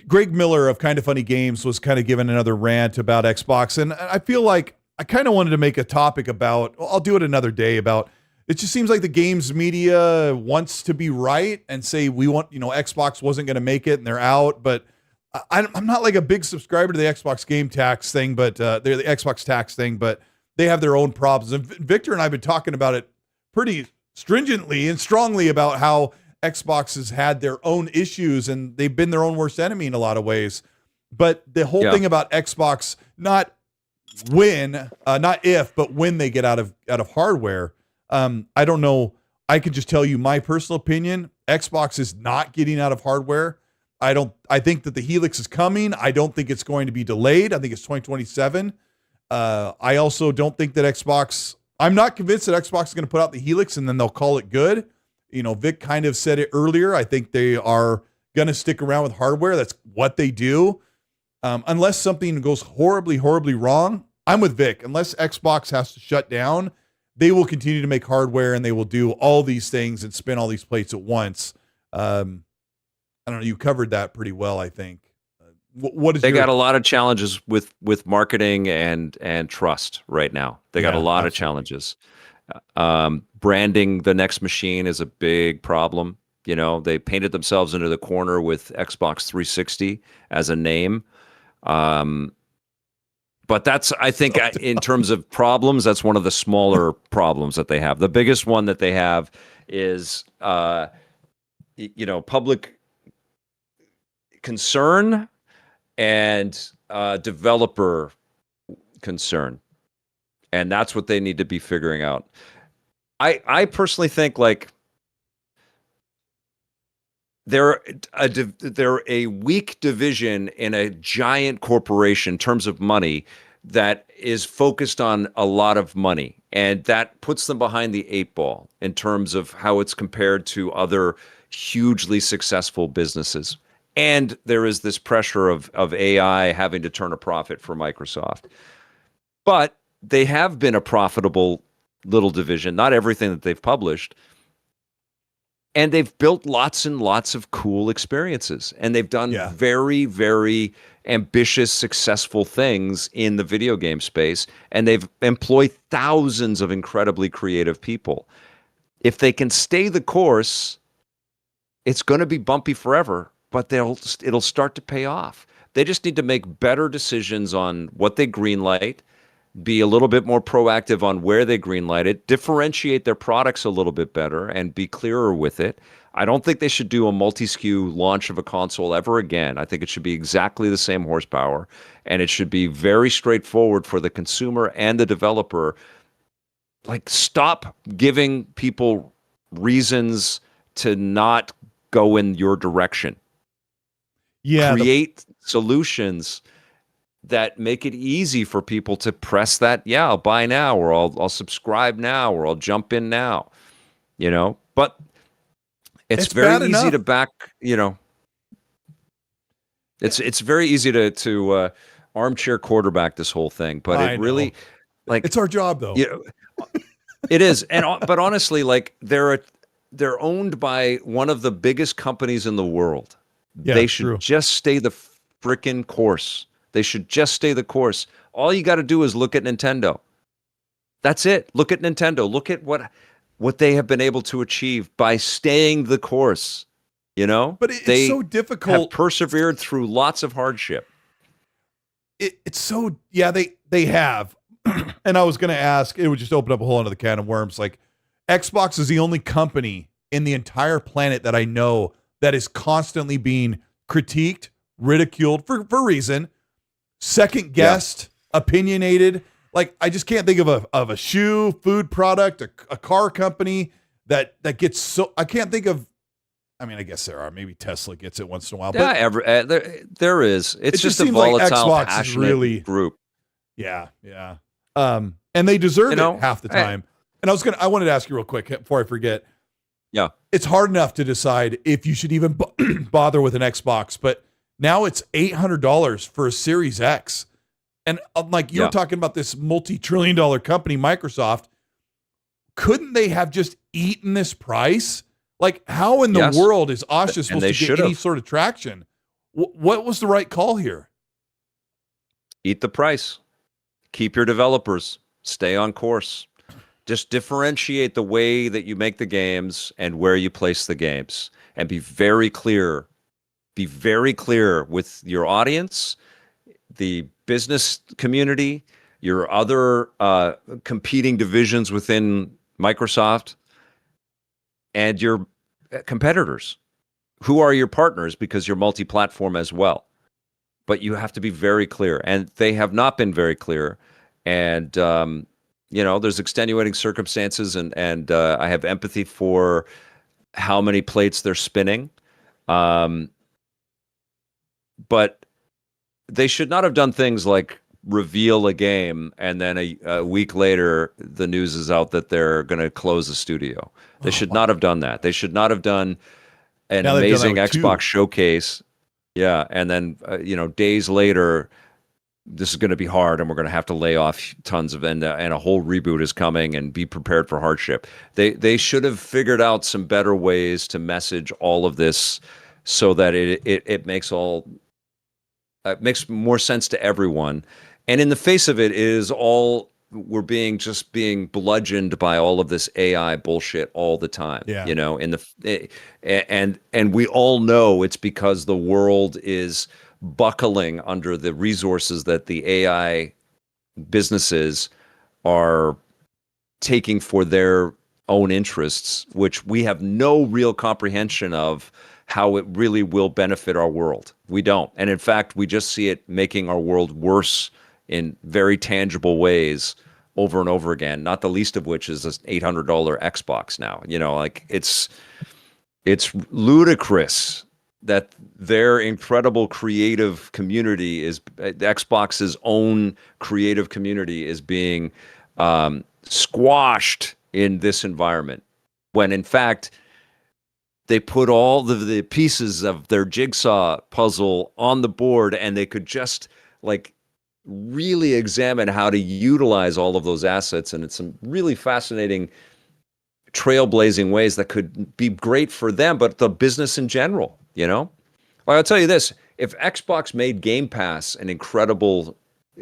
[SPEAKER 1] Greg Miller of Kind of Funny Games was kind of giving another rant about Xbox, and I feel like I kind of wanted to make a topic about, I'll do it another day, about, it just seems like the games media wants to be right and say we want, Xbox wasn't going to make it and they're out. But I'm not like a big subscriber to the Xbox game tax thing, but they're the Xbox tax thing, but they have their own problems. And Victor and I have been talking about it pretty stringently and strongly about how Xbox has had their own issues and they've been their own worst enemy in a lot of ways. But the whole thing about Xbox, not if, but when they get out of hardware, I don't know. I can just tell you my personal opinion. Xbox is not getting out of hardware. I think that the Helix is coming. I don't think it's going to be delayed. I think it's 2027. I also don't think that I'm not convinced that Xbox is going to put out the Helix and then they'll call it good. You know, Vic kind of said it earlier. I think they are going to stick around with hardware. That's what they do. Unless something goes horribly, horribly wrong, I'm with Vic. Unless Xbox has to shut down, they will continue to make hardware and they will do all these things and spin all these plates at once. I don't know. You covered that pretty well, I think. What is
[SPEAKER 2] they got a lot of challenges with marketing and trust right now. They got a lot of challenges. Branding the next machine is a big problem. You know, they painted themselves into the corner with Xbox 360 as a name. But that's, I think, in terms of problems, that's one of the smaller problems that they have. The biggest one that they have is, public concern and developer concern. And that's what they need to be figuring out. I personally think, like, they're a weak division in a giant corporation in terms of money that is focused on a lot of money, and that puts them behind the eight ball in terms of how it's compared to other hugely successful businesses. And there is this pressure of AI having to turn a profit for Microsoft. But they have been a profitable little division, not everything that they've published. And they've built lots and lots of cool experiences. And they've done very, very ambitious, successful things in the video game space. And they've employed thousands of incredibly creative people. If they can stay the course, it's going to be bumpy forever, but it'll start to pay off. They just need to make better decisions on what they greenlight, be a little bit more proactive on where they greenlight it, differentiate their products a little bit better, and be clearer with it. I don't think they should do a multi-SKU launch of a console ever again. I think it should be exactly the same horsepower, and it should be very straightforward for the consumer and the developer. Like, stop giving people reasons to not go in your direction. Create solutions that make it easy for people to press that, I'll buy now, or I'll subscribe now, or I'll jump in now, but it's very easy to back, it's very easy to armchair quarterback this whole thing, but it really, like,
[SPEAKER 1] it's our job though.
[SPEAKER 2] It is. But honestly, like, they're owned by one of the biggest companies in the world. They should just stay the frickin' course. They should just stay the course. All you got to do is look at Nintendo. That's it. Look at Nintendo. Look at what they have been able to achieve by staying the course.
[SPEAKER 1] But it's so difficult.
[SPEAKER 2] Have persevered through lots of hardship.
[SPEAKER 1] It's so they have. And I was going to ask. It would just open up a whole other can of worms. Like, Xbox is the only company in the entire planet that I know that is constantly being critiqued, ridiculed for reason. Second guessed, opinionated. Like, I just can't think of a shoe, food product, a car company that gets so. I can't think of. I mean, I guess there are. Maybe Tesla gets it once in a while. But
[SPEAKER 2] there is. It's just a volatile, like passionate group.
[SPEAKER 1] Yeah. And they deserve it half the time. And I wanted to ask you real quick before I forget.
[SPEAKER 2] Yeah,
[SPEAKER 1] it's hard enough to decide if you should even bother with an Xbox, but now it's $800 for a Series X. And like, you're talking about this multi-trillion-dollar company, Microsoft. Couldn't they have just eaten this price? Like, how in the world is Asha supposed to get any sort of traction? What was the right call here?
[SPEAKER 2] Eat the price. Keep your developers. Stay on course. Just differentiate the way that you make the games and where you place the games. And be very clear. Be very clear with your audience, the business community, your other competing divisions within Microsoft, and your competitors. Who are your partners, because you're multi-platform as well. but you have to be very clear, and they have not been very clear. And there's extenuating circumstances, and I have empathy for how many plates they're spinning. But they should not have done things like reveal a game and then a week later the news is out that they're going to close the studio. They should not have done that. They should not have done an amazing Xbox showcase. Yeah, and then days later, this is going to be hard, and we're going to have to lay off tons of and a whole reboot is coming, and be prepared for hardship. They should have figured out some better ways to message all of this so that it makes makes more sense to everyone. And in the face of it is all we're being bludgeoned by all of this AI bullshit all the time.
[SPEAKER 1] Yeah.
[SPEAKER 2] And we all know it's because the world is buckling under the resources that the AI businesses are taking for their own interests, which we have no real comprehension of how it really will benefit our world. We don't. And in fact, we just see it making our world worse in very tangible ways over and over again, not the least of which is this $800 Xbox now. It's ludicrous that their incredible creative community Xbox's own creative community is being squashed in this environment, when in fact they put all the pieces of their jigsaw puzzle on the board, and they could just really examine how to utilize all of those assets, and it's some really fascinating trailblazing ways that could be great for them, but the business in general, Well, I'll tell you this, if Xbox made Game Pass an incredible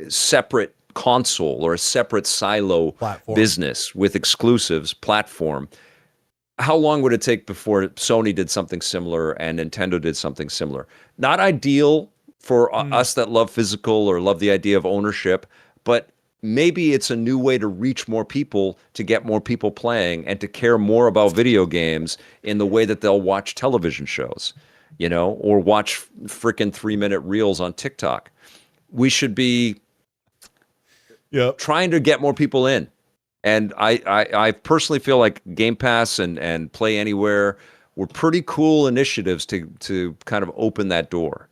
[SPEAKER 2] separate console or a separate silo
[SPEAKER 1] platform
[SPEAKER 2] business with exclusives platform, how long would it take before Sony did something similar and Nintendo did something similar? Not ideal for us that love physical or love the idea of ownership, but maybe it's a new way to reach more people, to get more people playing, and to care more about video games in the way that they'll watch television shows, or watch freaking 3-minute reels on TikTok. We should be trying to get more people in. And I personally feel like Game Pass and Play Anywhere were pretty cool initiatives to kind of open that door,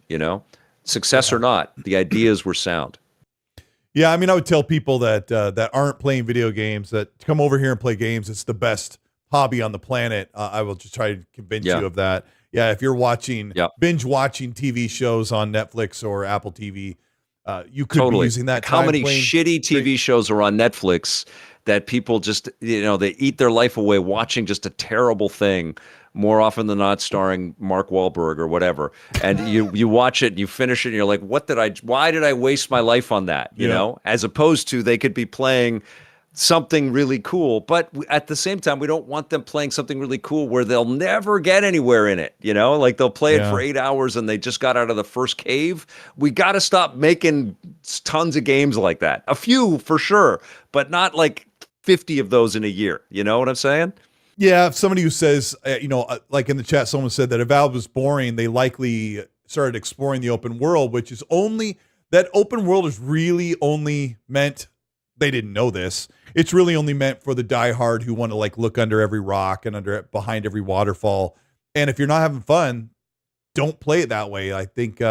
[SPEAKER 2] Success or not, the ideas were sound.
[SPEAKER 1] Yeah, I mean, I would tell people that aren't playing video games that come over here and play games. It's the best hobby on the planet. I will just try to convince you of that. Yeah, if you're binge watching TV shows on Netflix or Apple TV, you could be using that time.
[SPEAKER 2] How many shitty TV shows are on Netflix that people just, they eat their life away watching just a terrible thing, more often than not starring Mark Wahlberg or whatever. And you watch it, you finish it, and you're like, why did I waste my life on that? You know, as opposed to they could be playing something really cool. But at the same time, we don't want them playing something really cool where they'll never get anywhere in it. They'll play it for 8 hours and they just got out of the first cave. We got to stop making tons of games like that. A few for sure, but not like 50 of those in a year. You know what I'm saying?
[SPEAKER 1] Yeah, if somebody who says, like in the chat, someone said that if Valve was boring, they likely started exploring the open world, which is that open world is really only meant, they didn't know this, it's really only meant for the diehard who want to look under every rock and behind every waterfall. And if you're not having fun, don't play it that way. I think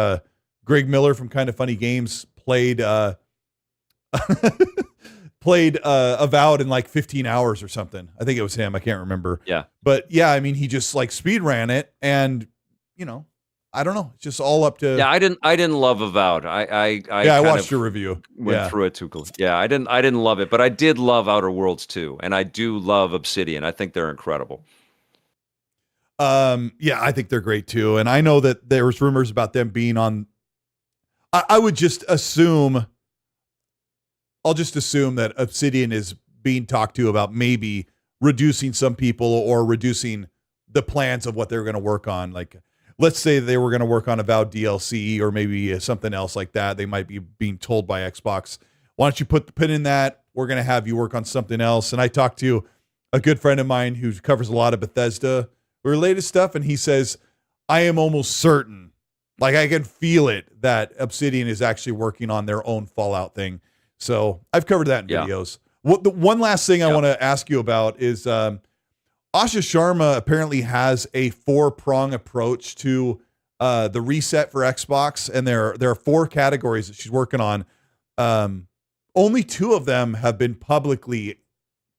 [SPEAKER 1] Greg Miller from Kind of Funny Games played Avowed in 15 hours or something. I think it was him. I can't remember.
[SPEAKER 2] Yeah.
[SPEAKER 1] But yeah, I mean, he just speed ran it, and I don't know. It's just all up to.
[SPEAKER 2] Yeah, I didn't love Avowed. I
[SPEAKER 1] watched your review.
[SPEAKER 2] Went through it too quickly. Yeah, I didn't love it, but I did love Outer Worlds too, and I do love Obsidian. I think they're incredible.
[SPEAKER 1] Yeah, I think they're great too, and I know that there was rumors about them being on. I would just assume. I'll just assume that Obsidian is being talked to about maybe reducing some people or reducing the plans of what they're going to work on. Let's say they were going to work on Avowed DLC or maybe something else like that. They might be being told by Xbox, why don't you put the pin in that? We're going to have you work on something else. And I talked to a good friend of mine who covers a lot of Bethesda related stuff. And he says, I am almost certain Like I can feel it that Obsidian is actually working on their own Fallout thing. So I've covered that in videos. The one last thing I want to ask you about is Asha Sharma apparently has a 4-prong approach to the reset for Xbox, and there are 4 categories that she's working on. Only 2 of them have been publicly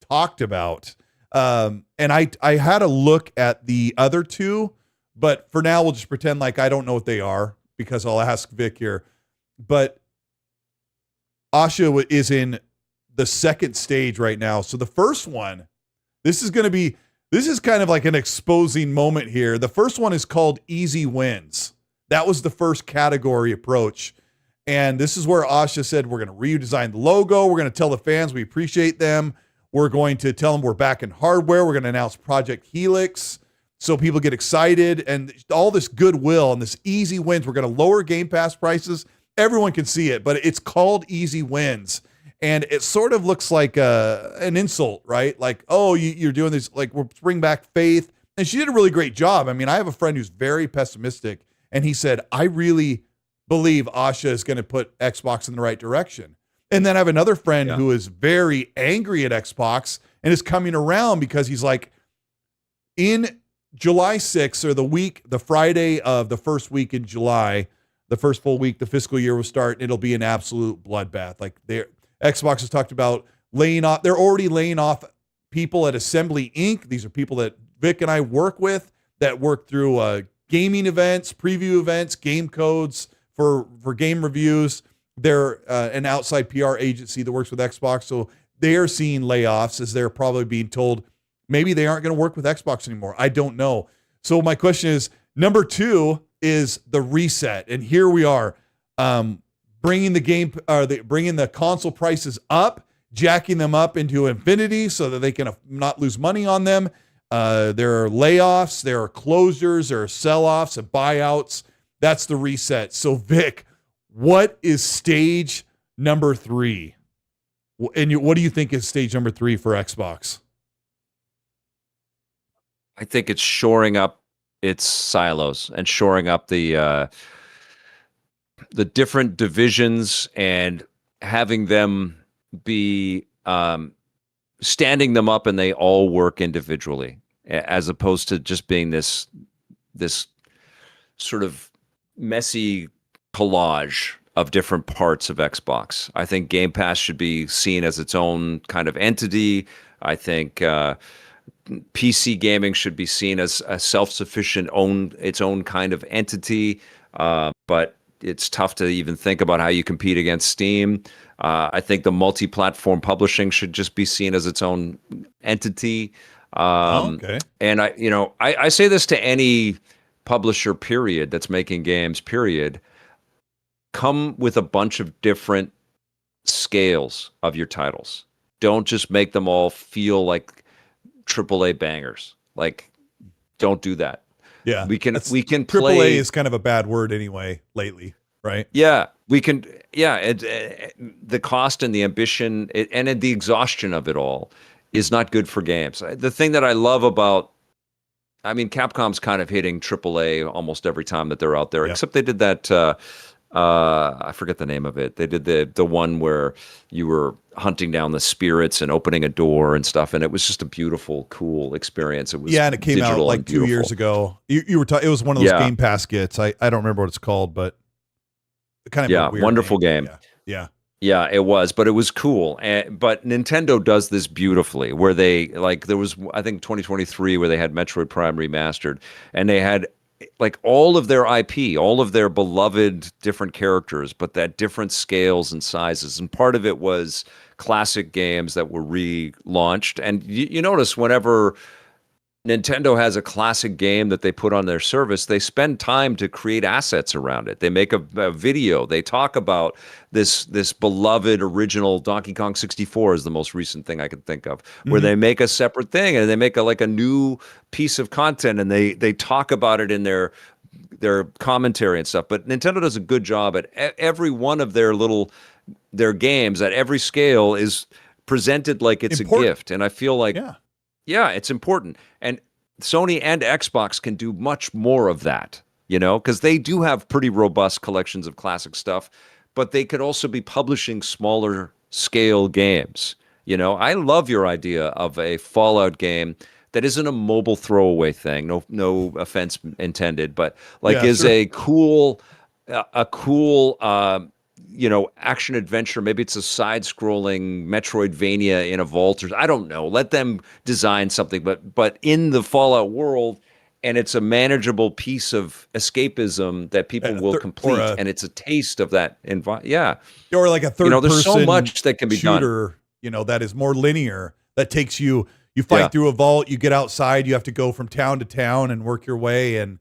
[SPEAKER 1] talked about. And I had a look at the other 2, but for now we'll just pretend like I don't know what they are because I'll ask Vic here. But Asha is in the second stage right now. So the first one, this is kind of like an exposing moment here. The first one is called Easy Wins. That was the first category approach. And this is where Asha said, we're going to redesign the logo. We're going to tell the fans we appreciate them. We're going to tell them we're back in hardware. We're going to announce Project Helix so people get excited, and all this goodwill and this easy wins. We're going to lower Game Pass prices. Everyone can see it, but it's called Easy Wins. And it sort of looks like an insult, right? Like, oh, you're doing this, like, we'll bring back faith. And she did a really great job. I mean, I have a friend who's very pessimistic, and he said, I really believe Asha is going to put Xbox in the right direction. And then I have another friend who is very angry at Xbox and is coming around because he's like, in July 6th, or the Friday of the first week in July, the first full week, the fiscal year will start, and it'll be an absolute bloodbath. Like Xbox has talked about laying off. They're already laying off people at Assembly Inc. These are people that Vic and I work with that work through gaming events, preview events, game codes for game reviews. They're an outside PR agency that works with Xbox. So they are seeing layoffs as they're probably being told maybe they aren't going to work with Xbox anymore. I don't know. So my question is, number 2 is the reset. And here we are, bringing the console prices up, jacking them up into infinity so that they can not lose money on them. There are layoffs, there are closures, there are sell-offs and buyouts. That's the reset. So Vic, what is stage number 3? And what do you think is stage number 3 for Xbox?
[SPEAKER 2] I think it's shoring up its silos and shoring up the different divisions and having them be standing them up, and they all work individually, as opposed to just being this sort of messy collage of different parts of Xbox. I think Game Pass should be seen as its own kind of entity. I think PC gaming should be seen as a self-sufficient, its own kind of entity. But it's tough to even think about how you compete against Steam. I think the multi-platform publishing should just be seen as its own entity.
[SPEAKER 1] Okay.
[SPEAKER 2] And I say this to any publisher, period, that's making games, period. Come with a bunch of different scales of your titles. Don't just make them all feel like AAA bangers. Like, don't do that.
[SPEAKER 1] Yeah,
[SPEAKER 2] we can play.
[SPEAKER 1] AAA is kind of a bad word anyway lately, right?
[SPEAKER 2] Yeah, we can. Yeah, the cost and the ambition and the exhaustion of it all is not good for games. The thing that I love about, I mean, Capcom's kind of hitting AAA almost every time that they're out there, except they did that. I forget the name of it. They did the one where you were hunting down the spirits and opening a door and stuff, and it was just a beautiful, cool experience. It was
[SPEAKER 1] and it came out like 2 years ago. You were it was one of those Game Pass skits. I don't remember what it's called, but kind of a weird
[SPEAKER 2] wonderful game. Yeah, it was, but it was cool. But Nintendo does this beautifully, where they there was, I think 2023 where they had Metroid Prime Remastered, and they had like all of their IP, all of their beloved different characters, but at different scales and sizes. And part of it was classic games that were relaunched. And you notice whenever Nintendo has a classic game that they put on their service, they spend time to create assets around it. They make a video. They talk about this beloved original Donkey Kong 64 is the most recent thing I could think of, where they make a separate thing and they make a new piece of content, and they talk about it in their commentary and stuff. But Nintendo does a good job at every one of their games at every scale is presented like it's important. A gift. And I feel like yeah, it's important. And Sony and Xbox can do much more of that. because they do have pretty robust collections of classic stuff, but they could also be publishing smaller scale games. I love your idea of a Fallout game that isn't a mobile throwaway thing. No offense intended, but a cool, action adventure. Maybe it's a side-scrolling Metroidvania in a vault, or I don't know. Let them design something, but in the Fallout world, and it's a manageable piece of escapism that people will complete, and it's a taste of that environment. Yeah,
[SPEAKER 1] or like a third-person
[SPEAKER 2] there's so much that can be
[SPEAKER 1] shooter, that is more linear. That takes you. You fight through a vault, you get outside, you have to go from town to town and work your way and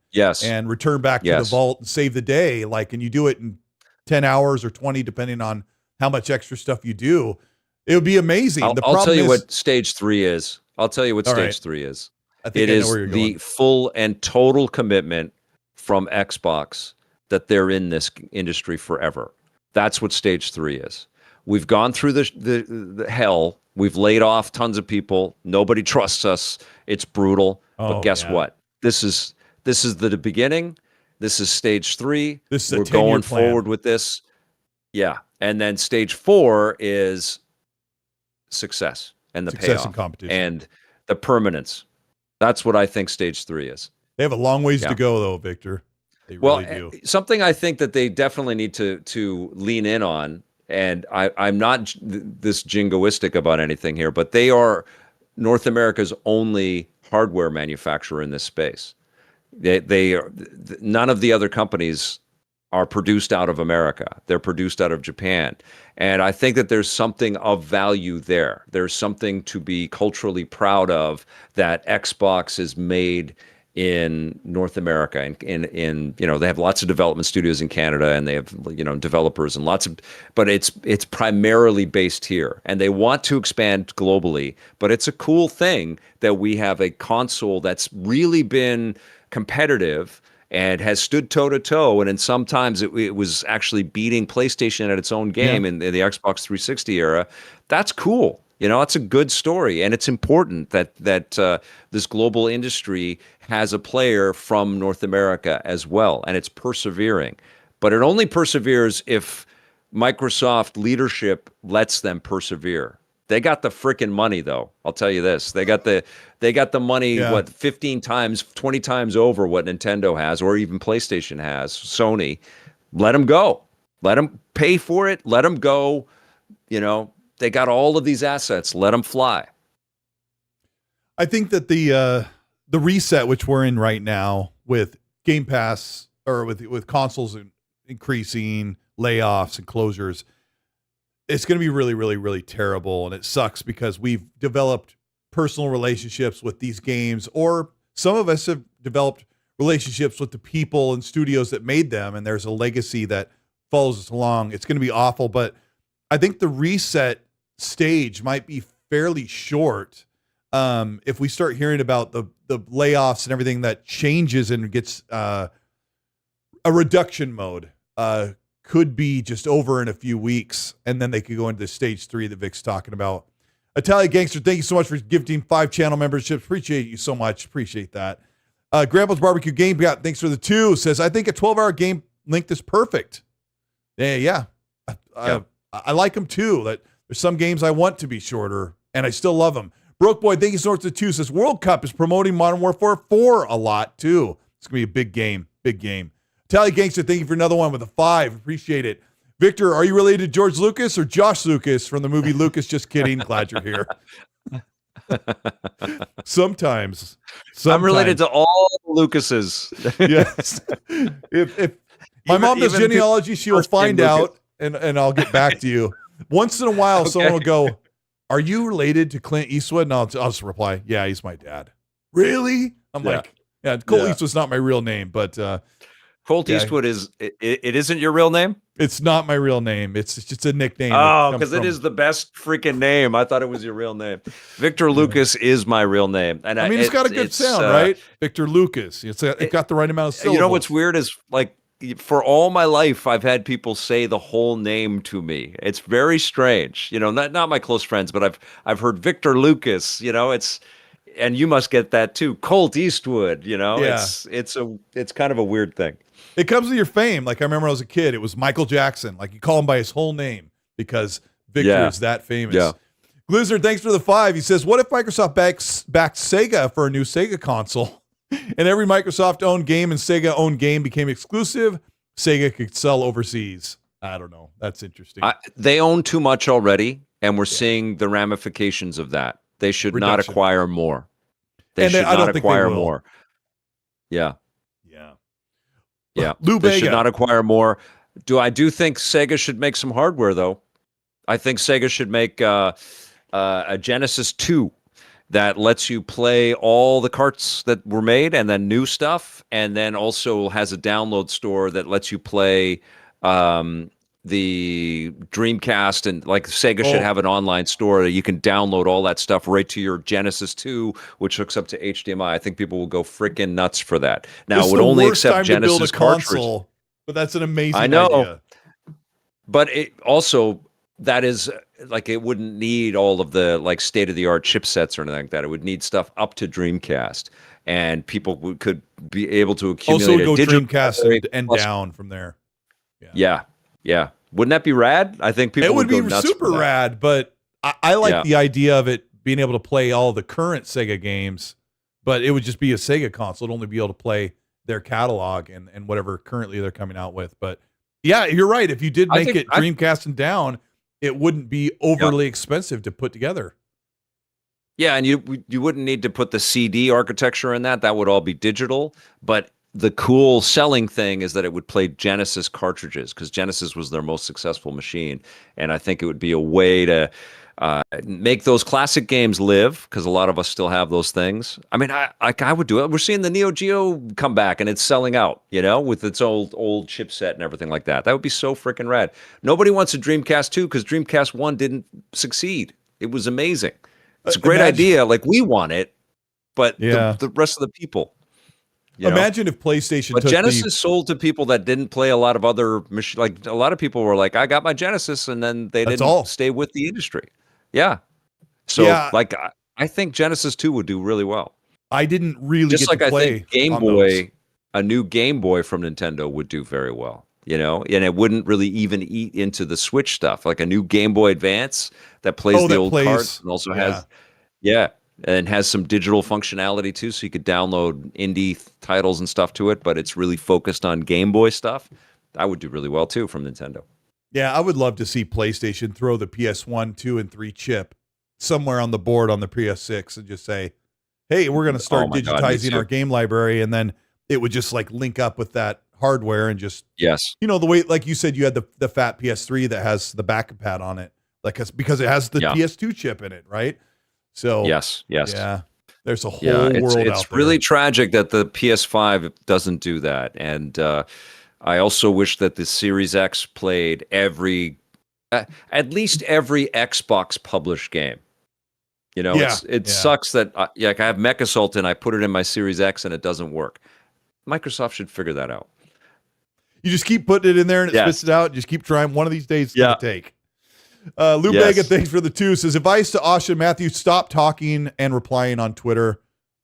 [SPEAKER 1] return back to the vault and save the day. And you do it in 10 hours or 20, depending on how much extra stuff you do. It would be amazing.
[SPEAKER 2] I'll tell you what stage 3 is. I'll tell you what stage 3 is. It is the full and total commitment from Xbox that they're in this industry forever. That's what stage 3 is. We've gone through the hell. We've laid off tons of people. Nobody trusts us. It's brutal. But guess what? This is the beginning. This is stage 3. We're going forward with this. Yeah. And then stage 4 is success and the payoff
[SPEAKER 1] and competition
[SPEAKER 2] and the permanence. That's what I think stage 3 is.
[SPEAKER 1] They have a long ways to go, though, Victor. They really do.
[SPEAKER 2] Something I think that they definitely need to lean in on. And I'm not this jingoistic about anything here, but they are North America's only hardware manufacturer in this space. They are, none of the other companies are produced out of America. They're produced out of Japan. And I think that there's something of value there. There's something to be culturally proud of that Xbox is made in North America, and in they have lots of development studios in Canada, and they have developers and but it's primarily based here, and they want to expand globally. But it's a cool thing that we have a console that's really been competitive and has stood toe to toe, and sometimes it was actually beating PlayStation at its own game in the Xbox 360 era. That's cool. It's a good story, and it's important that this global industry has a player from North America as well, and it's persevering. But it only perseveres if Microsoft leadership lets them persevere. They got the frickin' money, though. I'll tell you this: they got the money. What, 15 times, 20 times over what Nintendo has, or even PlayStation has. Sony, let them go. Let them pay for it. Let them go. They got all of these assets. Let them fly.
[SPEAKER 1] I think that the reset which we're in right now with Game Pass, or with consoles increasing, layoffs and closures, it's going to be really, really, really terrible. And it sucks because we've developed personal relationships with these games, or some of us have developed relationships with the people and studios that made them. And there's a legacy that follows us along. It's going to be awful, but I think the reset stage might be fairly short. If we start hearing about the layoffs and everything that changes and gets a reduction mode, could be just over in a few weeks, and then they could go into stage 3 that Vic's talking about. Italian Gangster, thank you so much for gifting 5 channel memberships. Appreciate you so much. Appreciate that. Grandpa's Barbecue Game Got, thanks for the 2, says, I think a 12-hour game length is perfect. Yeah. I like them too. That there's some games I want to be shorter, and I still love them. Broke Boy, thank you so much for the 2, says World Cup is promoting Modern Warfare 4 a lot too. It's gonna be a big game. Italian Gangster, thank you for another one with a 5. Appreciate it. Victor, are you related to George Lucas or Josh Lucas from the movie Lucas? Just kidding. Glad you're here. Sometimes.
[SPEAKER 2] I'm related to all the Lucases.
[SPEAKER 1] Yes. If my mom does genealogy, she will find out, and I'll get back to you. Once in a while, someone will go, are you related to Clint Eastwood? And I'll just reply, yeah, he's my dad. Really? I'm like, yeah, Colt Eastwood's not my real name, but
[SPEAKER 2] Colt Eastwood it isn't your real name?
[SPEAKER 1] It's not my real name. It's just a nickname.
[SPEAKER 2] Oh, because it is the best freaking name. I thought it was your real name. Victor Lucas is my real name. And
[SPEAKER 1] I mean, it's got a good sound, right? Victor Lucas. It got the right amount of syllables.
[SPEAKER 2] You know what's weird is, like, for all my life, I've had people say the whole name to me. It's very strange. Not my close friends, but I've heard Victor Lucas. and you must get that too. Colteastwood,
[SPEAKER 1] Yeah.
[SPEAKER 2] it's kind of a weird thing.
[SPEAKER 1] It comes with your fame. Like I remember when I was a kid, it was Michael Jackson. Like you call him by his whole name because Victor is that famous.
[SPEAKER 2] Yeah.
[SPEAKER 1] Blizzard, thanks for the 5. He says, what if Microsoft backs Sega for a new Sega console? And every Microsoft-owned game and Sega-owned game became exclusive. Sega could sell overseas. I don't know. That's interesting.
[SPEAKER 2] They own too much already, and we're seeing the ramifications of that. They should not acquire more. They should not acquire more. Yeah.
[SPEAKER 1] Lou
[SPEAKER 2] They
[SPEAKER 1] Bega.
[SPEAKER 2] should not acquire more. I do think Sega should make some hardware, though. I think Sega should make a Genesis 2 that lets you play all the carts that were made and then new stuff, and then also has a download store that lets you play the Dreamcast, and like Sega should have an online store that you can download all that stuff right to your Genesis 2, which hooks up to HDMI. I think people will go freaking nuts for that. Now, it would only accept Genesis cartridges.
[SPEAKER 1] But that's an amazing
[SPEAKER 2] idea. But it also, that is like, it wouldn't need all of the like state-of-the-art chipsets or anything like that. It would need stuff up to Dreamcast, and people could be able to accumulate
[SPEAKER 1] also go Dreamcast and down from there.
[SPEAKER 2] Yeah. Wouldn't that be rad? I think people would go nuts. It would be
[SPEAKER 1] super rad, but I like the idea of it being able to play all the current Sega games, but it would just be a Sega console. It'd only be able to play their catalog and whatever currently they're coming out with. But yeah, you're right. If you did make it Dreamcast and down, it wouldn't be overly expensive to put together.
[SPEAKER 2] Yeah, and you wouldn't need to put the CD architecture in that. That would all be digital, but the cool selling thing is that it would play Genesis cartridges, because Genesis was their most successful machine. And I think it would be a way to make those classic games live, because a lot of us still have those things. I mean, I would do it. We're seeing the Neo Geo come back, and it's selling out, with its old chipset and everything like that. That would be so freaking rad. Nobody wants a Dreamcast 2 because Dreamcast 1 didn't succeed. It was amazing. It's a great idea. Like, we want it, but the rest of the people.
[SPEAKER 1] Imagine if PlayStation
[SPEAKER 2] took Genesis sold to people that didn't play a lot of other machines. Like, a lot of people were like, I got my Genesis, and then they didn't stay with the industry. Yeah. So, like, I think Genesis 2 would do really well.
[SPEAKER 1] I didn't really
[SPEAKER 2] just
[SPEAKER 1] get
[SPEAKER 2] like
[SPEAKER 1] to play
[SPEAKER 2] I think Game Boy, a new Game Boy from Nintendo would do very well. And it wouldn't really even eat into the Switch stuff. Like a new Game Boy Advance that plays the old cards and also has, and has some digital functionality too, so you could download indie titles and stuff to it, but it's really focused on Game Boy stuff. That would do really well too from Nintendo.
[SPEAKER 1] Yeah, I would love to see PlayStation throw the PS1, 2, and 3 chip somewhere on the board on the PS6 and just say, hey, we're going to start digitizing our game library, and then it would just like link up with that hardware and just, the way, like you said, you had the fat PS3 that has the back pad on it, like because it has the PS2 chip in it, right? So
[SPEAKER 2] yes,
[SPEAKER 1] yeah, there's a whole world out there.
[SPEAKER 2] It's really tragic that the PS5 doesn't do that, and I also wish that the Series X played at least every Xbox published game. It sucks that I have MechAssault and I put it in my Series X and it doesn't work. Microsoft should figure that out.
[SPEAKER 1] You just keep putting it in there and it spits it out. Just keep trying. One of these days it's going to take. Lou Bega, thanks for the 2, says, advice to Asha and Matthew, stop talking and replying on Twitter.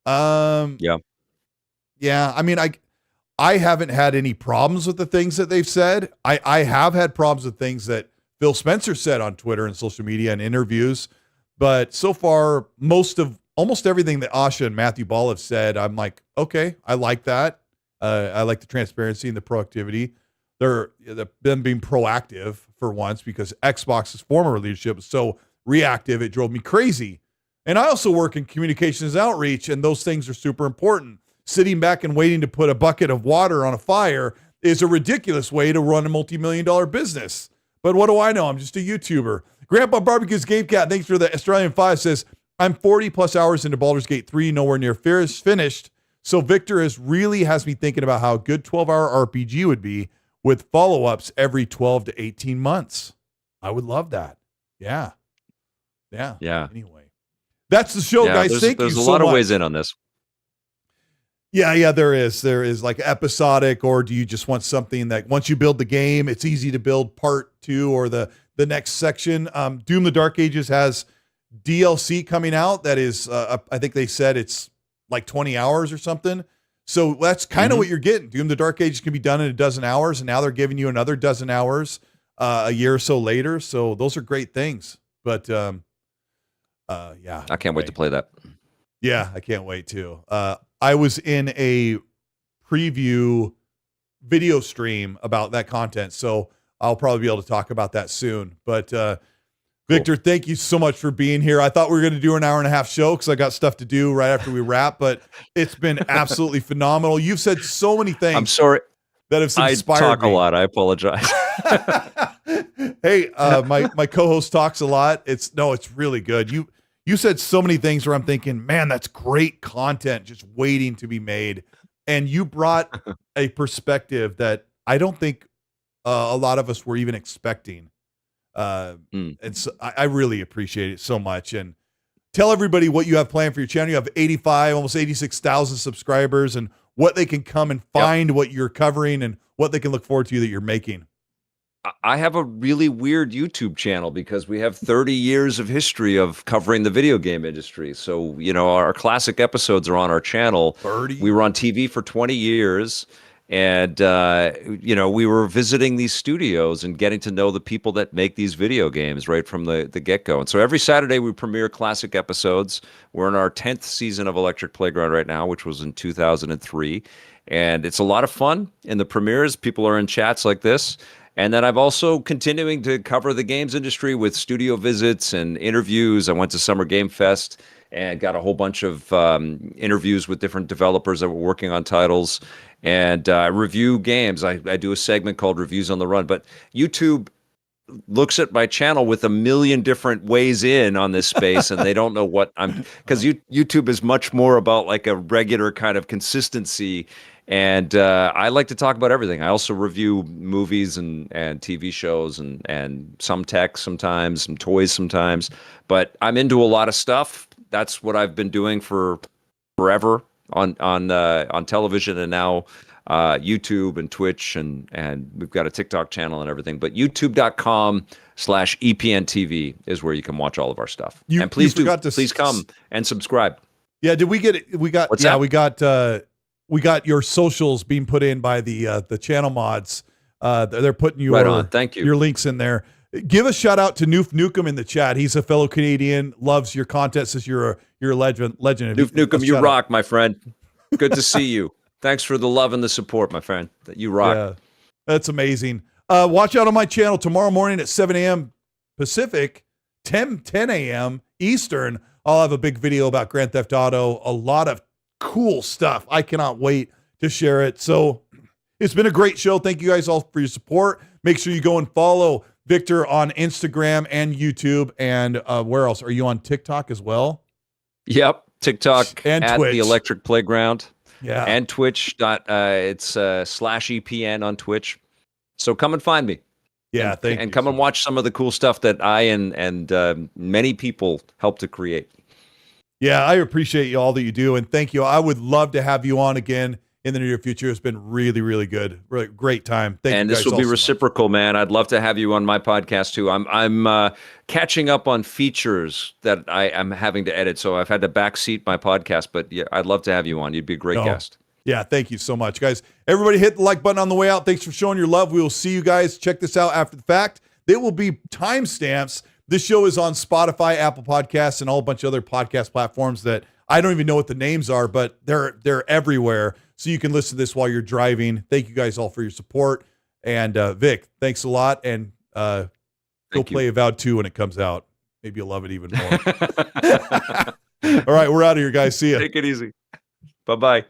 [SPEAKER 1] I mean, I haven't had any problems with the things that they've said. I have had problems with things that Phil Spencer said on Twitter and social media and interviews, but so far, almost everything that Asha and Matthew Ball have said, I'm like, okay, I like that. I like the transparency and the proactivity. They're them being proactive for once, because Xbox's former leadership was so reactive, it drove me crazy. And I also work in communications outreach, and those things are super important. Sitting back and waiting to put a bucket of water on a fire is a ridiculous way to run a multi-million-dollar business. But what do I know? I'm just a YouTuber. Grandpa Barbecue's Game Cat, thanks for the Australian 5, says, I'm 40 plus hours into Baldur's Gate 3, nowhere near finished. So Victor really has me thinking about how a good 12-hour RPG would be with follow-ups every 12 to 18 months. I would love that. Yeah. Anyway, that's the show, guys. Thank you so much.
[SPEAKER 2] There's a lot of ways in on this.
[SPEAKER 1] Yeah, there is. There is like episodic, or do you just want something that once you build the game, it's easy to build part 2 or the next section? Doom the Dark Ages has DLC coming out that is, I think they said it's like 20 hours or something. So that's kind of what you're getting. Doom the Dark Ages can be done in a dozen hours, and now they're giving you another dozen hours a year or so later. So those are great things. But yeah,
[SPEAKER 2] I can't wait to play that.
[SPEAKER 1] Yeah, I can't wait too. I was in a preview video stream about that content, so I'll probably be able to talk about that soon. But Victor, thank you so much for being here. I thought we were going to do an hour and a half show because I got stuff to do right after we wrap, but it's been absolutely phenomenal. You've said so many things.
[SPEAKER 2] I'm sorry
[SPEAKER 1] that have inspired
[SPEAKER 2] me. I talk
[SPEAKER 1] me.
[SPEAKER 2] a lot. I apologize.
[SPEAKER 1] Hey, my co-host talks a lot. It's really good. You said so many things where I'm thinking, man, that's great content just waiting to be made. And you brought a perspective that I don't think a lot of us were even expecting. And so I really appreciate it so much. And tell everybody what you have planned for your channel. You have 85, almost 86,000 subscribers, and what they can come and find what you're covering and what they can look forward to that you're making.
[SPEAKER 2] I have a really weird YouTube channel because we have 30 years of history of covering the video game industry. So, our classic episodes are on our channel.
[SPEAKER 1] 30?
[SPEAKER 2] We were on TV for 20 years. And, we were visiting these studios and getting to know the people that make these video games right from the get-go. And so every Saturday we premiere classic episodes. We're in our 10th season of Electric Playground right now, which was in 2003. And it's a lot of fun in the premieres. People are in chats like this. And then I'm also continuing to cover the games industry with studio visits and interviews. I went to Summer Game Fest and got a whole bunch of interviews with different developers that were working on titles, and review games. I do a segment called Reviews on the Run. But YouTube looks at my channel with a million different ways in on this space, and they don't know what because YouTube is much more about like a regular kind of consistency. And I like to talk about everything. I also review movies and TV shows and some tech sometimes, some toys sometimes. But I'm into a lot of stuff. That's what I've been doing for forever on television, and now YouTube and Twitch, and we've got a TikTok channel and everything. But youtube.com/EPNTV is where you can watch all of our stuff. And please come and subscribe.
[SPEAKER 1] Yeah, did we get it? We got we got your socials being put in by the channel mods. They're putting
[SPEAKER 2] Thank you.
[SPEAKER 1] your links in there. Give a shout out to Noof Nukem in the chat. He's a fellow Canadian, loves your content, says you're a legend.
[SPEAKER 2] Noof Nukem, you rock, my friend. Good to see you. Thanks for the love and the support, my friend. You rock.
[SPEAKER 1] Yeah, that's amazing. Watch out on my channel tomorrow morning at 7 a.m. Pacific, 10 a.m. Eastern. I'll have a big video about Grand Theft Auto. A lot of cool stuff. I cannot wait to share it. So it's been a great show. Thank you guys all for your support. Make sure you go and follow Victor on Instagram and YouTube. And where else? Are you on TikTok as well?
[SPEAKER 2] Yep. TikTok
[SPEAKER 1] and
[SPEAKER 2] at
[SPEAKER 1] Twitch.
[SPEAKER 2] The Electric Playground.
[SPEAKER 1] Yeah.
[SPEAKER 2] And Twitch. It's /EPN on Twitch. So come and find me.
[SPEAKER 1] Yeah.
[SPEAKER 2] And come and watch some of the cool stuff that I and many people helped to create.
[SPEAKER 1] Yeah, I appreciate you all that you do, and thank you. I would love to have you on again in the near future. It's been really, really good. Really great time. Thank you.
[SPEAKER 2] And this will be reciprocal, man. I'd love to have you on my podcast too. I'm catching up on features that I am having to edit, so I've had to backseat my podcast. But yeah, I'd love to have you on. You'd be a great guest.
[SPEAKER 1] Yeah, thank you so much, guys. Everybody hit the like button on the way out. Thanks for showing your love. We will see you guys. Check this out after the fact. There will be timestamps. This show is on Spotify, Apple Podcasts, and a whole bunch of other podcast platforms that I don't even know what the names are, but they're everywhere. So you can listen to this while you're driving. Thank you guys all for your support. And Vic, thanks a lot. And go play Avowed 2 when it comes out. Maybe you'll love it even more. All right, we're out of here, guys. See ya.
[SPEAKER 2] Take it easy. Bye-bye.